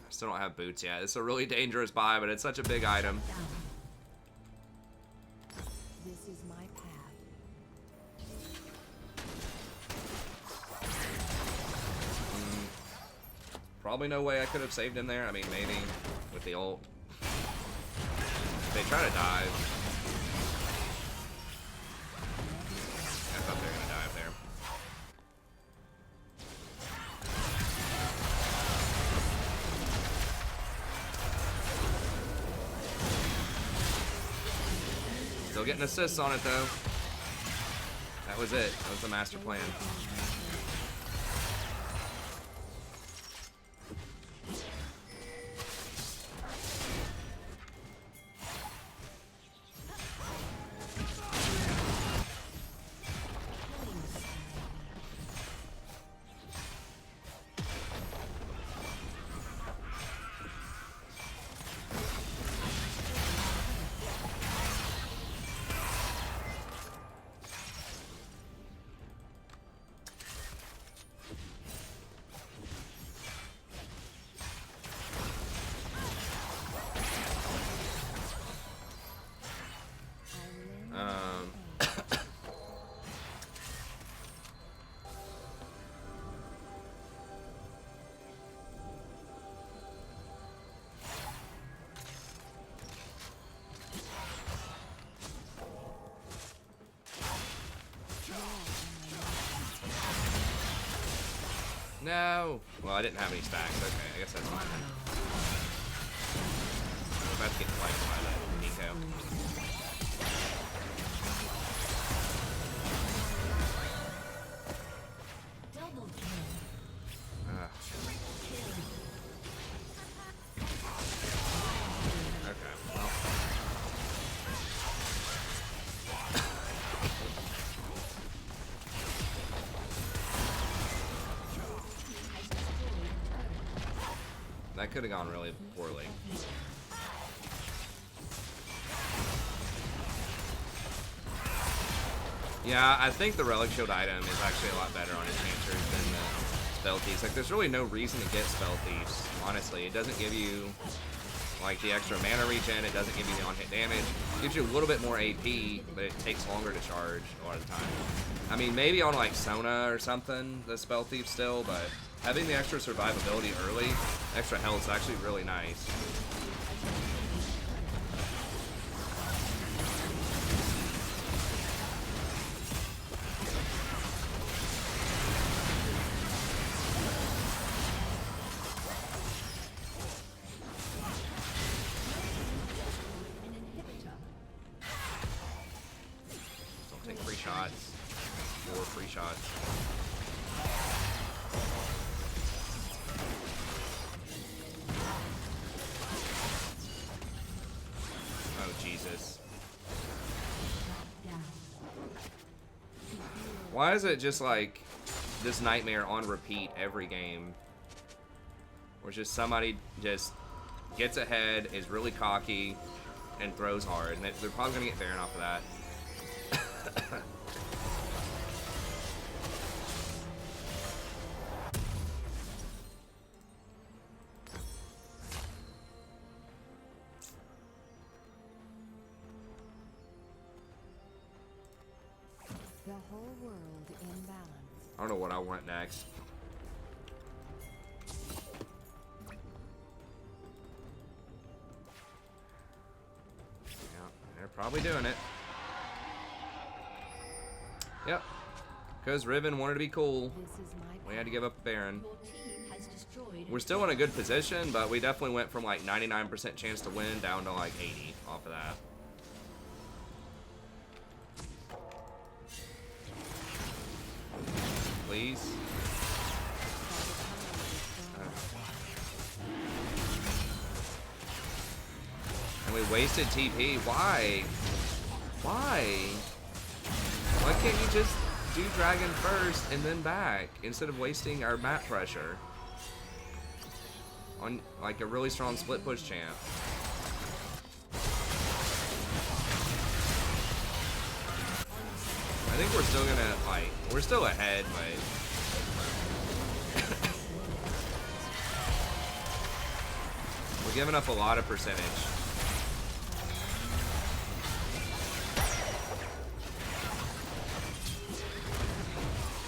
Still don't have boots yet. It's a really dangerous buy, but it's such a big item. This is my path. Probably no way I could have saved him there. I mean, maybe with the ult. If they try to dive. I thought they were gonna dive there. Still getting assists on it though. That was it. That was the master plan. No! Well, I didn't have any stacks. Okay, I guess that's fine then. I'm about to get flanked by that Nico. Double kill. Okay, well. That could have gone really poorly. Yeah, I think the Relic Shield item is actually a lot better on Enchanters than the Spell Thieves. Like, there's really no reason to get Spell Thieves, honestly. It doesn't give you, like, the extra mana regen. It doesn't give you the on-hit damage. It gives you a little bit more AP, but it takes longer to charge a lot of the time. I mean, maybe on, like, Sona or something, the Spell Thief still, but having the extra survivability early, extra health is actually really nice. Don't take free shots. 4 free shots. Oh, Jesus. Why is it just like this nightmare on repeat every game? Where just somebody just gets ahead, is really cocky, and throws hard. And they're probably going to get Baron off of that. The whole world in balance. I don't know what I want next. Yeah, they're probably doing it. Yep. Because Riven wanted to be cool. This is my We had to give up Baron. Your team has destroyed. We're still in a good position, but we definitely went from like 99% chance to win down to like 80 off of that. Please. And we wasted TP. Why? Why? Why can't you just do Dragon first and then back instead of wasting our map pressure on like a really strong split push champ? I think we're still gonna like we're still ahead, but we're giving up a lot of percentage.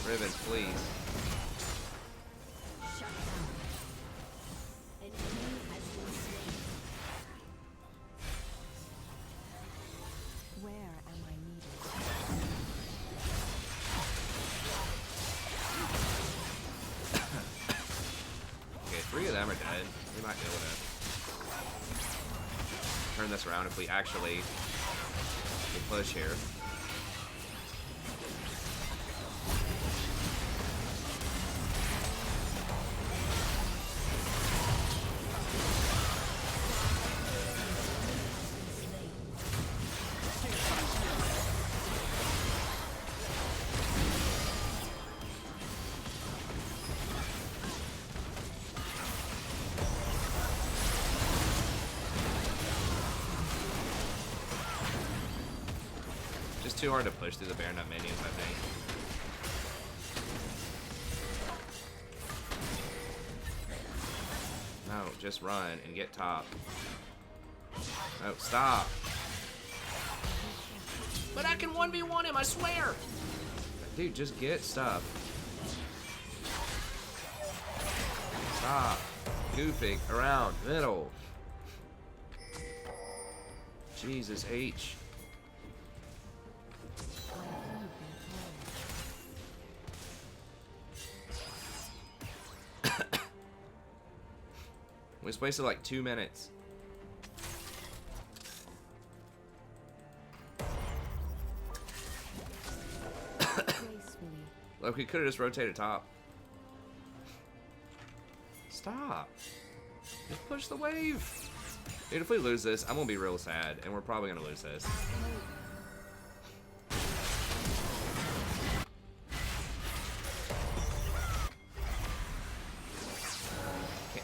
Riven, please. Shut down. An enemy has been slain. Where am I needed? Okay, 3 of them are dead. We might be able to turn this around if we actually push here. Just too hard to push through the Baron Nut minions, I think. No, just run and get top. No, stop. But I can 1v1 him, I swear! Dude, just get stuff. Stop. Goofing around, middle. Jesus H. We just wasted like 2 minutes. Gracefully. Look, we could have just rotated top. Stop. Just push the wave. Dude, if we lose this, I'm gonna be real sad, and we're probably gonna lose this.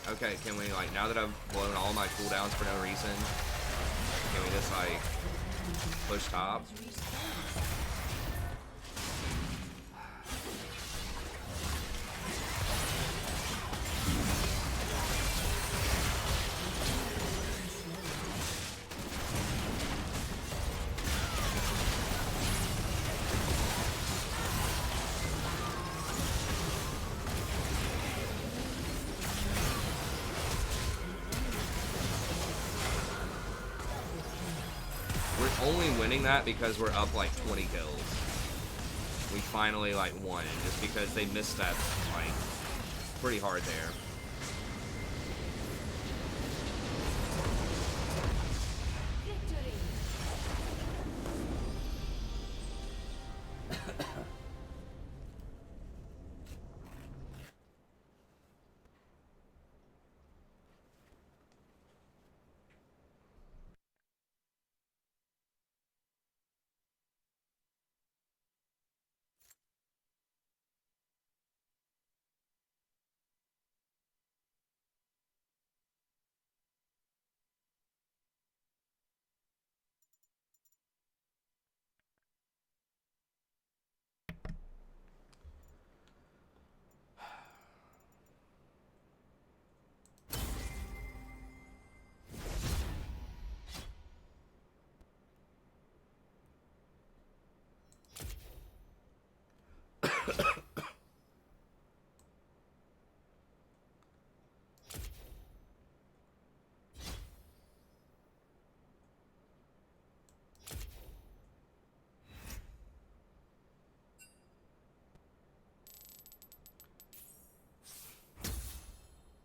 Okay, can we, like, now that I've blown all my cooldowns for no reason, can we just, like, push top? Only winning that because we're up like 20 kills. We finally like won just because they misstepped like pretty hard there.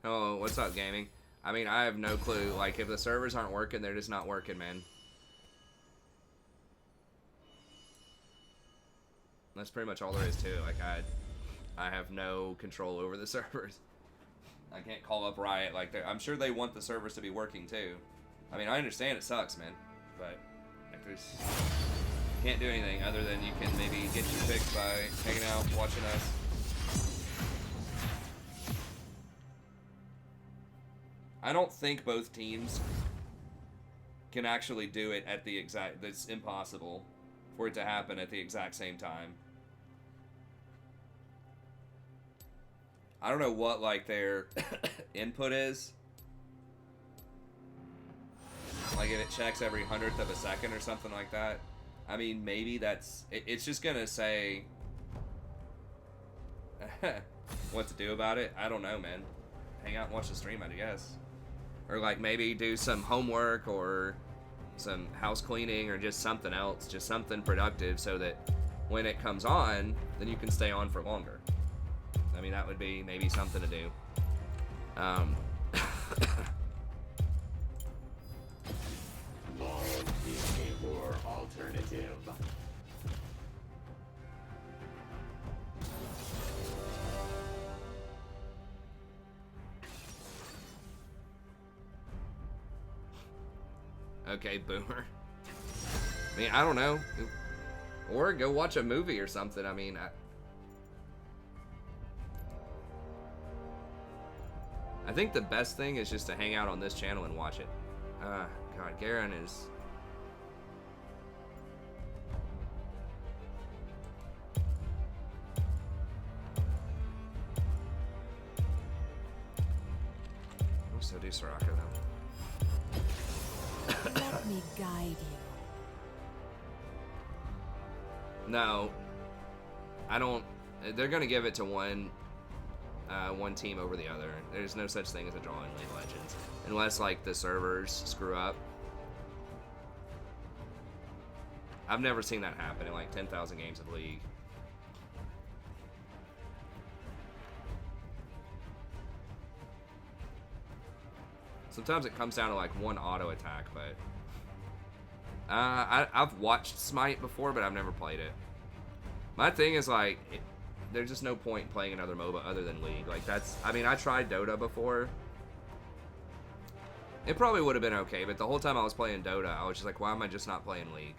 Oh, what's up, gaming? I mean, I have no clue. Like, if the servers aren't working, they're just not working, man. That's pretty much all there is to it. Like, I have no control over the servers. I can't call up Riot. Like, I'm sure they want the servers to be working, too. I mean, I understand it sucks, man. But, like, there's... Can't do anything other than you can maybe get your fix by hanging out, watching us. I don't think both teams can actually do it at the exact... It's impossible for it to happen at the exact same time. I don't know what, like, their input is. Like, if it checks every 100th of a second or something like that. I mean, maybe that's... It's just gonna say... what to do about it? I don't know, man. Hang out and watch the stream, I guess. Or, like, maybe do some homework or some house cleaning or just something else. Just something productive so that when it comes on, then you can stay on for longer. I mean, that would be maybe something to do. Long is a more alternative. Okay, boomer. I mean, I don't know. Or go watch a movie or something. I mean, I think the best thing is just to hang out on this channel and watch it. God, Garen is... So do Soraka, though. Let me guide you. No. I don't... They're gonna give it to one team over the other. There's no such thing as a draw in League of Legends. Unless, like, the servers screw up. I've never seen that happen in, like, 10,000 games of League. Sometimes it comes down to like one auto attack, but I've watched Smite before, but I've never played it. My thing is like, there's just no point playing another MOBA other than League. Like that's, I mean, I tried Dota before. It probably would have been okay, but the whole time I was playing Dota, I was just like, why am I just not playing League?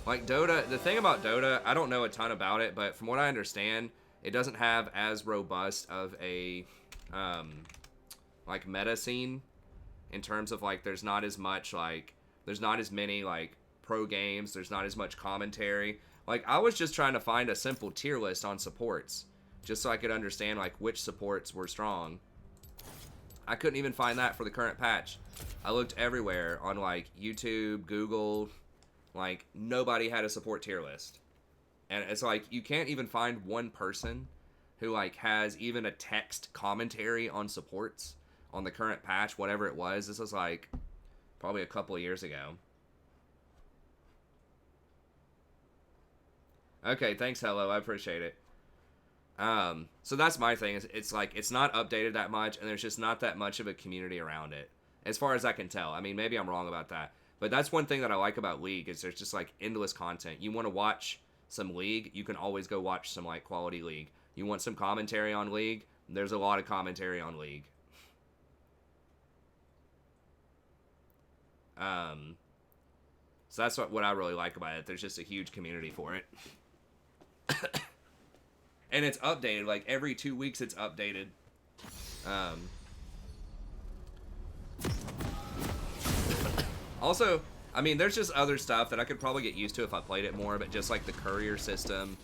Like Dota, the thing about Dota, I don't know a ton about it, but from what I understand, it doesn't have as robust of a, like meta scene in terms of like, there's not as much like, there's not as many like pro games, there's not as much commentary. Like I was just trying to find a simple tier list on supports, just so I could understand like which supports were strong. I couldn't even find that for the current patch. I looked everywhere on like YouTube, Google, like nobody had a support tier list. And it's like you can't even find one person who like has even a text commentary on supports on the current patch, whatever it was. This was like probably a couple of years ago. Okay, thanks, hello, I appreciate it. So that's my thing. It's like it's not updated that much, and there's just not that much of a community around it, as far as I can tell. I mean, maybe I'm wrong about that, but that's one thing that I like about League is there's just like endless content. You want to watch some League, you can always go watch some like quality League. You want some commentary on League, there's a lot of commentary on League. So that's what I really like about it. There's just a huge community for it. And it's updated, like every 2 weeks it's updated. Also, I mean, there's just other stuff that I could probably get used to if I played it more, but just like the courier system,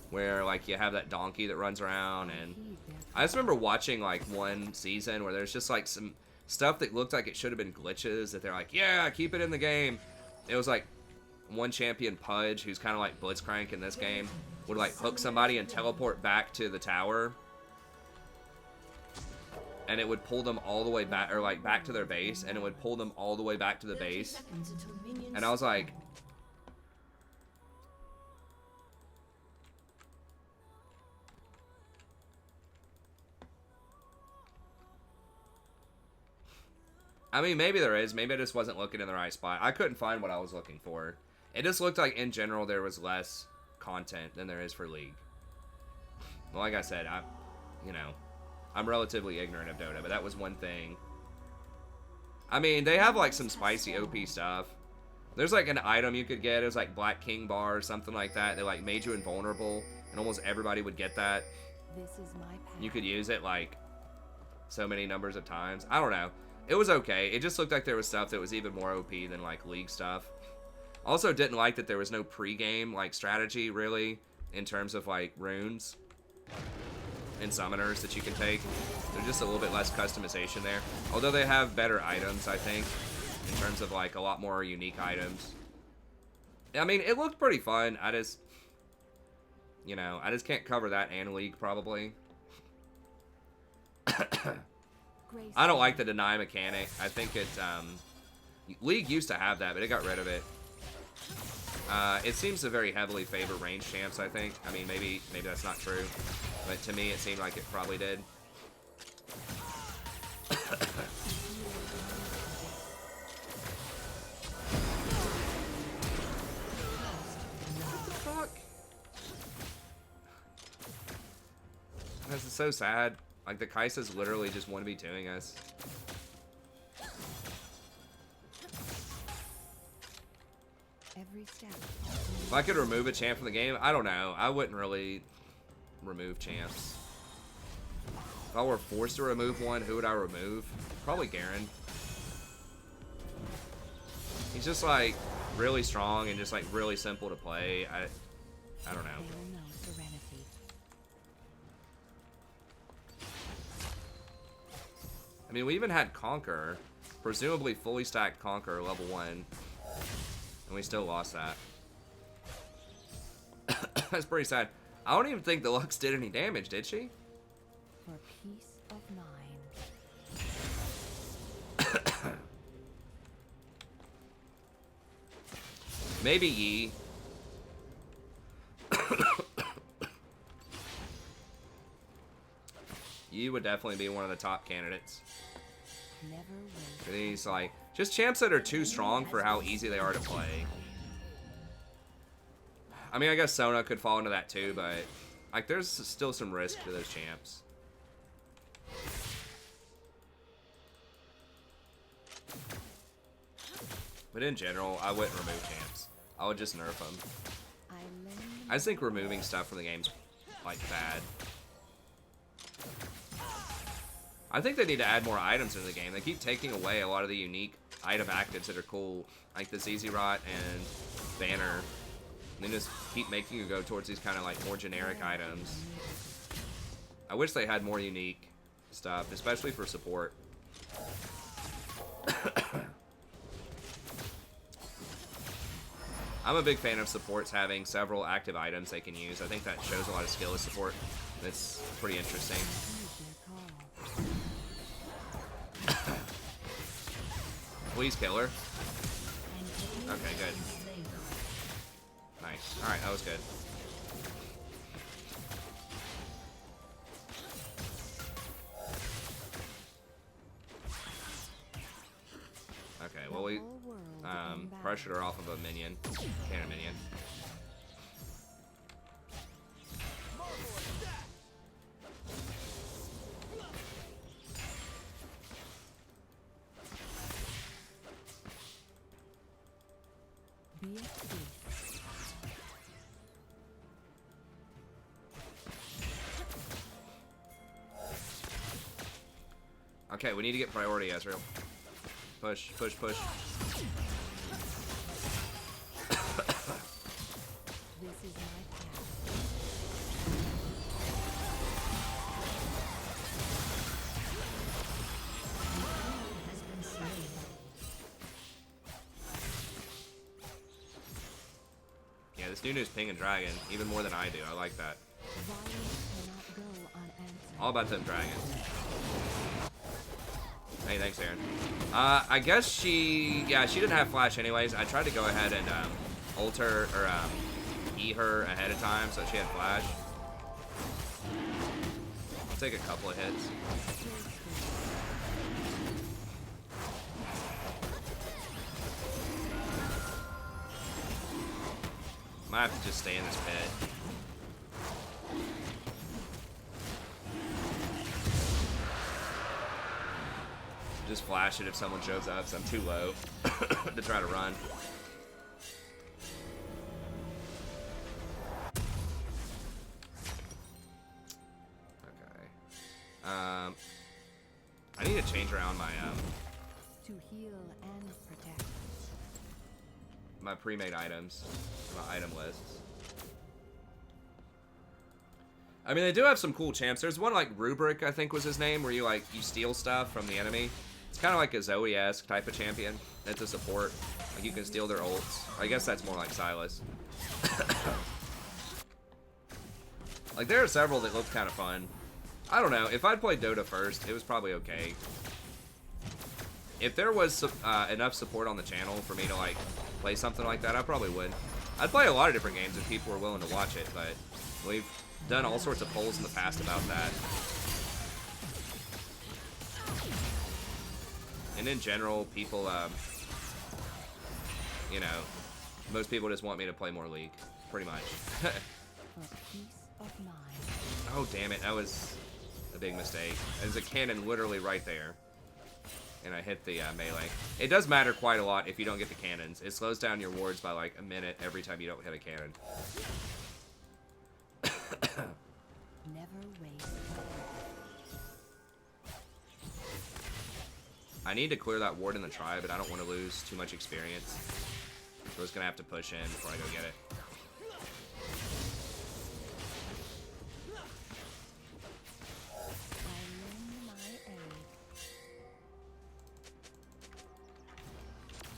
where like you have that donkey that runs around, and I just remember watching like one season where there's just like some stuff that looked like it should have been glitches that they're like, yeah, keep it in the game. It was like one champion Pudge, who's kind of like Blitzcrank in this game, would like hook somebody and teleport back to the tower, and it would pull them all the way back, or like back to their base, and it would pull them all the way back to the base. And I was like, I mean, maybe there is. Maybe I just wasn't looking in the right spot. I couldn't find what I was looking for. It just looked like, in general, there was less content than there is for League. Well, like I said, I'm relatively ignorant of Dota, but that was one thing. I mean, they have, like, some spicy OP stuff. There's, like, an item you could get. It was, like, Black King Bar or something like that. They, like, made you invulnerable, and almost everybody would get that. This is my path. You could use it, like, so many numbers of times. I don't know. It was okay. It just looked like there was stuff that was even more OP than, like, League stuff. Also didn't like that there was no pre-game, like, strategy, really, in terms of, like, runes and summoners that you can take. There's just a little bit less customization there. Although they have better items, I think, in terms of, like, a lot more unique items. I mean, it looked pretty fun. I just can't cover that and League, probably. I don't like the deny mechanic. I think it's, League used to have that, but it got rid of it. It seems to very heavily favor range champs, I think. I mean, maybe that's not true, but to me it seemed like it probably did. What the fuck? This is so sad. Like, the Kaisas literally just want to be doing us. Every step. If I could remove a champ from the game, I don't know. I wouldn't really remove champs. If I were forced to remove one, who would I remove? Probably Garen. He's just like really strong and just like really simple to play. I don't know. Feel no serenity. I mean, we even had Conquer, presumably fully stacked Conquer level 1, and we still lost that. That's pretty sad. I don't even think the Lux did any damage, did she? For peace of mind. Maybe Yi. You would definitely be one of the top candidates. Never wait. For these, like, just champs that are too strong for how easy they are to play. I mean, I guess Sona could fall into that too, but, like, there's still some risk to those champs. But in general, I wouldn't remove champs. I would just nerf them. I just think removing stuff from the game's, like, bad. I think they need to add more items into the game. They keep taking away a lot of the unique item actives that are cool, like the ZZ Rot and Banner. And they just keep making you go towards these kind of, like, more generic items. I wish they had more unique stuff, especially for support. I'm a big fan of supports having several active items they can use. I think that shows a lot of skill as support. It's pretty interesting. Please kill her. Okay, good. Nice. Alright, that was good. Okay, well we pressured her off of a minion. Cannon minion. Be at peace. Okay, we need to get priority, Ezreal. Push, push, push. This is my path. Has been slain. Yeah, this Nunu's pinging dragon even more than I do. I like that. Violence cannot go unanswered. All about them dragons. Hey, thanks, Aaron. I guess she didn't have flash anyways. I tried to go ahead and ult her, or E her ahead of time so she had flash. I'll take a couple of hits. Might have to just stay in this pit. Just flash it if someone shows up, so I'm too low to try to run. Okay. I need to change around my To heal and protect. my pre-made items, my item lists. I mean, they do have some cool champs. There's one like Rubric, I think was his name, where you steal stuff from the enemy. It's kind of like a Zoe-esque type of champion. It's a support. Like you can steal their ults. I guess that's more like Silas. Like there are several that look kind of fun. I don't know. If I'd played Dota first, it was probably okay. If there was enough support on the channel for me to like play something like that, I probably would. I'd play a lot of different games if people were willing to watch it, but we've done all sorts of polls in the past about that. And in general, people, you know, most people just want me to play more League, pretty much. For peace of mind. Oh, damn it. That was a big mistake. There's a cannon literally right there. And I hit the melee. It does matter quite a lot if you don't get the cannons. It slows down your wards by like a minute every time you don't hit a cannon. Never waste. I need to clear that ward in the tribe, but I don't want to lose too much experience. So I'm just going to have to push in before I go get it. I lend my aid.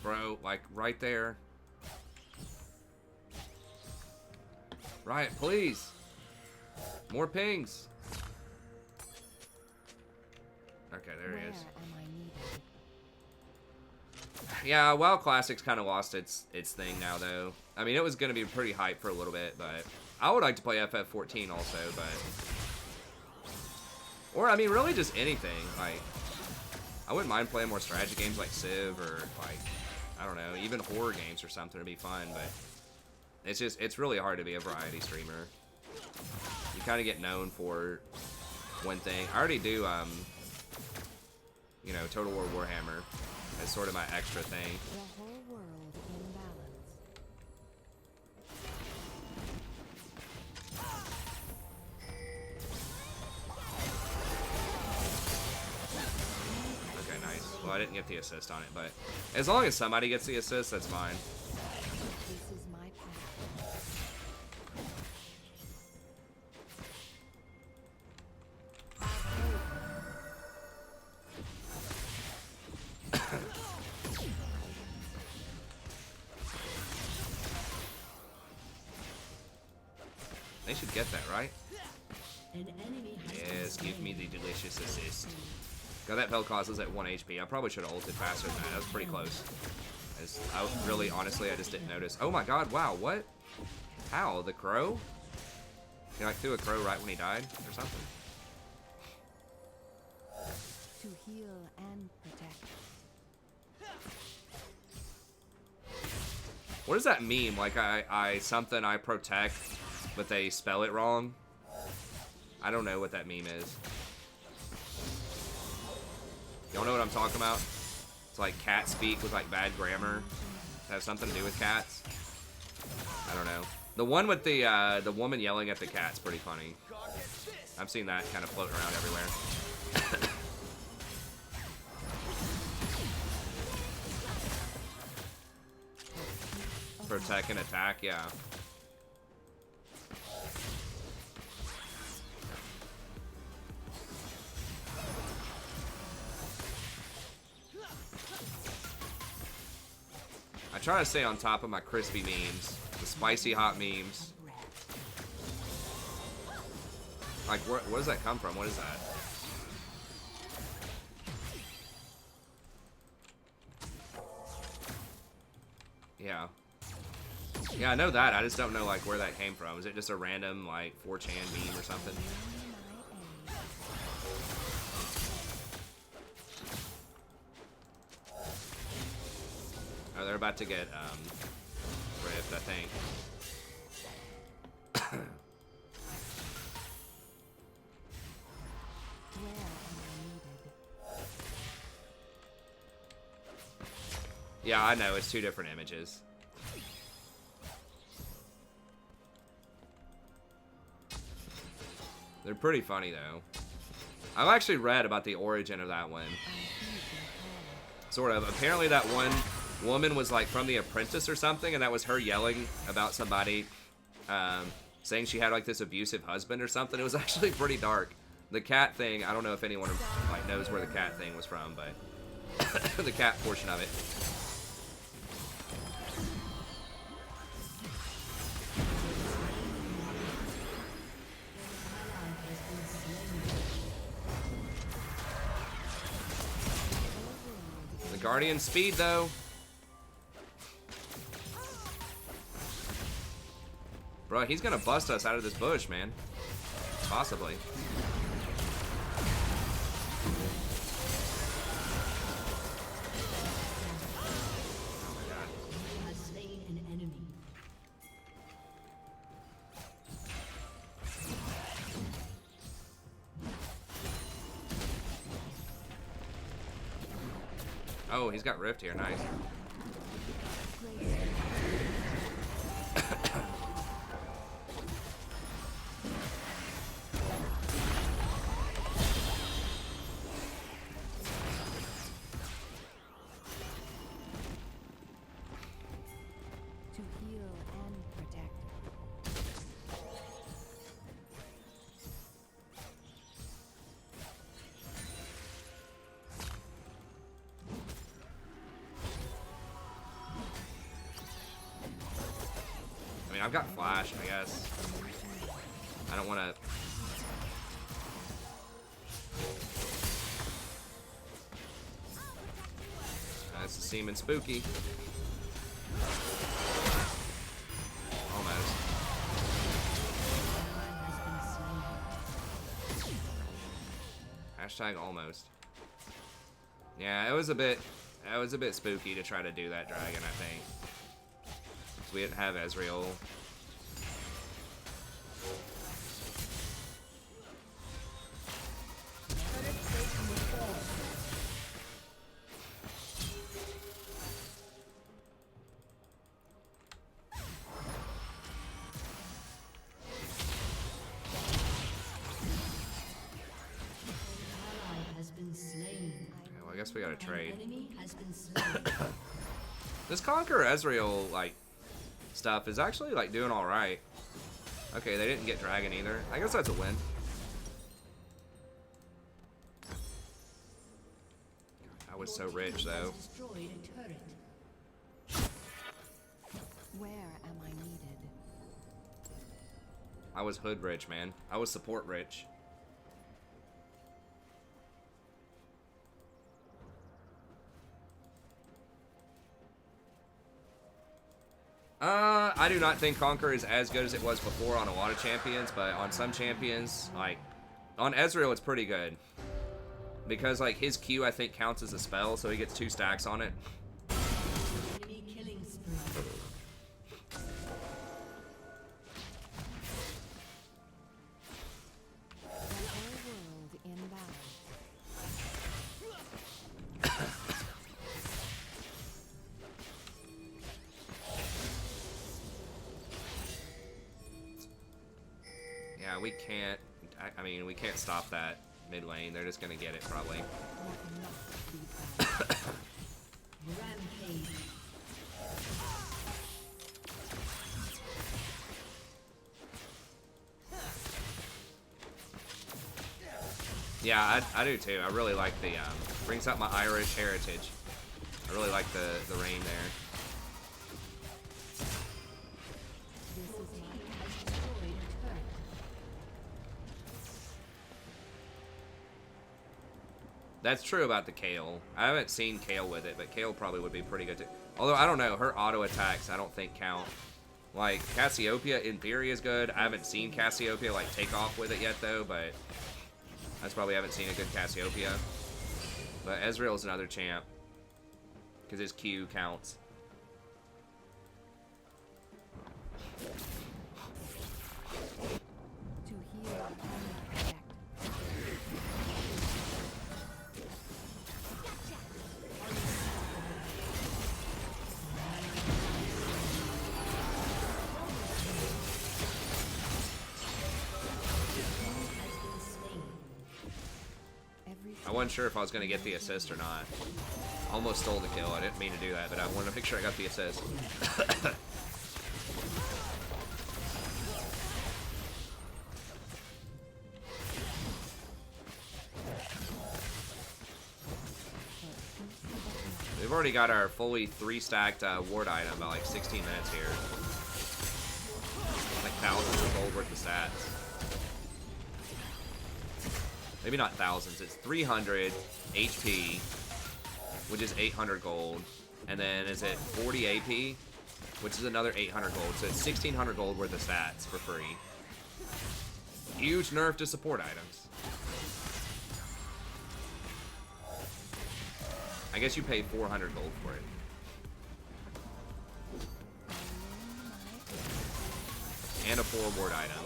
Bro, like, right there. Riot, please. More pings. Okay, there he is. Where am I needed? Yeah, WoW Classic's kind of lost its thing now, though. I mean, it was going to be pretty hype for a little bit, but I would like to play FF14 also, but Or, I mean, really just anything. Like, I wouldn't mind playing more strategy games like Civ or, like, I don't know, even horror games or something would be fun, but it's really hard to be a variety streamer. You kind of get known for one thing. I already do, you know, Total War Warhammer as sort of my extra thing. The whole world in balance. Okay, nice. Well, I didn't get the assist on it, but as long as somebody gets the assist, that's fine. This is my path. They should get that, right? An enemy has been Yes, give me slain. the delicious assist. God, that Bell causes at 1 HP. I probably should have ulted faster than that. That was pretty close. I really, honestly, I just didn't notice. Oh my god, wow, what? How? The crow? He like threw a crow right when he died or something? To heal and protect. What does that mean? Like something I protect, but they spell it wrong? I don't know what that meme is. Y'all know what I'm talking about? It's like cat speak with like bad grammar. Does it have something to do with cats? I don't know. The one with the woman yelling at the cat's pretty funny. I've seen that kind of floating around everywhere. Protect and attack, yeah. I try to stay on top of my crispy memes, the spicy hot memes. Like, where does that come from? What is that? Yeah. Yeah, I know that. I just don't know, like, where that came from. Is it just a random, like, 4chan meme or something? Oh, they're about to get, ripped, I think. Where am I needed? Yeah, I know. It's two different images. They're pretty funny, though. I've actually read about the origin of that one. Sort of. Apparently that one woman was like from The Apprentice or something, and that was her yelling about somebody, saying she had like this abusive husband or something. It was actually pretty dark. The cat thing, I don't know if anyone like knows where the cat thing was from, but the cat portion of it. The Guardian speed, though. Bro, he's gonna bust us out of this bush, man. Possibly. Oh my god. Has slain an enemy. Oh, he's got Rift here. Nice. To heal and protect. I mean, I've got Flash, I guess. I don't want to... That's the seeming spooky. Almost. Hashtag almost. Yeah, it was a bit spooky to try to do that dragon, I think. 'Cause we didn't have Ezreal. Ally has been slain. Yeah, well, I guess we gotta trade. An enemy has been slain. This Conquer Ezreal, like, stuff is actually, like, doing alright. Okay, they didn't get Dragon either. I guess that's a win. I was so rich, though. Destroyed a turret. Where am I needed? I was hood rich, man. I was support rich. I do not think Conquer is as good as it was before on a lot of champions, but on some champions, like, on Ezreal, it's pretty good. Because, like, his Q, I think, counts as a spell, so he gets 2 stacks on it. Enemy killing spree. The whole world in balance. Yeah, we can't... I mean, we can't stop that mid lane. They're just gonna get it, probably. Rampage. Yeah, I do too. I really like the, brings out my Irish heritage. I really like the rain there. This is my Has destroyed a turret. That's true about the Kale. I haven't seen Kale with it, but Kale probably would be pretty good too. Although, I don't know, her auto attacks I don't think count. Like, Cassiopeia in theory is good. I haven't seen Cassiopeia, like, take off with it yet, though, but I just probably haven't seen a good Cassiopeia. But Ezreal's another champ. Because his Q counts. to heal and protect. Every I wasn't sure if I was going to get the assist or not. Almost stole the kill. I didn't mean to do that, but I wanted to make sure I got the assist. We've already got our fully 3-stacked ward item by like 16 minutes here. Like thousands of gold worth of stats. Maybe not thousands, it's 300 HP, which is 800 gold. And then is it 40 AP, which is another 800 gold. So it's 1600 gold worth of stats for free. Huge nerf to support items. I guess you pay 400 gold for it. And a 4 ward item.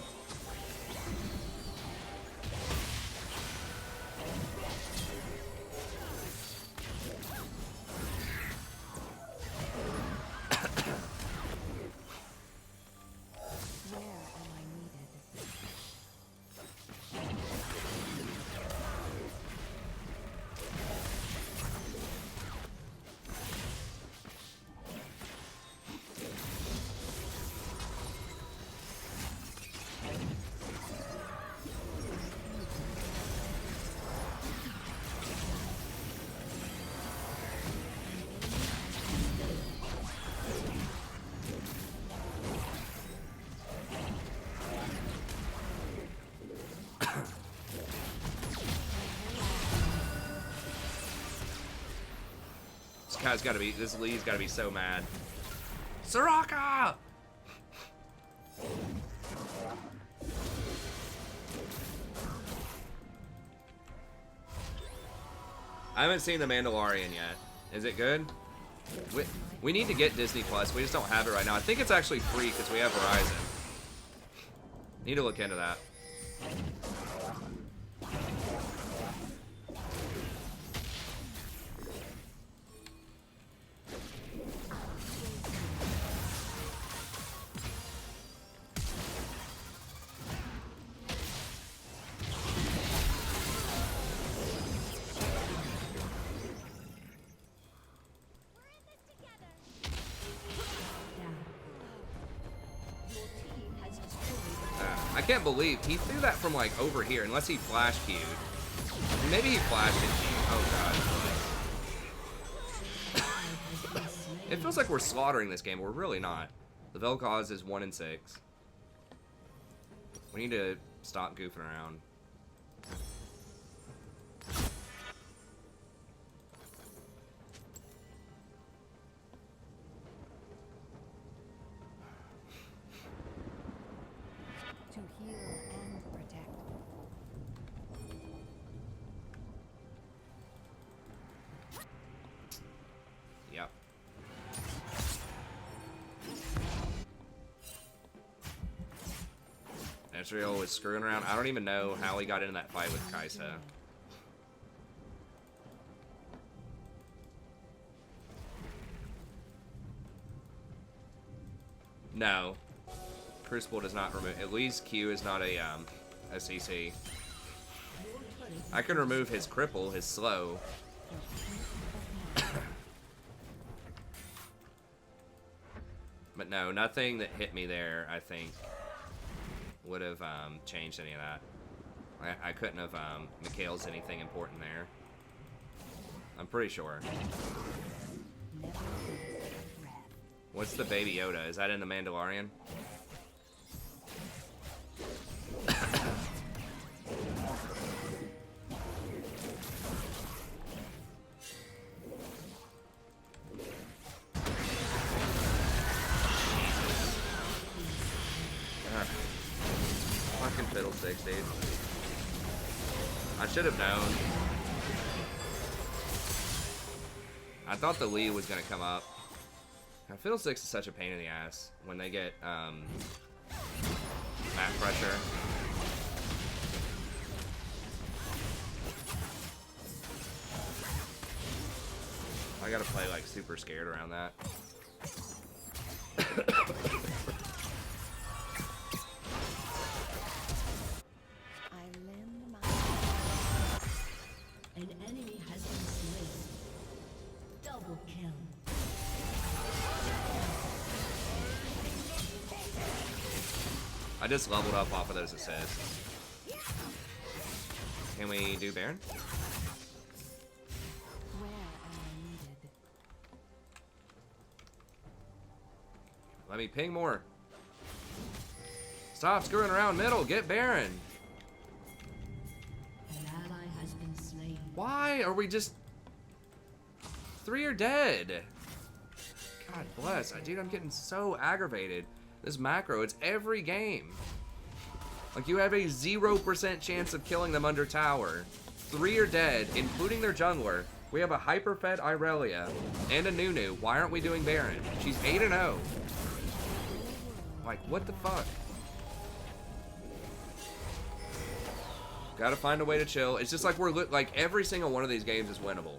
where am I needed? This guy's gotta be, this Lee's gotta be so mad. Soraka! I haven't seen The Mandalorian yet. Is it good? We need to get Disney Plus. We just don't have it right now. I think it's actually free because we have Verizon. Need to look into that. I can't believe he threw that from like over here, unless he flash queued. Maybe he flashed it queued. Oh god. It feels like we're slaughtering this game. We're really not. The Vel'Koz is 1-6. We need to stop goofing around. To heal and protect. Yep. Ezreal was screwing around. I don't even know how he got into that fight with Kaisa. No. Crucible does not remove. At least Q is not a CC. I can remove his cripple, his slow. But no, nothing that hit me there, I think, would have changed any of that. I couldn't have Mikhail's anything important there. I'm pretty sure. What's the Baby Yoda? Is that in the Mandalorian? Fucking fiddlesticks, dude. I should have known. I thought the Lee was gonna come up. Now, fiddlesticks is such a pain in the ass when they get map pressure. I gotta play like super scared around that. I lend my An enemy has been slain. Double kill. I just leveled up off of those assists. Can we do Baron? where am I needed. Let me ping more. Stop screwing around middle. Get Baron. An ally has been slain. Why are we just... 3 are dead. God bless. Dude, I'm getting so aggravated. This macro, it's every game. Like, you have a 0% chance of killing them under tower. 3 are dead, including their jungler. We have a hyper-fed Irelia and a Nunu. Why aren't we doing Baron? She's 8-0. Like, what the fuck? Gotta find a way to chill. It's just like we're like every single one of these games is winnable.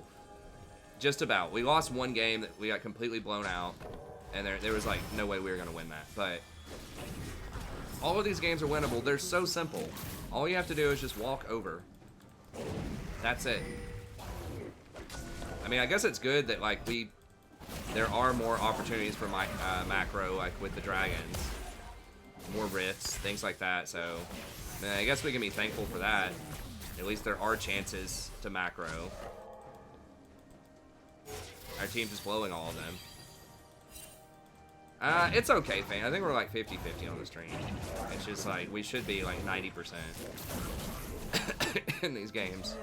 Just about. We lost one game that we got completely blown out, and there was like no way we were gonna win that. But all of these games are winnable. They're so simple. All you have to do is just walk over. That's it. I mean, I guess it's good that like there are more opportunities for my macro, like with the dragons, more rifts, things like that. So I guess we can be thankful for that. At least there are chances to macro. Our team's just blowing all of them. It's okay, Fane. I think we're like 50-50 on the stream. It's just like we should be like 90% in these games.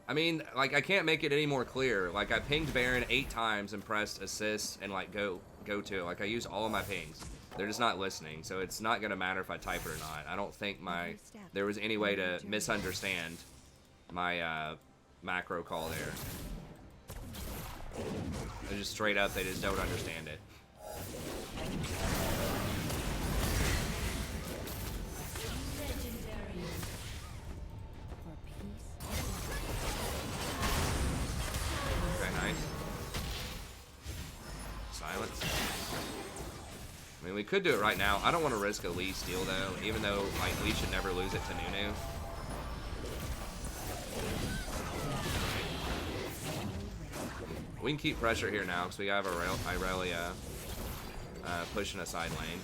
I mean, like, I can't make it any more clear. Like, I pinged Baron 8 times and pressed assist and like go to it. Like, I used all of my pings. They're just not listening, so it's not gonna matter if I type it or not. I don't think there was any way to misunderstand my macro call there. They're just straight up, they just don't understand it. Okay, nice. Silence. I mean, we could do it right now. I don't want to risk a Lee steal, though, even though, like, Lee should never lose it to Nunu. We can keep pressure here now, because we have Irelia pushing a side lane.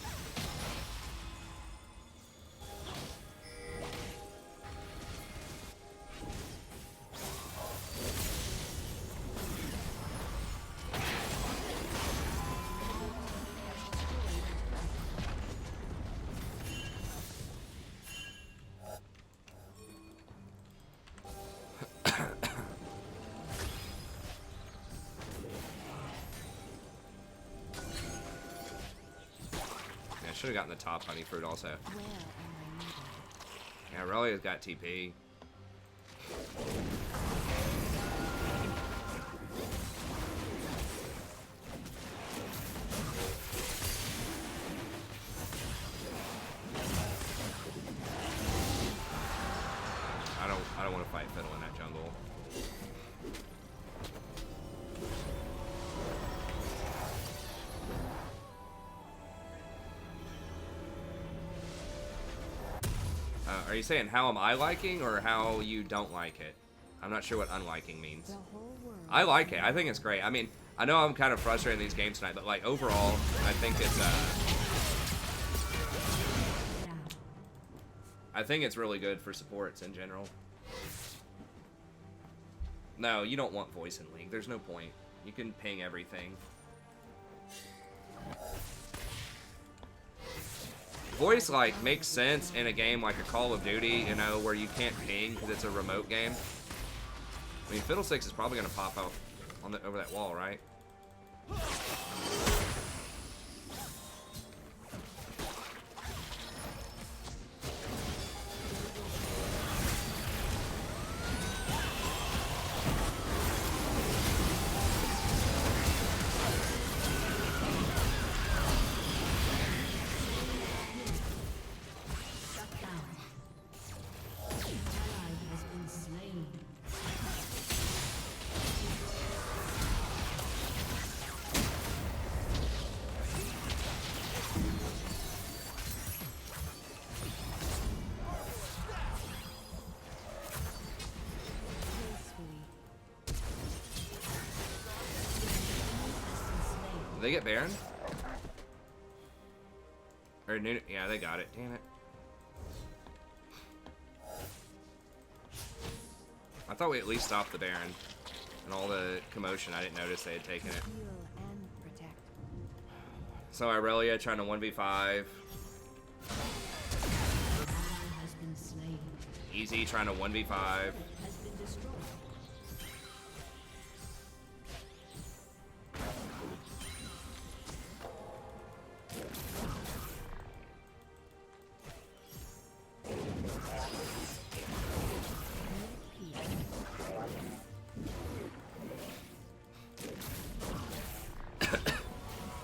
Should have gotten the top honey fruit also. Yeah, Aurelia's got TP. I don't want to fight Fiddle in that jungle. Are you saying how am I liking or how you don't like it? I'm not sure what unliking means. I like it. I think it's great. I mean, I know I'm kind of frustrated in these games tonight, but like overall, I think it's really good for supports in general. No, you don't want voice in League. There's no point. You can ping everything. Voice, like, makes sense in a game like a Call of Duty, you know, where you can't ping because it's a remote game. I mean, Fiddlesticks is probably going to pop out on over that wall, right? Did they get Baron? Or yeah, they got it. Damn it. I thought we at least stopped the Baron. And all the commotion, I didn't notice they had taken it. So Irelia trying to 1v5. Easy trying to 1v5.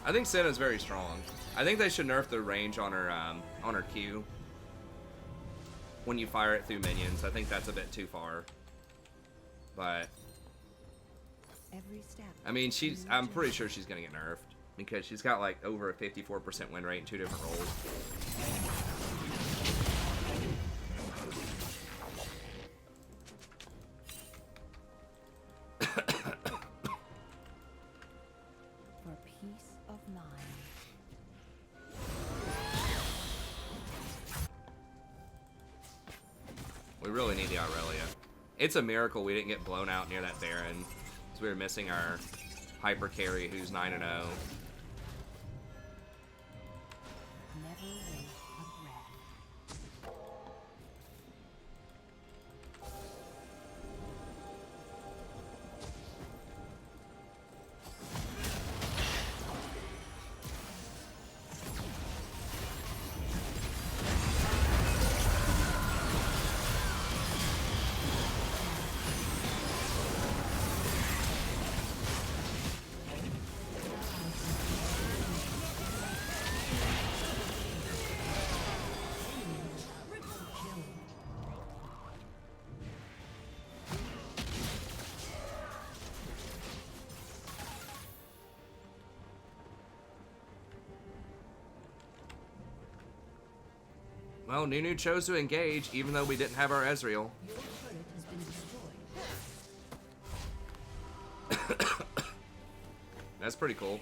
I think Senna's very strong. I think they should nerf the range on her Q when you fire it through minions. I think that's a bit too far. But I mean, I'm pretty sure she's gonna get nerfed because she's got like over a 54% win rate in 2 different roles. We really need the Irelia. It's a miracle we didn't get blown out near that Baron, because we were missing our hyper carry who's 9-0. Well, Nunu chose to engage, even though we didn't have our Ezreal. Your turret has been destroyed. That's pretty cool.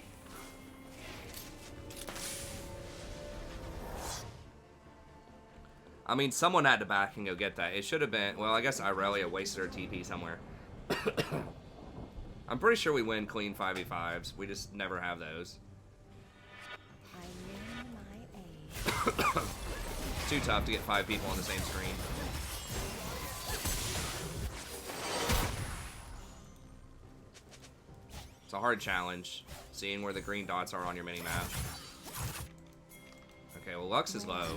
I mean, someone had to back and go get that. It should have been... Well, I guess Irelia wasted her TP somewhere. I'm pretty sure we win clean 5v5s. We just never have those. I learn my age. It's too tough to get 5 people on the same screen. It's a hard challenge, seeing where the green dots are on your mini-map. Okay, well, Lux is low.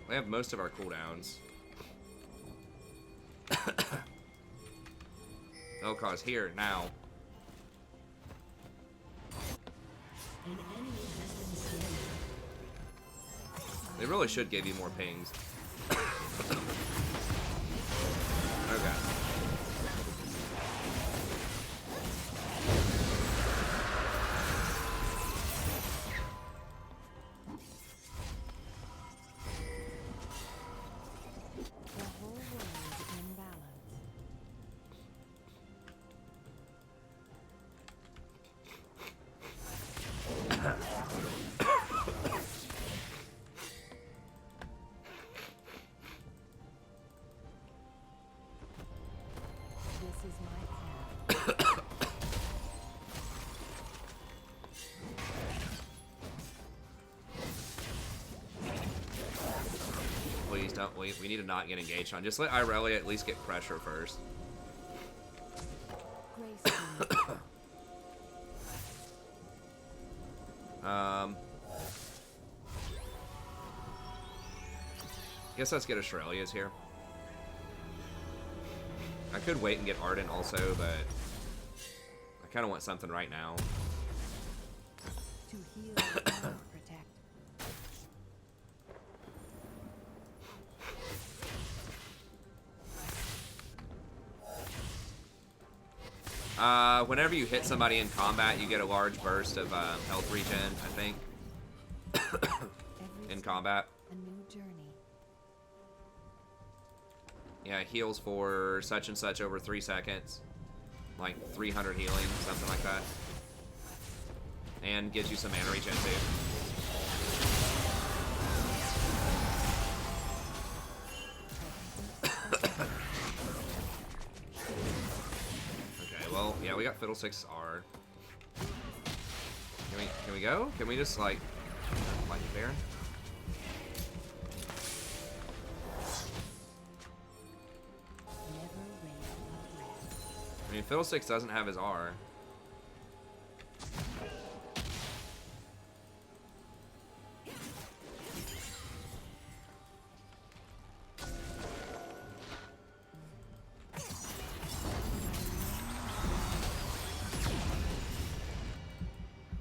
We have most of our cooldowns. Elcaw's here now. An enemy has been slain. They really should give you more pings. Okay. The whole world in balance. This is my path. Please don't. We need to not get engaged on. Just let Irelia at least get pressure first. Gracefully. Guess let's get Australia's here. I could wait and get Ardent also, but I kind of want something right now. To heal and protect. Whenever you hit somebody in combat, you get a large burst of health regen, I think, Every in step, combat. a new journey. Yeah, it heals for such and such over 3 seconds. Like 300 healing, something like that. And gives you some mana regen too. Okay, well, yeah, we got Fiddlesticks R. Can we go? Can we just like Baron? Never rain a breath. I mean, Fiddlesticks doesn't have his R.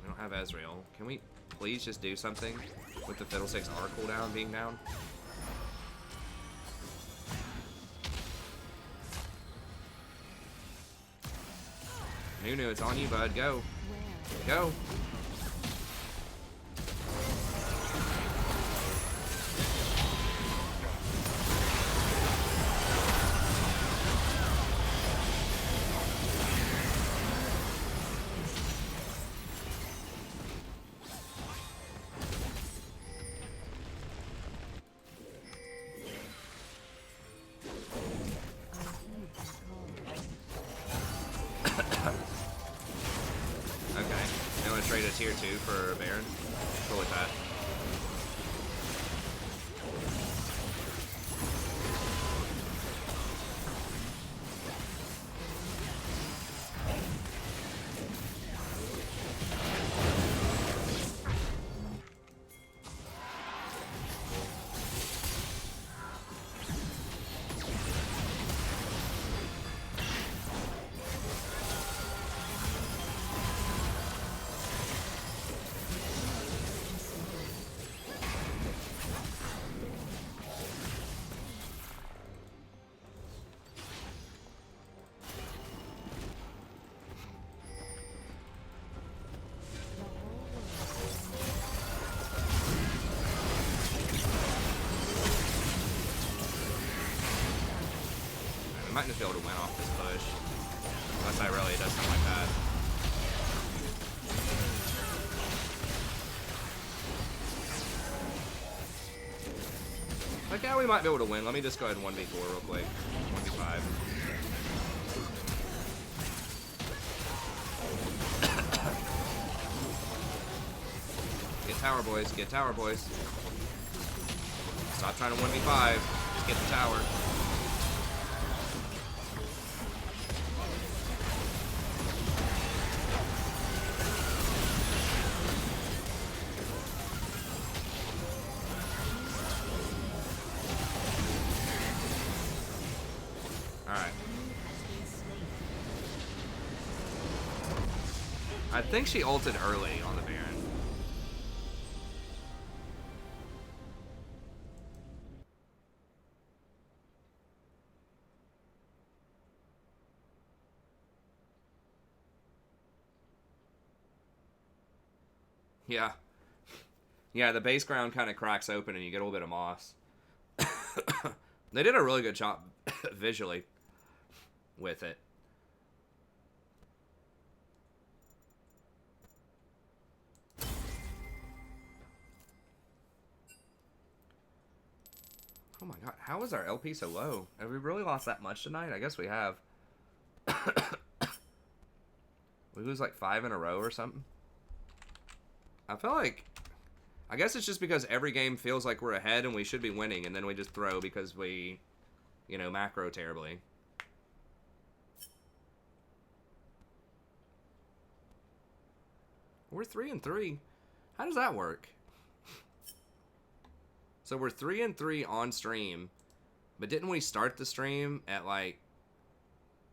We don't have Ezreal. Can we please just do something with the Fiddlesticks R cooldown being down? Nunu, it's on you, bud. Go. Where? Go. I heed the call. Okay. You want to trade a tier 2 for a Baron? Cool with that. expecting to be able to win off this push. Unless I really does something like that. Like, yeah, we might be able to win. Let me just go ahead and 1v4 real quick. 1v5. Get tower, boys. Get tower, boys. Stop trying to 1v5. Just get the tower. Alright. I think she ulted early on the Baron. Yeah. Yeah, the base ground kind of cracks open and you get a little bit of moss. They did a really good job visually with it. Oh my god, how is our LP so low? Have we really lost that much tonight? I guess we have. We lose like 5 in a row or something. I feel like... I guess it's just because every game feels like we're ahead and we should be winning, and then we just throw because we, you know, macro terribly. We're 3-3. How does that work? So we're 3-3 on stream, but didn't we start the stream at like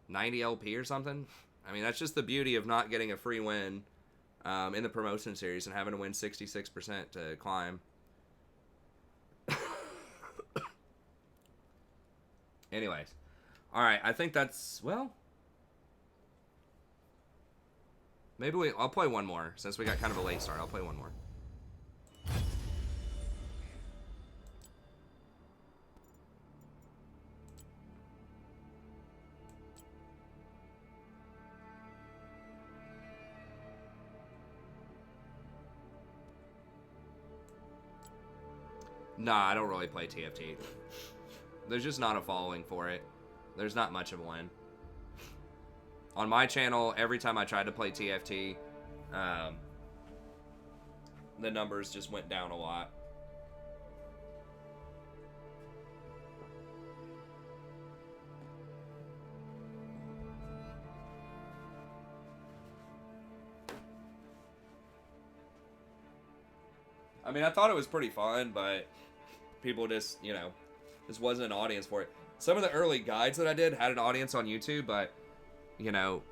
90 LP or something? I mean, that's just the beauty of not getting a free win in the promotion series and having to win 66% to climb. Anyways. Alright, I think that's, well... Maybe I'll play one more. Since we got kind of a late start, I'll play one more. Nah, I don't really play TFT. There's just not a following for it. There's not much of one. On my channel, every time I tried to play TFT, the numbers just went down a lot. I mean, I thought it was pretty fun, but people just, you know, just wasn't an audience for it. Some of the early guides that I did had an audience on YouTube, but, you know,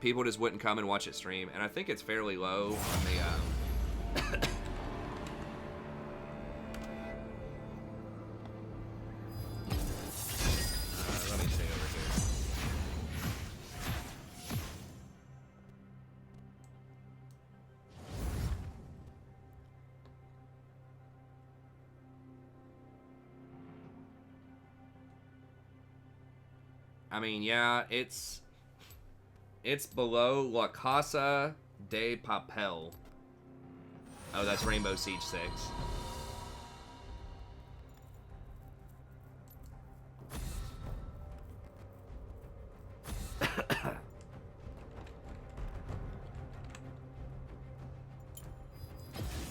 people just wouldn't come and watch it stream. And I think it's fairly low on the, let me see over here. I mean, yeah, it's below La Casa de Papel. Oh, that's Rainbow Siege 6.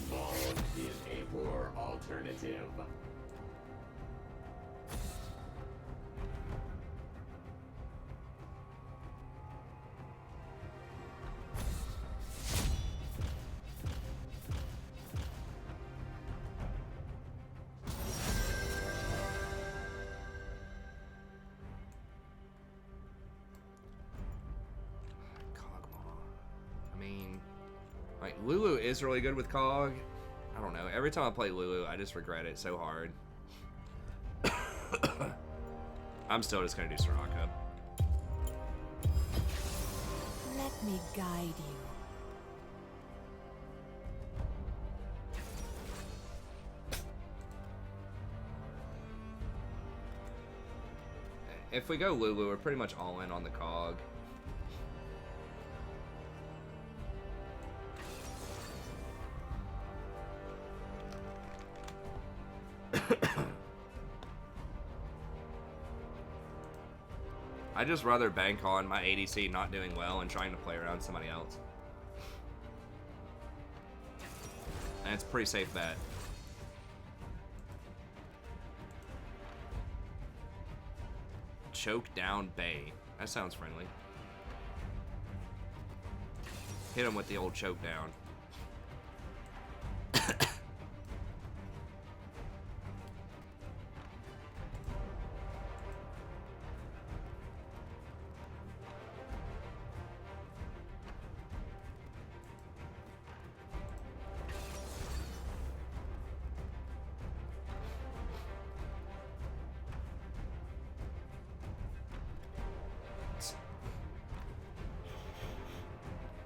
Small is a poor alternative. I mean, like, Lulu is really good with Cog. I don't know. Every time I play Lulu, I just regret it so hard. I'm still just going to do Soraka. Let me guide you. if we go Lulu, we're pretty much all in on the cog. I'd just rather bank on my ADC not doing well and trying to play around somebody else. And it's a pretty safe bet. Choke down Bay. That sounds friendly. Hit him with the old choke down.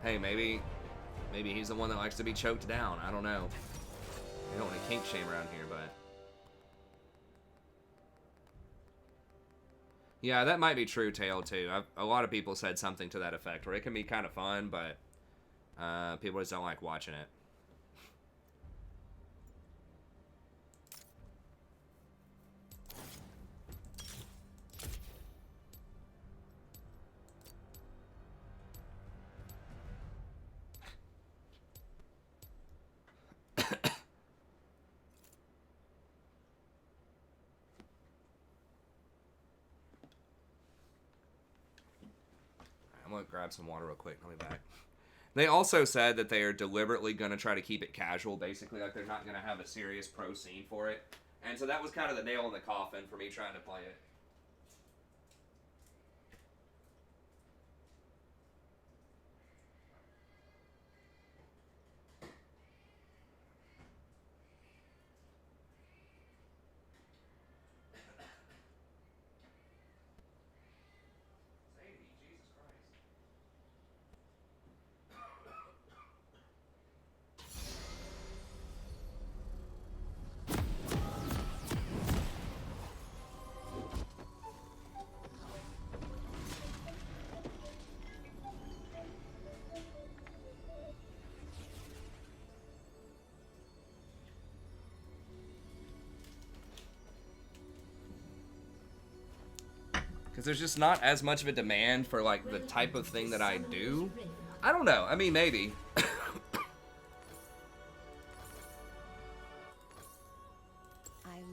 Hey, maybe he's the one that likes to be choked down. I don't know. We don't want to kink shame around here, but yeah, that might be true, Tail, too. A lot of people said something to that effect, where it can be kind of fun, but people just don't like watching it. I'm gonna grab some water real quick. I'll be back. They also said that they are deliberately gonna try to keep it casual, basically, like they're not gonna have a serious pro scene for it. And so that was kind of the nail in the coffin for me trying to play it. Because there's just not as much of a demand for, like, the type of thing that I do. I don't know. I mean, maybe. I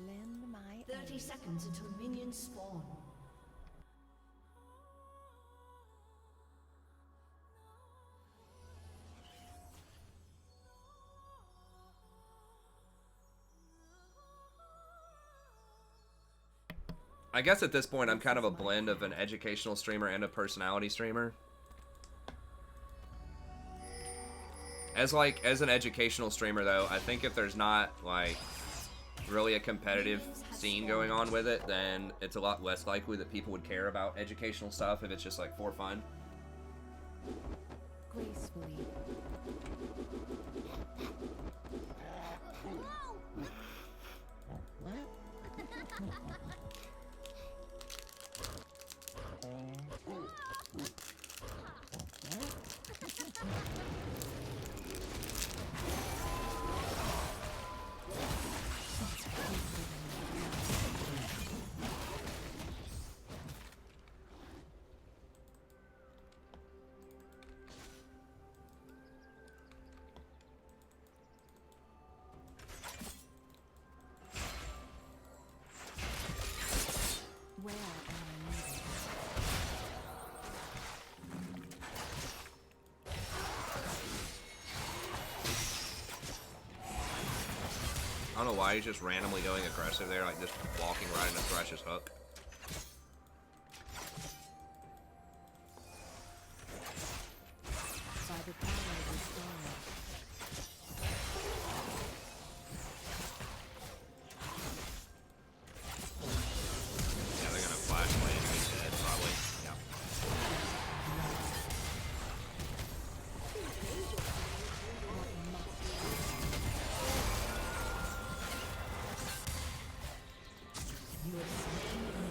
lend my 30 seconds until minions spawn. I guess at this point, I'm kind of a blend of an educational streamer and a personality streamer. As an educational streamer, though, I think if there's not, like, really a competitive scene going on with it, then it's a lot less likely that people would care about educational stuff if it's just, like, for fun. gracefully. Where am I needed? I don't know why he's just randomly going aggressive there, like just walking right into Thresh's hook. By the power of the stars. Yeah, they're gonna flash away and he's dead, probably. Yeah. You have slain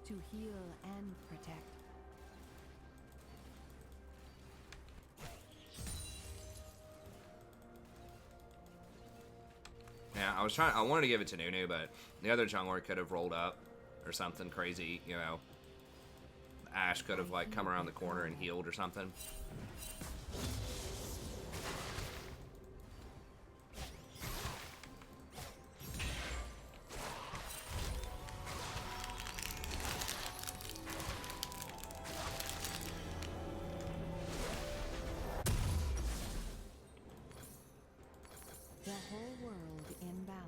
To heal and protect. Yeah, I wanted to give it to Nunu, but the other jungler could have rolled up or something crazy, you know. Ash could have, like, come around the corner and healed or something. The whole world in balance.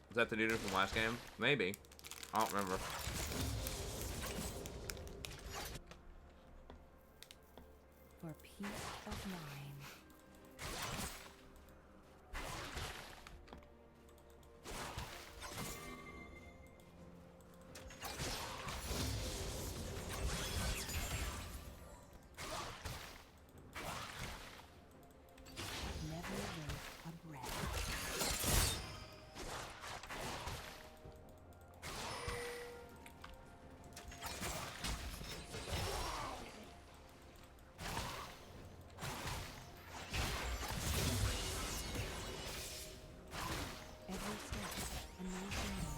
Is that the dude from last game? Maybe. I don't remember. For peace of mind. Never waste a breath. Every step a new journey.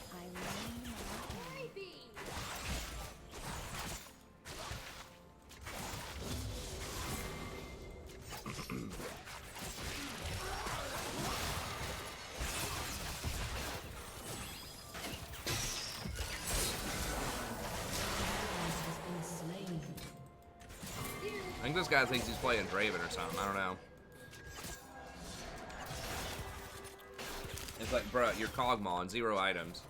I learn my way. I think this guy thinks he's playing Draven or something. I don't know. It's like, bruh, you're Kog'Maw, 0 items.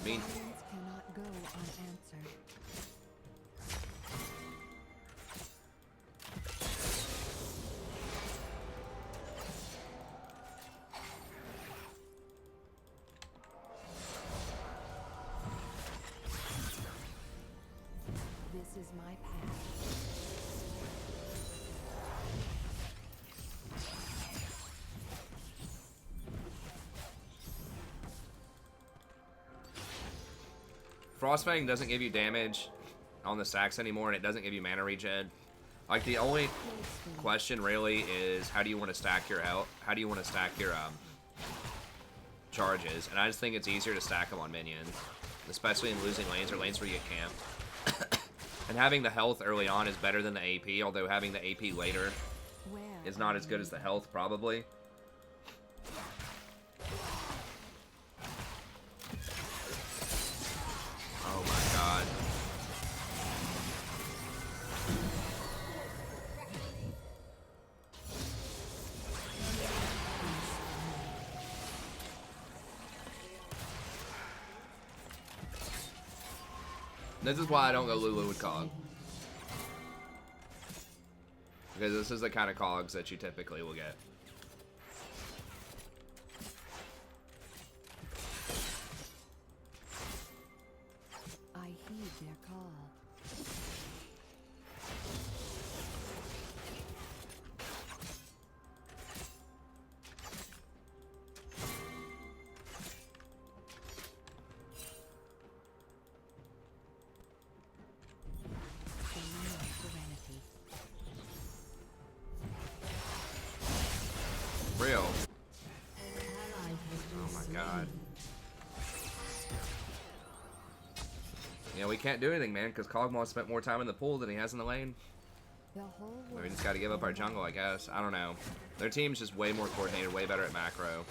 Mean. Silence cannot go unanswered. This is my path. Frostfang doesn't give you damage on the stacks anymore, and it doesn't give you mana regen. Like, the only question really is, how do you want to stack your how do you want to stack your charges? And I just think it's easier to stack them on minions, especially in losing lanes or lanes where you get camped. And having the health early on is better than the AP, although having the AP later Where is not as good as the health, probably. Oh my god. This is why I don't go Lulu with Cog. Because this is the kind of Cogs that you typically will get. I heed their call. Serenity. Real. Ally has been Oh my slain. god. Yeah, we can't do anything, man, because Kog'Maw spent more time in the pool than he has in the lane. The whole world. We just gotta give up our jungle, I guess. I don't know. Their team's just way more coordinated, way better at macro.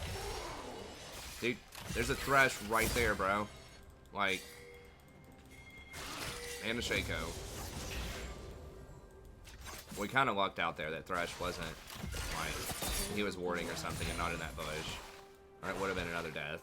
Dude, there's a Thresh right there, bro. Like, and a Shaco. We kind of lucked out there that Thresh wasn't, like, he was warding or something and not in that bush. Or it would have been another death.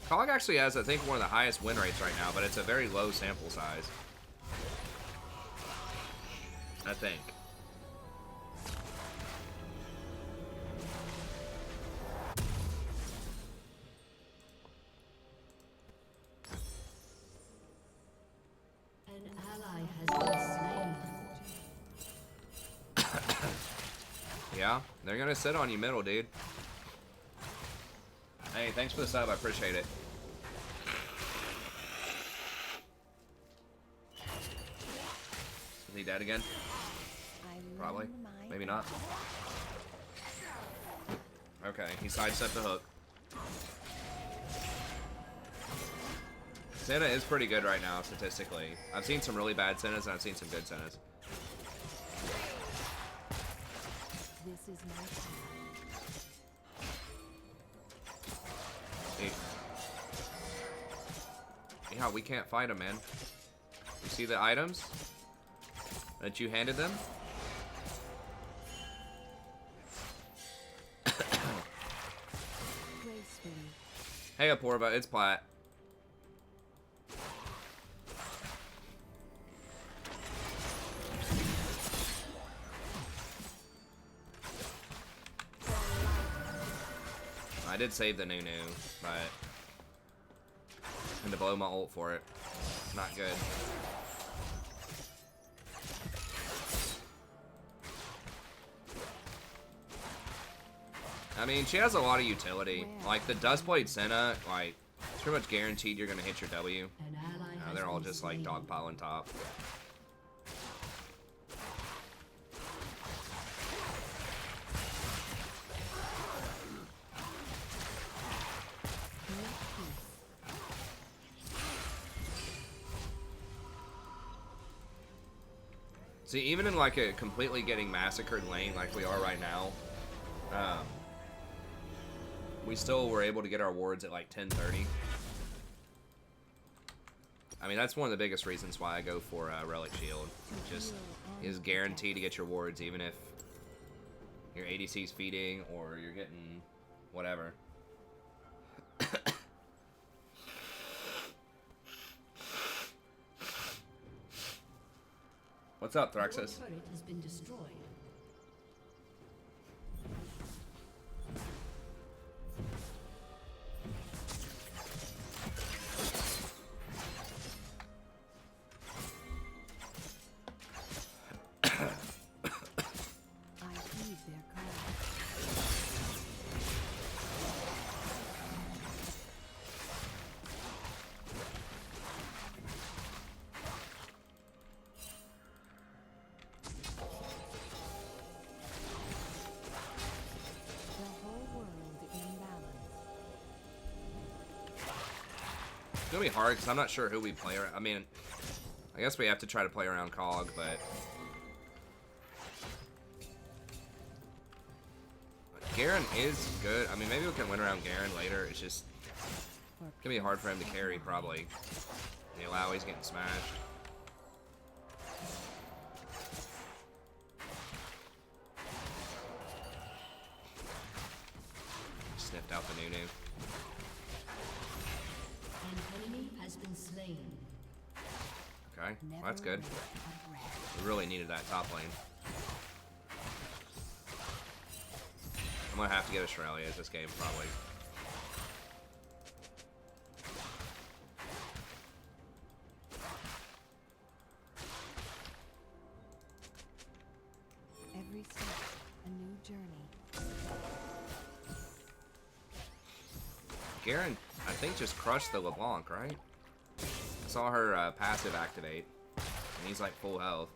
Cog actually has, I think, one of the highest win rates right now, but it's a very low sample size. I think. An ally has been slain. Yeah, they're gonna sit on you middle, dude. Hey, thanks for the sub, I appreciate it. Is he dead again? Probably. Maybe not. Okay, he sidestepped the hook. Senna is pretty good right now, statistically. I've seen some really bad Sennas, and I've seen some good Sennas. This is my time. Yeah, we can't fight him, man. You see the items that you handed them? Gracefully. Hey, Aporva, it's Plat. I did save the Nunu, but and to blow my ult for it. Not good. I mean, she has a lot of utility. Like, the Dustblade Senna, like, it's pretty much guaranteed you're gonna hit your W. An ally has They're all been just, like, slain. dogpiling top. See, even in, like, a completely getting massacred lane like we are right now, we still were able to get our wards at, like, 10:30. I mean, that's one of the biggest reasons why I go for Relic Shield. Just is guaranteed to get your wards, even if your ADC's feeding or you're getting whatever. What's up, Your Thraxus? turret has been destroyed. I heed their call. The whole world in balance. It's gonna be hard because I'm not sure who we play. I mean, I guess we have to try to play around Cog, but Garen is good. I mean, maybe we can win around Garen later. It's just gonna be hard for him to carry, probably. The allow, he's getting smashed. Sniffed out the Nunu. An enemy has been slain. Okay, well, Never that's good. wait a breath. We really needed that top lane. I'm gonna have to get Australia this game, probably. Every step, a new journey. Garen, I think, just crushed the LeBlanc, right? I saw her passive activate, and he's like full health.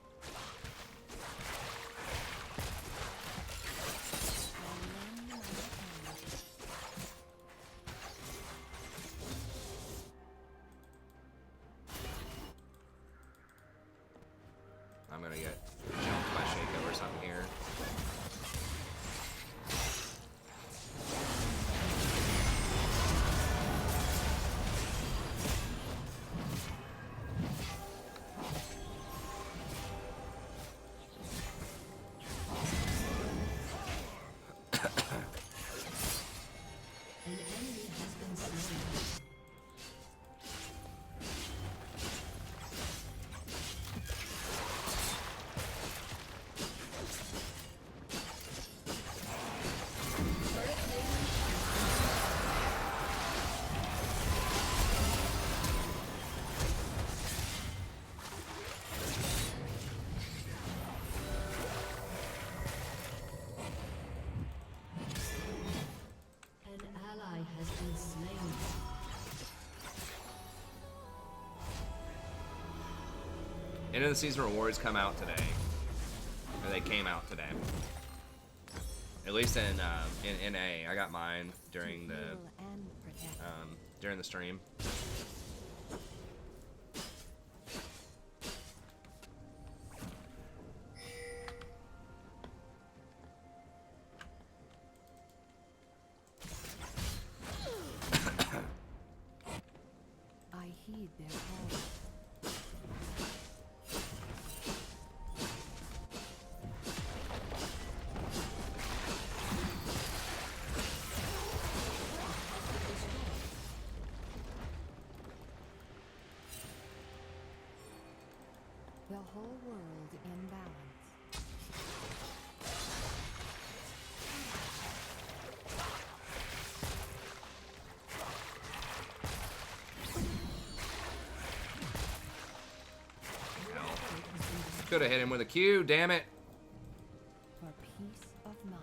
I'm gonna get jumped by Shaco or something here. An enemy has been slain. ally has been slain. End of the season rewards come out today. Or they came out today. At least in NA. I got mine during the Heal and protect. during the stream. I heed their call. The whole world in balance. Could have hit him with a Q, damn it. For peace of mind.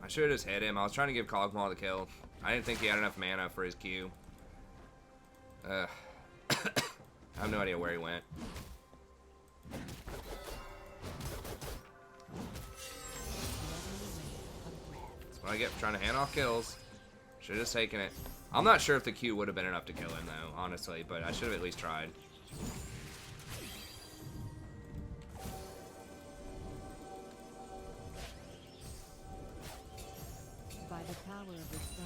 I should have just hit him. I was trying to give Cogmaw the kill. I didn't think he had enough mana for his Q. I have no idea where he went. That's what I get for trying to hand off kills. Should have just taken it. I'm not sure if the Q would have been enough to kill him, though, honestly, but I should have at least tried. By the power of the stars.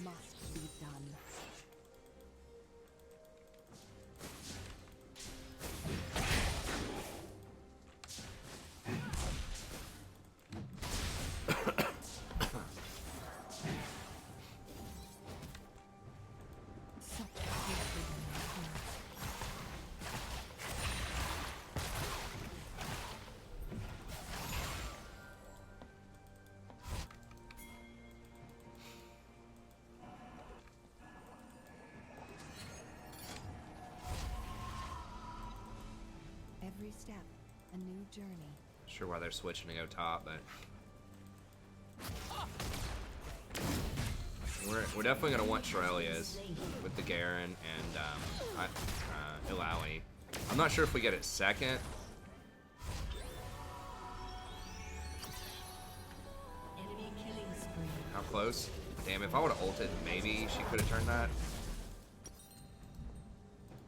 What must be done? Such hatred in my heart. Every step, a new journey. Sure why they're switching to go top, but we're definitely gonna want Shirelia's with the Garen and Ilaoi. I'm not sure if we get it second. Enemy killing spree. How close? Damn, if I would have ulted, maybe she could have turned that.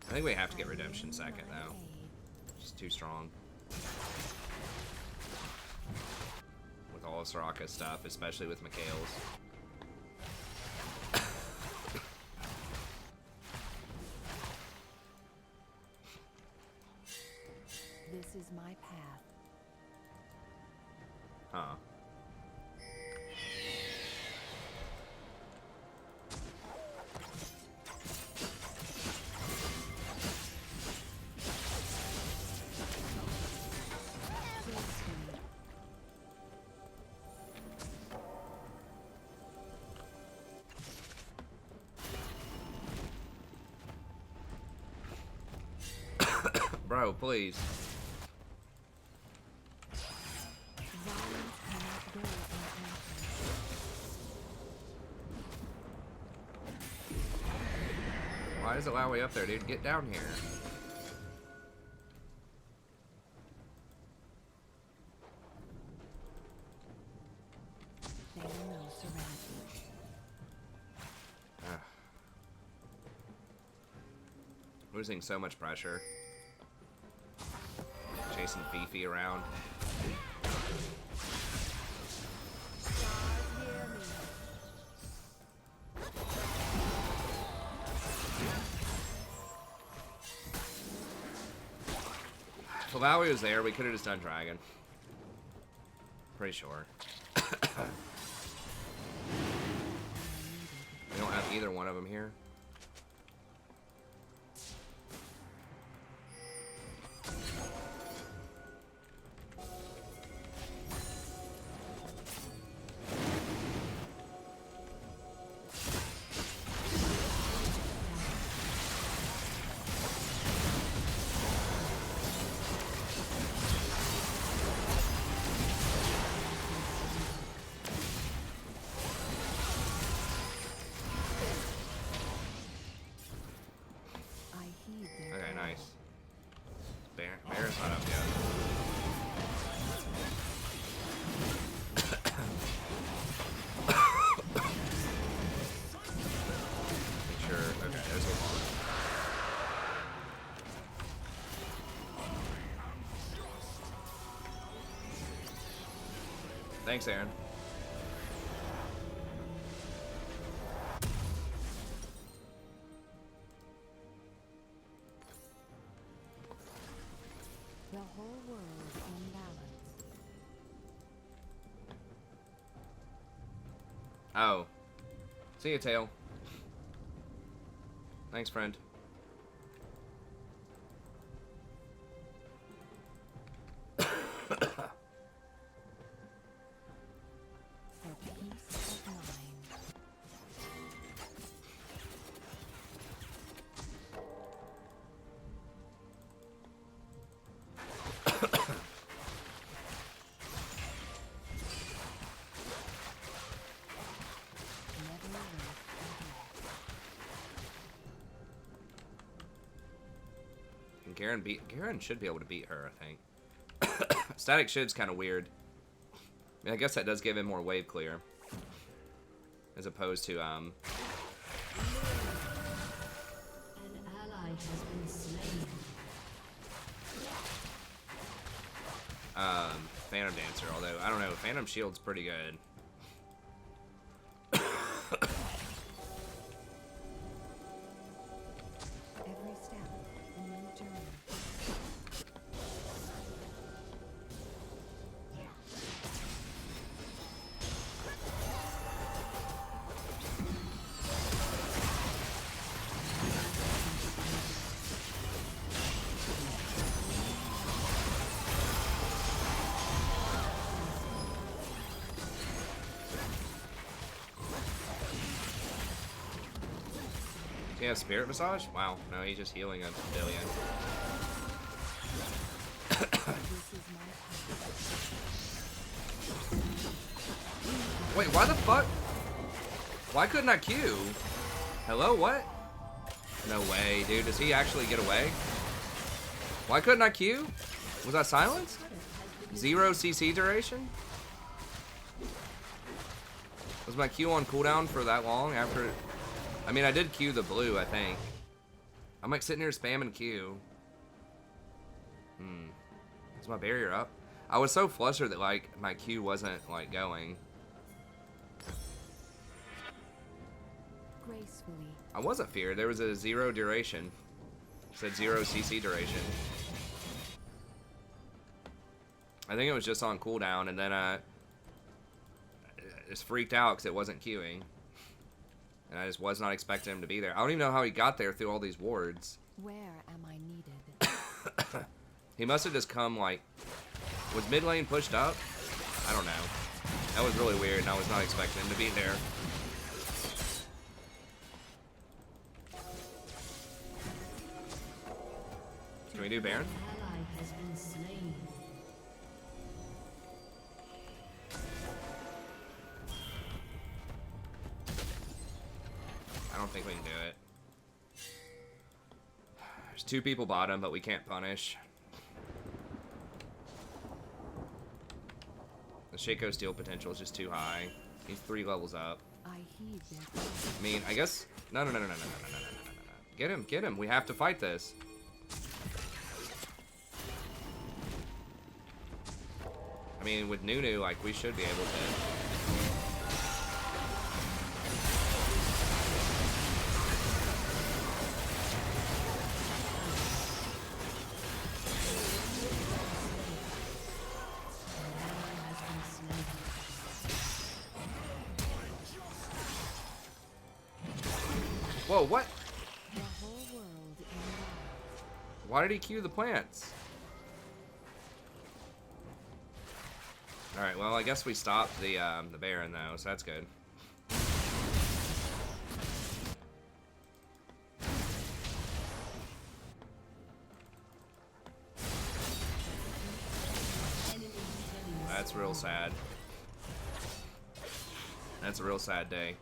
I think we have to get Redemption second, though. Just too strong. With all of Soraka's stuff, especially with Mikhail's. This is my path. Huh. Bro, please. Violence cannot go unanswered. Why does it allow way up there, dude? Get down here. They will know serenity. Ugh. Losing so much pressure. Chasing Fifi around. If Alawi was there, we could have just done Dragon. Pretty sure. We don't have either one of them here. Thanks, Aaron. The whole world in balance. Oh. See you, Tail. Thanks, friend. For peace of mind. Never waste And Garen should be able to beat her, I think. Static Shiv's kind of weird. I mean, I guess that does give him more wave clear. As opposed to, An ally has been slain. Phantom Dancer, although, I don't know, Phantom Shield's pretty good. every step a new journey. He has Spirit Massage? Wow, no, he's just healing a billion. This is my path. Wait, why the fuck? Why couldn't I Q? Hello, what? No way, dude. Does he actually get away? Why couldn't I Q? Was I silenced? 0 CC duration? Was my Q on cooldown for that long after... I mean, I did Q the blue, I think. I'm like sitting here spamming Q. Is my barrier up? I was so flustered that like my Q wasn't like going. Gracefully. I wasn't feared. There was a 0 duration. It said 0 CC duration. I think it was just on cooldown, and then I just freaked out because it wasn't queuing. And I just was not expecting him to be there. I don't even know how he got there through all these wards. Where am I needed? He must have just come like... Was mid lane pushed up? I don't know. That was really weird, and I was not expecting him to be there. Can we do Baron? An ally has been slain. I don't think we can do it. There's 2 people bottom, but we can't punish. The Shaco steal potential is just too high. He's 3 levels up. I heed their call. I mean, I guess... No. Get him, get him. We have to fight this. I mean, with Nunu, like, we should be able to... Whoa, what? The whole world in balance. Why did he cue the plants? Alright, well, I guess we stopped the Baron, though, so that's good. That's real sad. That's a real sad day.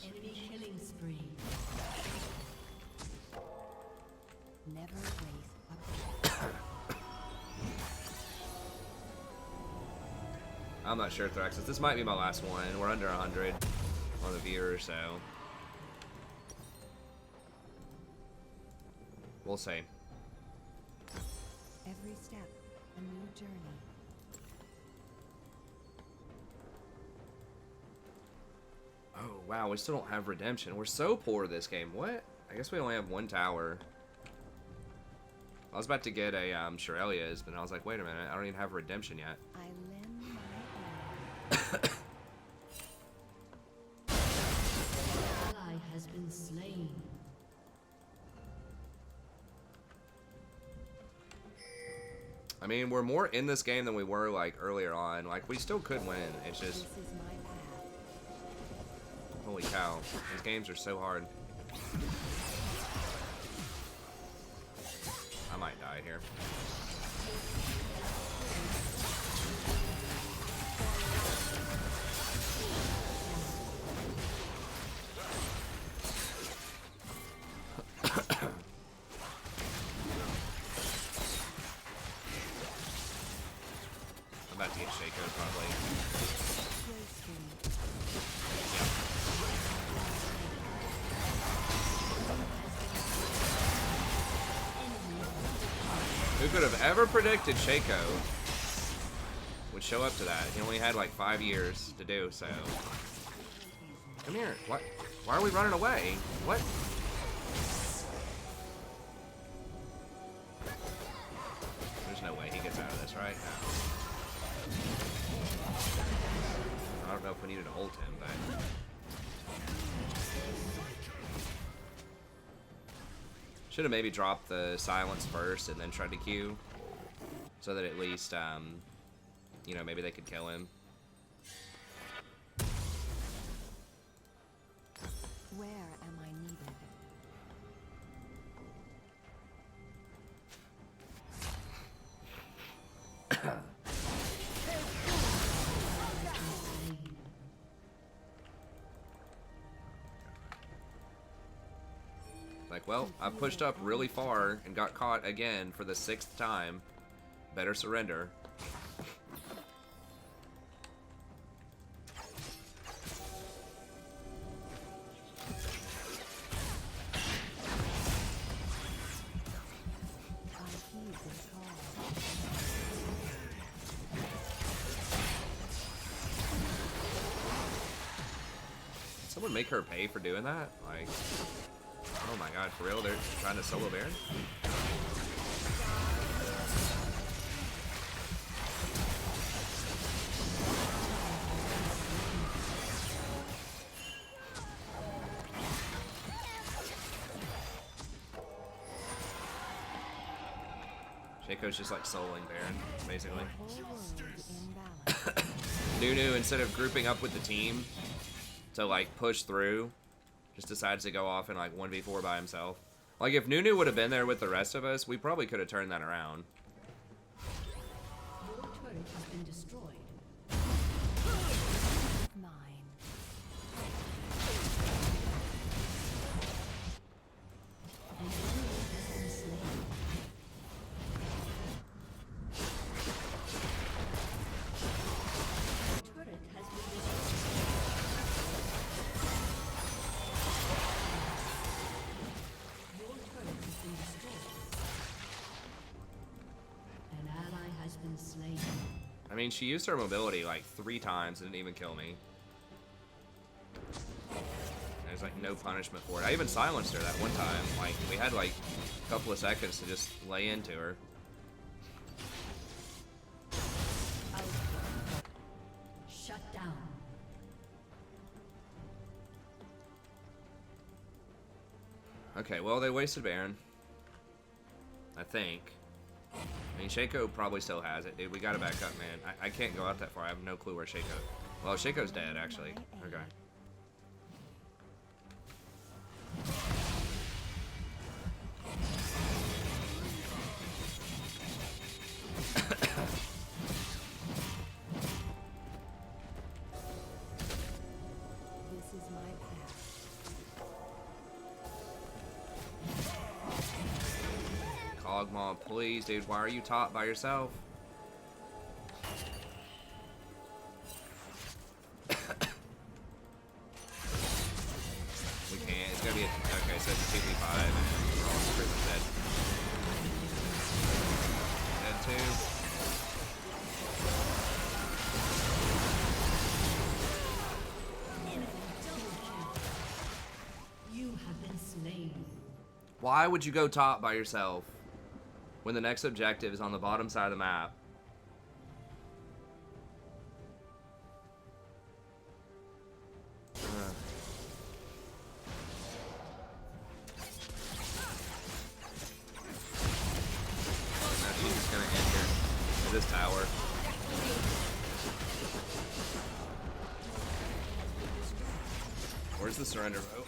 Enemy killing spree. Never waste a I'm not sure, Thraxis. This might be my last one. We're under 100 on the viewers, so... We'll see. Every step, a new journey. Oh, wow, we still don't have redemption. We're so poor this game. What? I guess we only have one tower. I was about to get a Shirelia's, but I was like, wait a minute, I don't even have redemption yet. I lend my Ally has been slain. I mean, we're more in this game than we were, like, earlier on. Like, we still could win. It's This just, is my path. holy cow. These games are so hard. I might die here. I'm about to get Shaco probably. Gracefully. Who could have ever predicted Shaco would show up to that? He only had like 5 years to do so. Come here. What? Why are we running away? What? There's no way he gets out of this, right? No. I don't know if we needed to ult him, but... Should have maybe dropped the silence first and then tried to Q. So that at least, you know, maybe they could kill him. Where am I needed? Like, well, I pushed up really far and got caught again for the 6th time. Better surrender. I heed this call. Someone make her pay for doing that? Like, oh my god, for real? They're trying to solo Baron? Shaco's just like soloing Baron, basically. Whole world in balance. Nunu, instead of grouping up with the team to like push through, just decides to go off in like 1v4 by himself. Like if Nunu would have been there with the rest of us, we probably could have turned that around. Your turret has been destroyed. Mine. An enemy has been slain. Your turret has been destroyed. Your turret has been destroyed. An ally has been slain. I mean, she used her mobility like 3 times and didn't even kill me. There's like no punishment for it. I even silenced her that one time. Like, we had like a couple of seconds to just lay into her. Shut down. Okay, well, they wasted Baron. I think. I mean, Shaco probably still has it, dude. We gotta back up, man. I can't go out that far. I have no clue where Shaco... Well, Shaco's dead, actually. Okay. This is my path. Cogmaw, please, dude. Why are you top by yourself? We can't. It's gonna be a... Okay, so it's a 2v5 and we're all pretty much dead. Why would you go top by yourself when the next objective is on the bottom side of the map? She's just gonna enter this tower. Where's the surrender vote?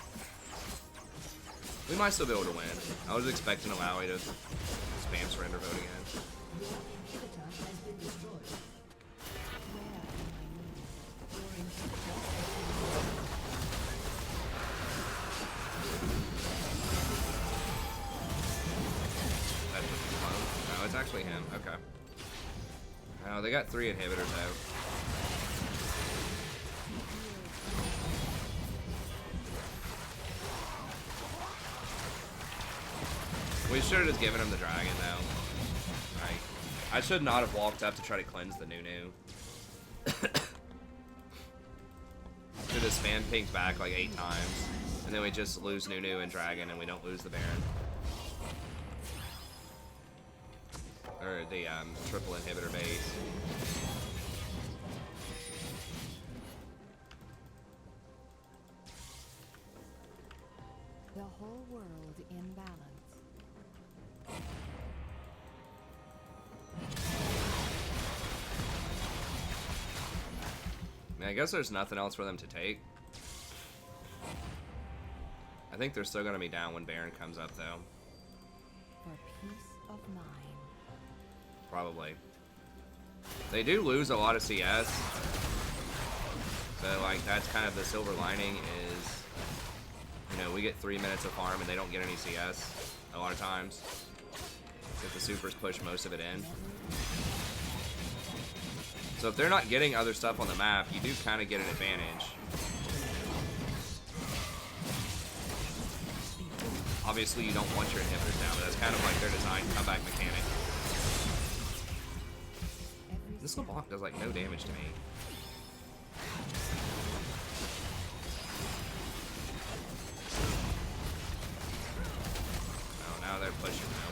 We might still be able to win. I was expecting Alawi to spam surrender vote again. Inhibitor has been destroyed. That's just a clone. No, it's actually him. Okay. Oh, they got 3 inhibitors out. We should have just given him the dragon, though. Right. I should not have walked up to try to cleanse the Nunu. Should have spam pinged back like 8 times. And then we just lose Nunu and dragon, and we don't lose the Baron. Or the triple inhibitor base. The whole world in balance. I mean, I guess there's nothing else for them to take. I think they're still going to be down when Baron comes up, though. For peace of mind. Probably. They do lose a lot of CS. So, like, that's kind of the silver lining is, you know, we get 3 minutes of farm and they don't get any CS a lot of times. If the supers push most of it in. So if they're not getting other stuff on the map, you do kind of get an advantage. Obviously, you don't want your inhibitors down, but that's kind of like their design comeback mechanic. This LeBlanc does like no damage to me. Oh, now they're pushing now.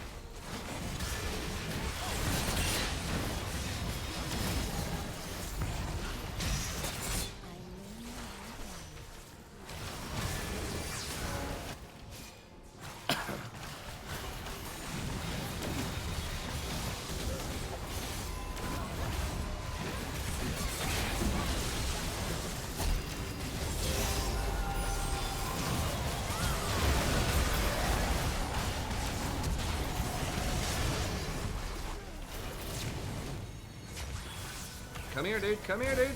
Come here, dude. Come here, dude.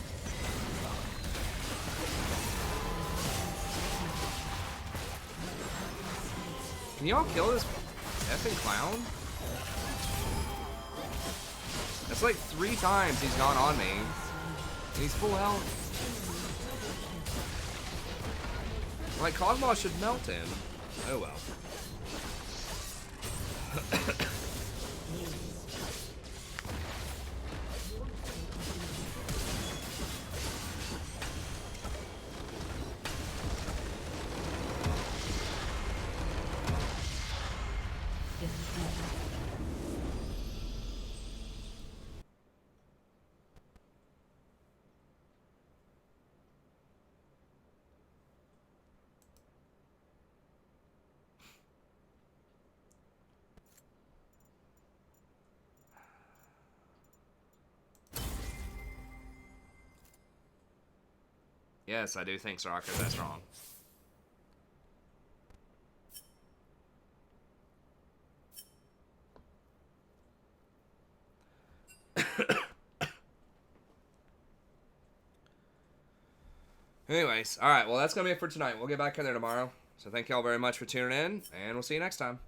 Can y'all kill this effing clown? That's like 3 times he's gone on me. And he's full health. Like, Kog'Maw should melt him. Oh well. Yes, I do think Soraka's that strong. Anyways, alright, well that's going to be it for tonight. We'll get back in there tomorrow. So thank y'all very much for tuning in, and we'll see you next time.